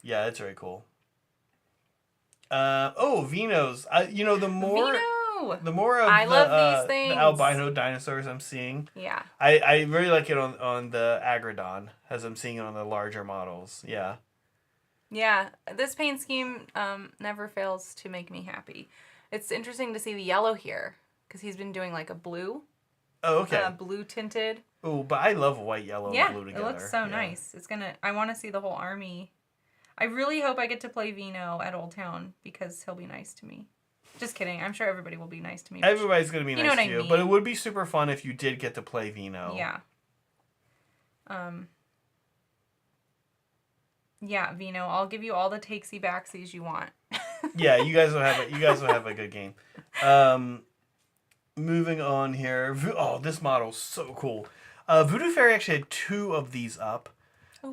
Speaker 1: Yeah, it's very cool. Vinos. The more...
Speaker 2: Vino!
Speaker 1: The more of
Speaker 2: I love these things.
Speaker 1: The albino dinosaurs I'm seeing.
Speaker 2: Yeah.
Speaker 1: I really like it on the Agrodon, as I'm seeing it on the larger models. Yeah.
Speaker 2: Yeah, this paint scheme never fails to make me happy. It's interesting to see the yellow here, because he's been doing like a blue.
Speaker 1: Oh, okay.
Speaker 2: Blue tinted.
Speaker 1: Oh, but I love white, yellow, and blue together.
Speaker 2: It looks so nice. I want to see the whole army. I really hope I get to play Vino at Old Town, because he'll be nice to me. Just kidding. I'm sure everybody will be nice to me.
Speaker 1: Everybody's going to be nice to you.
Speaker 2: I mean.
Speaker 1: But it would be super fun if you did get to play Vino.
Speaker 2: Yeah. Yeah, Vino, I'll give you all the takesy backsies you want.
Speaker 1: Yeah, you guys will have a good game. Moving on here. Oh, this model's so cool. Voodoo Fairy actually had 2 of these up.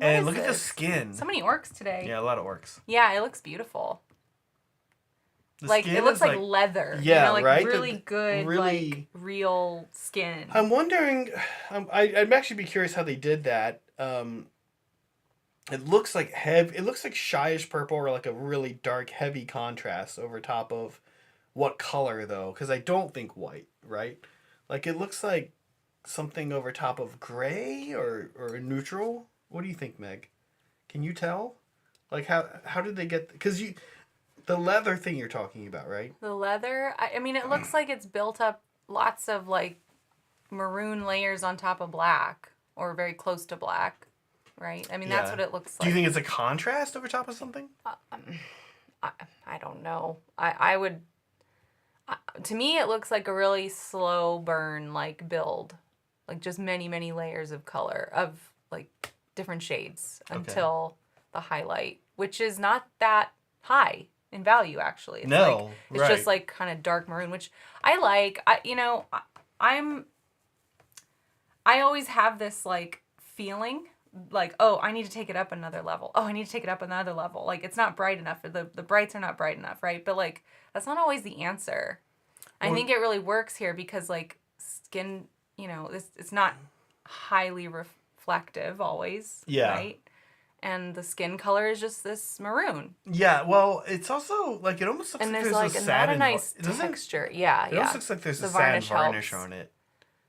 Speaker 1: And look at the skin.
Speaker 2: So many orcs today.
Speaker 1: Yeah, a lot of orcs.
Speaker 2: Yeah, it looks beautiful. It looks like leather.
Speaker 1: Yeah, right?
Speaker 2: Really good, real skin.
Speaker 1: I'm wondering, I'd actually be curious how they did that. It looks like it looks like shyish purple or like a really dark, heavy contrast over top of what color, though? Because I don't think white, right? Like, it looks like something over top of gray or neutral. What do you think, Meg? Can you tell? Like, how did they get... Because the leather thing you're talking about, right?
Speaker 2: The leather? I mean, it looks like it's built up lots of, like, maroon layers on top of black. Or very close to black. Right? I mean, that's what it looks like.
Speaker 1: Do you think it's a contrast over top of something?
Speaker 2: I don't know. I would... to me, it looks like a really slow burn, like, build. Like, just many, many layers of color. Of, like, different shades. Until the highlight. Which is not that high in value, actually. It's it's just, like, kind of dark maroon. Which I like. I always have this, like, feeling... Like, oh, I need to take it up another level. Oh, I need to take it up another level. Like, it's not bright enough. The brights are not bright enough, right? But, like, that's not always the answer. I think it really works here because, like, skin, it's not highly reflective always, right? And the skin color is just this maroon.
Speaker 1: Yeah, well, it's also, like, it almost looks like there's a satin...
Speaker 2: not a nice texture. Yeah,
Speaker 1: It almost looks like there's a satin varnish on it,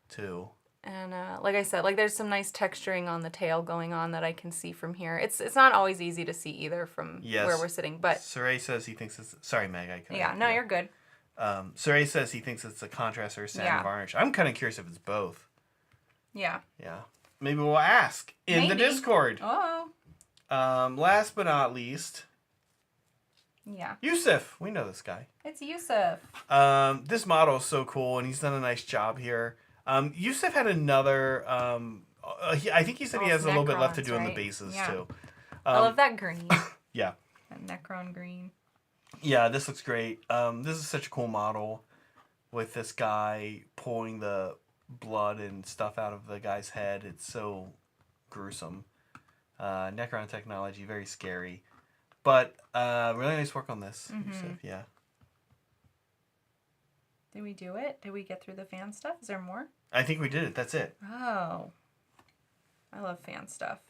Speaker 1: too.
Speaker 2: And like I said, like there's some nice texturing on the tail going on that I can see from here. It's not always easy to see either from where we're sitting. But
Speaker 1: Saray says he thinks it's... Sorry, Meg.
Speaker 2: You're good.
Speaker 1: Saray says he thinks it's a contrast or a satin varnish. I'm kind of curious if it's both.
Speaker 2: Yeah.
Speaker 1: Yeah. Maybe we'll ask in the Discord.
Speaker 2: Oh.
Speaker 1: Last but not least,
Speaker 2: yeah,
Speaker 1: Yusuf. We know this guy.
Speaker 2: It's Yusuf.
Speaker 1: This model is so cool, and he's done a nice job here. Yusuf had another. I think he said he has a little bit left to do on the bases too.
Speaker 2: I love that green.
Speaker 1: Yeah.
Speaker 2: That Necron green.
Speaker 1: Yeah, this looks great. This is such a cool model with this guy pulling the blood and stuff out of the guy's head. It's so gruesome. Necron technology, very scary. But really nice work on this. Yusuf, yeah.
Speaker 2: Did we do it? Did we get through the fan stuff? Is there more?
Speaker 1: I think we did it. That's it.
Speaker 2: Oh. I love fan stuff.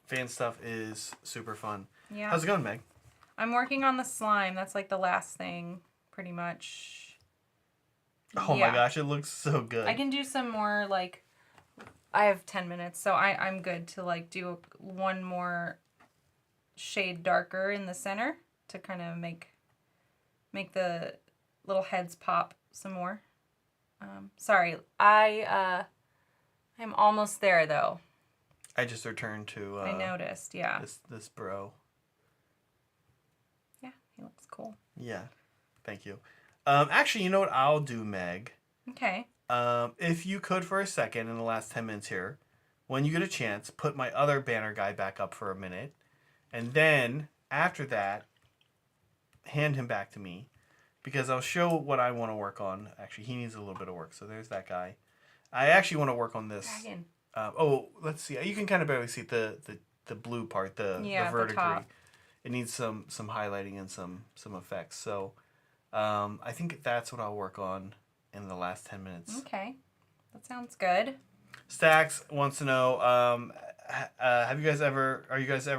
Speaker 1: Fan stuff is super fun.
Speaker 2: Yeah.
Speaker 1: How's it going, Meg?
Speaker 2: I'm working on the slime. That's like the last thing, pretty much.
Speaker 1: Oh my gosh, it looks so good.
Speaker 2: I can do some more, like, I have 10 minutes, so I'm good to, like, do one more shade darker in the center to kind of make the little heads pop some more. Sorry, I'm almost there, though.
Speaker 1: I just returned to...
Speaker 2: I noticed, yeah.
Speaker 1: This bro.
Speaker 2: Yeah, he looks cool.
Speaker 1: Yeah, thank you. Actually, you know what I'll do, Meg?
Speaker 2: Okay.
Speaker 1: If you could for a second in the last 10 minutes here, when you get a chance, put my other banner guy back up for a minute. And then, after that, hand him back to me. Because I'll show what I want to work on. Actually, he needs a little bit of work, so there's that guy. I actually want to work on this.
Speaker 2: Dragon.
Speaker 1: Let's see. You can kind of barely see the blue part, the verdigris.
Speaker 2: Top.
Speaker 1: It needs some highlighting and some effects. So I think that's what I'll work on in the last 10 minutes.
Speaker 2: Okay. That sounds good.
Speaker 1: Stacks wants to know, are you guys ever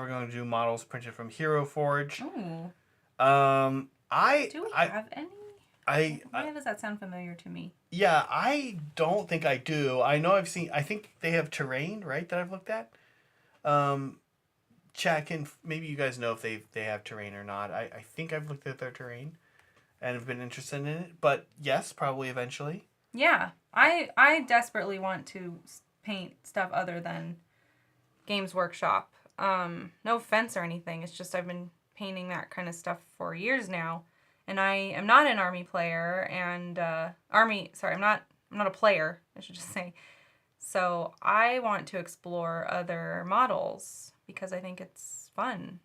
Speaker 1: going to do models printed from Hero Forge?
Speaker 2: Ooh.
Speaker 1: Do
Speaker 2: we have any? Why does that sound familiar to me?
Speaker 1: Yeah, I don't think I do. I think they have terrain, right, that I've looked at. Check and maybe you guys know if they have terrain or not. I think I've looked at their terrain and have been interested in it. But yes, probably eventually.
Speaker 2: Yeah. I desperately want to paint stuff other than Games Workshop. No offense or anything. It's just I've been painting that kind of stuff for years now. And I am not an army player and I'm not a player, I should just say. So I want to explore other models because I think it's fun.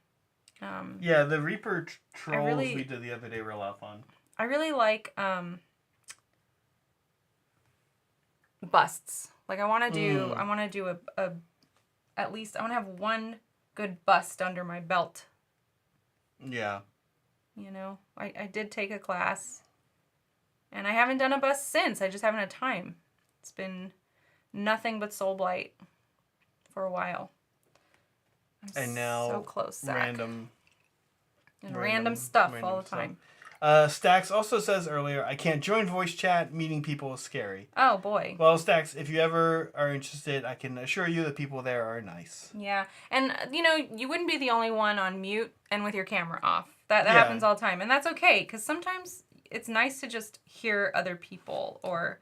Speaker 1: Yeah, the Reaper trolls we did the other day were a lot of fun.
Speaker 2: I really like busts. Like I want to do at least I want to have one good bust under my belt.
Speaker 1: Yeah.
Speaker 2: You know, I did take a class and I haven't done a bust since. I just haven't had time. It's been nothing but Soul Blight for a while.
Speaker 1: And now
Speaker 2: so close, Zach.
Speaker 1: random
Speaker 2: stuff all the time.
Speaker 1: Stax also says earlier, I can't join voice chat. Meeting people is scary.
Speaker 2: Oh, boy.
Speaker 1: Well, Stax, if you ever are interested, I can assure you the people there are nice.
Speaker 2: Yeah. And, you wouldn't be the only one on mute and with your camera off. That happens all the time. And that's okay, because sometimes it's nice to just hear other people or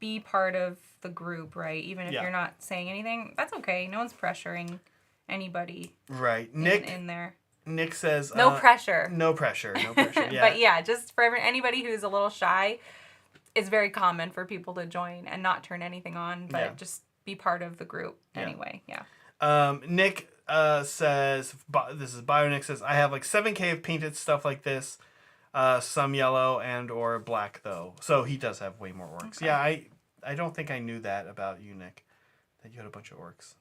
Speaker 2: be part of the group, right? Even if you're not saying anything. That's okay. No one's pressuring anybody.
Speaker 1: Right.
Speaker 2: In there.
Speaker 1: Nick says...
Speaker 2: No pressure.
Speaker 1: No pressure. Yeah.
Speaker 2: But yeah, just for anybody who's a little shy, it's very common for people to join and not turn anything on, but just be part of the group anyway. Yeah.
Speaker 1: Nick says, this is BioNick says, I have like 7K of painted stuff like this. Some yellow and or black though. So he does have way more orcs. Okay. Yeah, I don't think I knew that about you, Nick. That you had a bunch of orcs.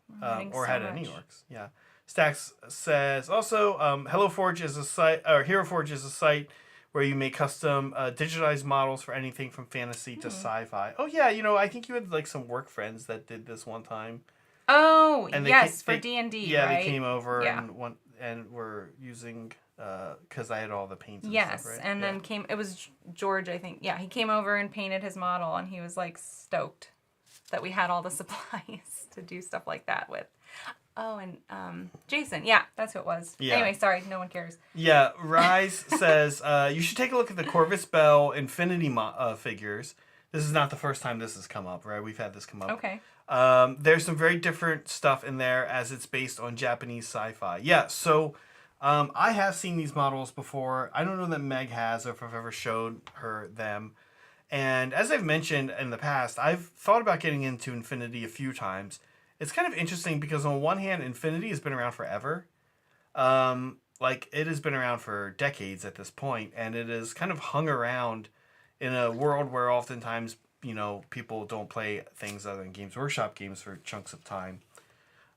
Speaker 1: Or had any orcs. Yeah. Stax says also, Hello Forge is a site, or Hero Forge is a site where you make custom digitized models for anything from fantasy to sci-fi. Oh yeah, I think you had like some work friends that did this one time.
Speaker 2: Oh yes, for D&D.
Speaker 1: Yeah,
Speaker 2: right?
Speaker 1: They came over and were using because I had all the paints. And
Speaker 2: yes,
Speaker 1: stuff, right?
Speaker 2: And then it was George, I think. Yeah, he came over and painted his model, and he was like stoked that we had all the supplies to do stuff like that with. Oh, and Jason. Yeah, that's who it was. Yeah. Anyway, sorry, no one cares.
Speaker 1: Yeah, Rise says, you should take a look at the Corvus Bell Infinity figures. This is not the first time this has come up, right? We've had this come up.
Speaker 2: Okay.
Speaker 1: There's some very different stuff in there as it's based on Japanese sci-fi. Yeah, so I have seen these models before. I don't know that Meg has, or if I've ever showed her them. And as I've mentioned in the past, I've thought about getting into Infinity a few times. It's kind of interesting because on one hand, Infinity has been around forever. Like, it has been around for decades at this point, and it has kind of hung around in a world where oftentimes, you know, people don't play things other than Games Workshop games for chunks of time.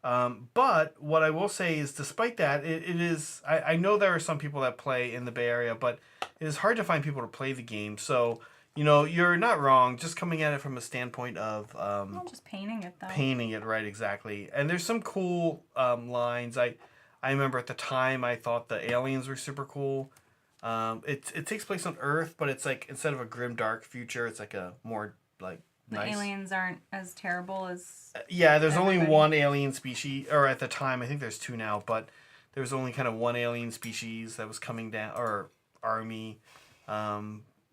Speaker 1: But what I will say is, despite that, it is... I know there are some people that play in the Bay Area, but it is hard to find people to play the game. So, you know, you're not wrong, just coming at it from a standpoint of...
Speaker 2: well, just painting it, though.
Speaker 1: Painting it, right, exactly. And there's some cool lines. I remember at the time I thought the aliens were super cool. It takes place on Earth, but it's like, instead of a grim, dark future, it's like a more, like, nice.
Speaker 2: The aliens aren't as terrible as...
Speaker 1: yeah, there's only one alien species, or at the time, I think there's two now, but there was only kind of one alien species that was coming down, or army.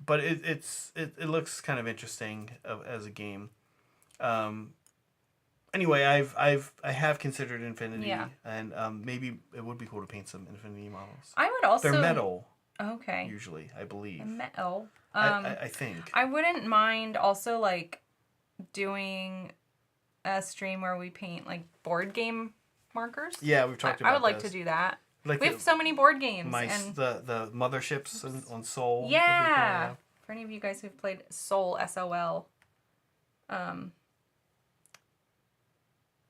Speaker 1: But it looks kind of interesting as a game. Anyway, I have considered Infinity,
Speaker 2: yeah.
Speaker 1: And maybe it would be cool to paint some Infinity models.
Speaker 2: I would also...
Speaker 1: They're metal.
Speaker 2: Okay.
Speaker 1: Usually, I believe.
Speaker 2: Metal.
Speaker 1: I think.
Speaker 2: I wouldn't mind also, like, doing a stream where we paint, like, board game markers.
Speaker 1: Yeah, we've talked about
Speaker 2: I would like to do that.
Speaker 1: Like
Speaker 2: we have so many board games.
Speaker 1: And the motherships on Soul.
Speaker 2: Yeah. Cool, yeah. For any of you guys who've played Soul, S-O-L,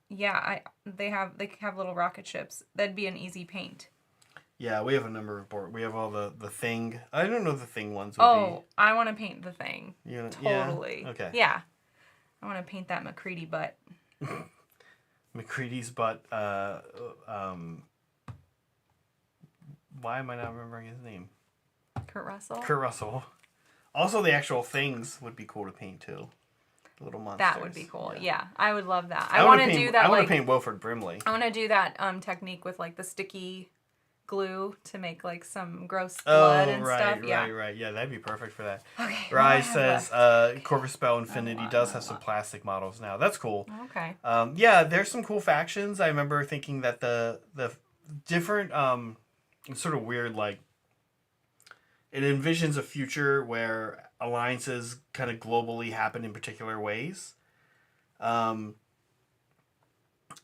Speaker 2: yeah, they have little rocket ships. That'd be an easy paint.
Speaker 1: Yeah, we have a number of board. We have all the Thing. I don't know the Thing ones.
Speaker 2: I want to paint the Thing. Totally.
Speaker 1: Yeah? Okay.
Speaker 2: Yeah. I want to paint that McCready butt.
Speaker 1: McCready's butt. Why am I not remembering his name?
Speaker 2: Kurt Russell.
Speaker 1: Kurt Russell. Also, the actual Things would be cool to paint too. The little monsters.
Speaker 2: That would be cool. Yeah, I would love that. I want to do that.
Speaker 1: I want to paint Wilford Brimley.
Speaker 2: I want to do that technique with like the sticky glue to make like some gross blood and stuff.
Speaker 1: Right. Yeah, that'd be perfect for that.
Speaker 2: Okay.
Speaker 1: Rise says Corvus Spell Infinity does have some plastic models now. That's cool.
Speaker 2: Okay.
Speaker 1: Yeah, there's some cool factions. I remember thinking that the different it's sort of weird, like it envisions a future where alliances kind of globally happen in particular ways. And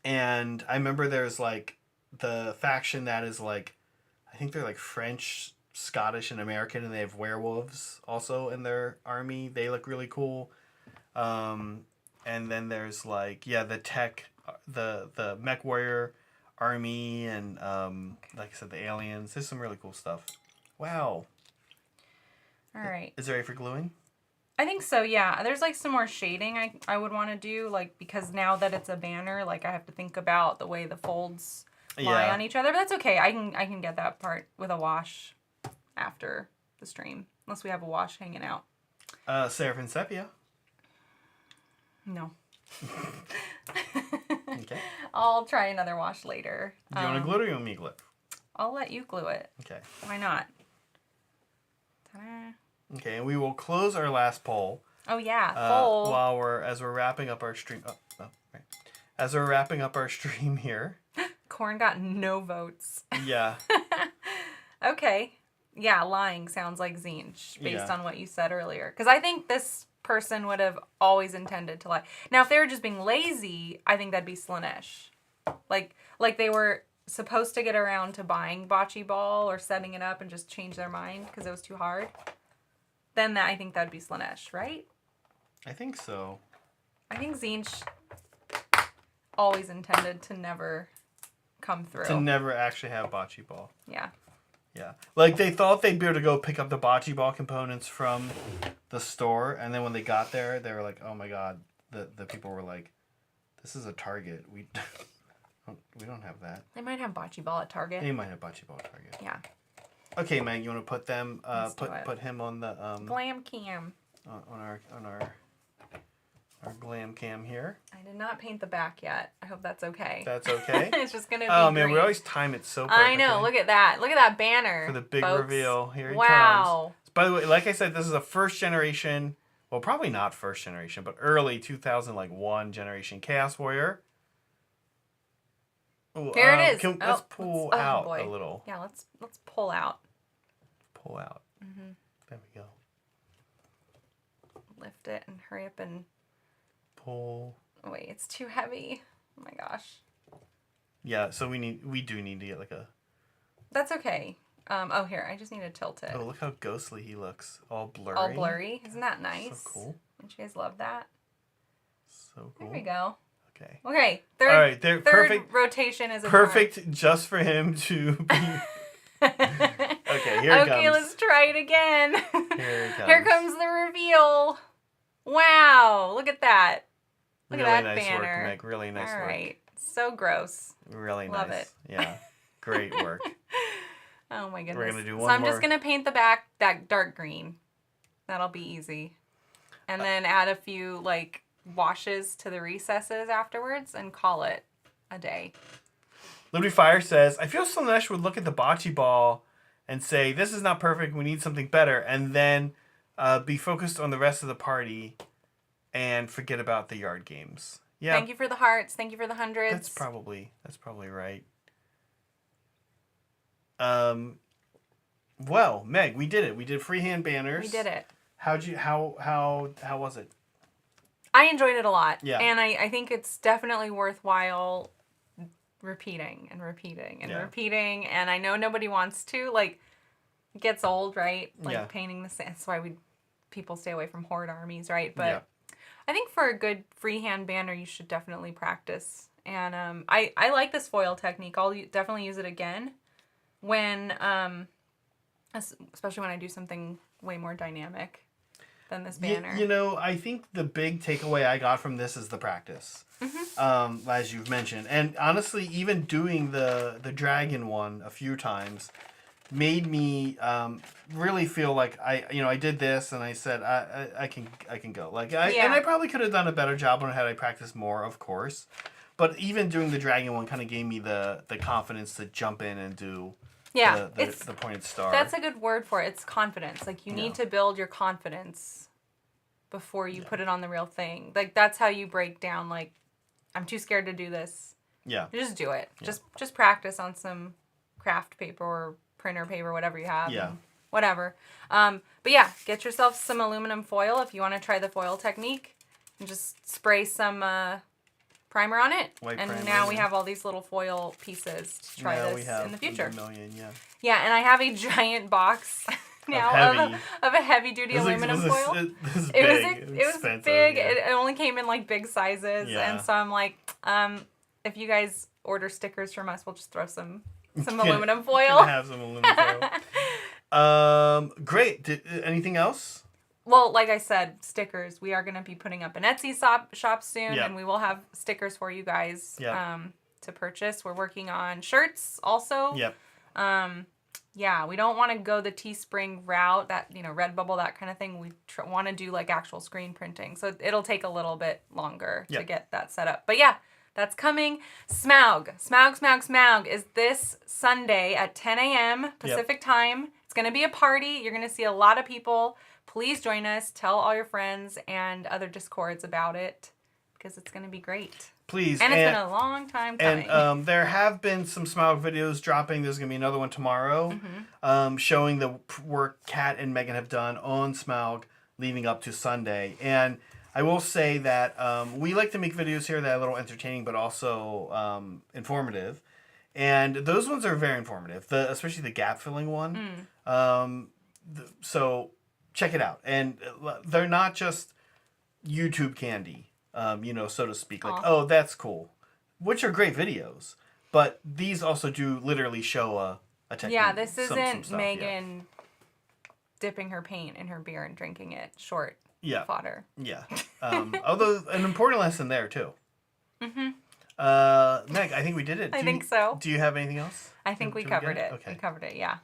Speaker 1: I remember there's like the faction that is like, I think they're like French, Scottish, and American, and they have werewolves also in their army. They look really cool. And then there's like, yeah, the tech, the mech warrior army, and like I said, the aliens. There's some really cool stuff. Wow.
Speaker 2: All right.
Speaker 1: Is it ready for gluing?
Speaker 2: I think so, yeah. There's like some more shading I would want to do, like, because now that it's a banner, like I have to think about the way the folds lie on each other. But that's okay. I can get that part with a wash after the stream, unless we have a wash hanging out.
Speaker 1: Seraphim Sepia.
Speaker 2: No.
Speaker 1: Okay.
Speaker 2: I'll try another wash later.
Speaker 1: Do you want to glue it or you want me to glue it?
Speaker 2: I'll let you glue it.
Speaker 1: Okay.
Speaker 2: Why not? Ta-da.
Speaker 1: Okay, and we will close our last poll.
Speaker 2: Oh yeah, poll.
Speaker 1: As we're wrapping up our stream. Right. As we're wrapping up our stream here.
Speaker 2: Corn got no votes.
Speaker 1: Yeah.
Speaker 2: Okay. Yeah, lying sounds like Zinch based on what you said earlier. Because I think this person would have always intended to lie. Now, if they were just being lazy, I think that'd be Slanesh. Like they were supposed to get around to buying Bocce Ball or setting it up and just change their mind because it was too hard. Then I think that'd be Slanesh, right?
Speaker 1: I think so.
Speaker 2: I think Zinch always intended to never come through.
Speaker 1: To never actually have Bocce Ball.
Speaker 2: Yeah.
Speaker 1: Yeah. Like, they thought they'd be able to go pick up the Bocce Ball components from the store, and then when they got there, they were like, oh my god. The people were like, this is a Target. We don't have that.
Speaker 2: They might have Bocce Ball at Target.
Speaker 1: They might have Bocce Ball at Target.
Speaker 2: Yeah.
Speaker 1: Okay, Meg, you want to put them, put him on the,
Speaker 2: Glam cam.
Speaker 1: On our glam cam here.
Speaker 2: I did not paint the back yet. I hope that's okay.
Speaker 1: That's okay.
Speaker 2: It's just gonna be
Speaker 1: man,
Speaker 2: green.
Speaker 1: we always time it so perfectly.
Speaker 2: I know. Look at that. Look at that banner
Speaker 1: for the big
Speaker 2: folks.
Speaker 1: reveal. Here he
Speaker 2: comes.
Speaker 1: By the way, like I said, this is a first generation well, probably not first generation, but early 2001 generation Chaos Warrior. Ooh,
Speaker 2: Here it is.
Speaker 1: Let's pull out a little.
Speaker 2: Yeah, let's pull out.
Speaker 1: Pull out. Mm-hmm. There we go.
Speaker 2: Lift it and hurry up and
Speaker 1: pull.
Speaker 2: Oh, wait, it's too heavy. Oh my gosh.
Speaker 1: Yeah, so we do need to get like a.
Speaker 2: That's okay. Oh, here, I just need to tilt it.
Speaker 1: Oh, look how ghostly he looks. All blurry.
Speaker 2: All blurry. Isn't that nice?
Speaker 1: So cool.
Speaker 2: Don't you guys love that?
Speaker 1: So cool.
Speaker 2: There we go.
Speaker 1: Okay.
Speaker 2: Okay.
Speaker 1: All right.
Speaker 2: Third
Speaker 1: perfect
Speaker 2: rotation is a
Speaker 1: perfect
Speaker 2: charm.
Speaker 1: Just for him to be. Okay, here it comes.
Speaker 2: Okay, let's try it again.
Speaker 1: Here it comes.
Speaker 2: Here comes the reveal. Wow, look at that. Look
Speaker 1: really
Speaker 2: at that
Speaker 1: nice
Speaker 2: banner.
Speaker 1: Work, Meg. Really nice work.
Speaker 2: All right. So gross.
Speaker 1: Really
Speaker 2: Love
Speaker 1: nice.
Speaker 2: it.
Speaker 1: Yeah. Great work.
Speaker 2: Oh my goodness.
Speaker 1: We're gonna do one
Speaker 2: so I'm
Speaker 1: more.
Speaker 2: just gonna paint the back that dark green. That'll be easy. And then add a few like washes to the recesses afterwards and call it a day.
Speaker 1: Liberty Fire says, I feel Slanesh would look at the bocce ball and say, this is not perfect, we need something better, and then be focused on the rest of the party and forget about the yard games. Yeah.
Speaker 2: Thank you for the hearts. Thank you for the hundreds.
Speaker 1: That's probably right. Well, Meg, we did it. We did freehand banners.
Speaker 2: We did it.
Speaker 1: How was it?
Speaker 2: I enjoyed it a lot.
Speaker 1: Yeah.
Speaker 2: And I think it's definitely worthwhile repeating and repeating and repeating. And I know nobody wants to. Like, it gets old, right? Like, painting the same. That's why people stay away from horde armies, right? But I think for a good freehand banner, you should definitely practice. And I like this foil technique. I'll definitely use it again when, especially when I do something way more dynamic than this banner.
Speaker 1: You know, I think the big takeaway I got from this is the practice, as you've mentioned. And honestly, even doing the dragon one a few times made me really feel like I did this and I said I can go. Like and I probably could have done a better job on it had I practiced more, of course. But even doing the dragon one kind of gave me the confidence to jump in and do the pointed star.
Speaker 2: That's a good word for it. It's confidence. Like, you need to build your confidence before you put it on the real thing. Like, that's how you break down, like, I'm too scared to do this.
Speaker 1: Yeah.
Speaker 2: You just do it. Yeah. Just practice on some craft paper or printer paper, whatever you have.
Speaker 1: Yeah.
Speaker 2: Whatever. But yeah, get yourself some aluminum foil if you want to try the foil technique. And just spray some primer on it.
Speaker 1: White
Speaker 2: and
Speaker 1: primer,
Speaker 2: now we have all these little foil pieces to try this in the future. Yeah, and I have a giant box now of a heavy duty aluminum foil. It was big. Yeah. It only came in like big sizes, and so I'm like, if you guys order stickers from us, we'll just throw some aluminum foil.
Speaker 1: Have some aluminum foil. Great. Anything else?
Speaker 2: Well, like I said, stickers. We are going to be putting up an Etsy shop soon, and we will have stickers for you guys to purchase. We're working on shirts also.
Speaker 1: Yep.
Speaker 2: Yeah, we don't want to go the Teespring route, that, Redbubble, that kind of thing. We want to do like actual screen printing. So it'll take a little bit longer to get that set up. But yeah, that's coming. Smaug is this Sunday at 10 a.m. Pacific time. It's going to be a party. You're going to see a lot of people. Please join us. Tell all your friends and other Discords about it because it's going to be great.
Speaker 1: Please.
Speaker 2: And it's been a long time coming.
Speaker 1: And there have been some Smaug videos dropping. There's going to be another one tomorrow showing the work Kat and Megan have done on Smaug leading up to Sunday. And I will say that we like to make videos here that are a little entertaining but also informative. And those ones are very informative, especially the gap filling one. So check it out. And they're not just YouTube candy. So to speak, like, oh, that's cool, which are great videos, but these also do literally show a technique. Yeah,
Speaker 2: this isn't Megan dipping her paint in her beer and drinking it short fodder.
Speaker 1: Yeah. Although an important lesson there too. Meg, I think we did it.
Speaker 2: I think so.
Speaker 1: Do you have anything else?
Speaker 2: I think we covered it. Okay. We covered it, yeah.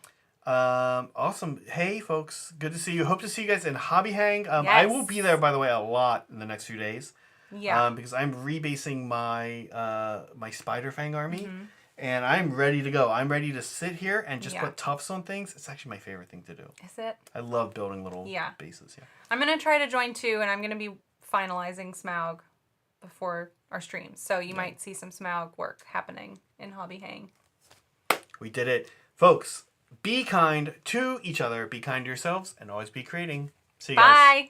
Speaker 1: Awesome. Hey, folks. Good to see you. Hope to see you guys in Hobby Hang. I will be there, by the way, a lot in the next few days.
Speaker 2: Yeah.
Speaker 1: Because I'm rebasing my my Spider Fang army, And I'm ready to go. I'm ready to sit here and just put tufts on things. It's actually my favorite thing to do.
Speaker 2: Is it?
Speaker 1: I love building little bases. Yeah.
Speaker 2: I'm going to try to join too, and I'm going to be finalizing Smaug before our streams. So you might see some Smaug work happening in Hobby Hang.
Speaker 1: We did it. Folks, be kind to each other, be kind to yourselves, and always be creating. See you guys.
Speaker 2: Bye.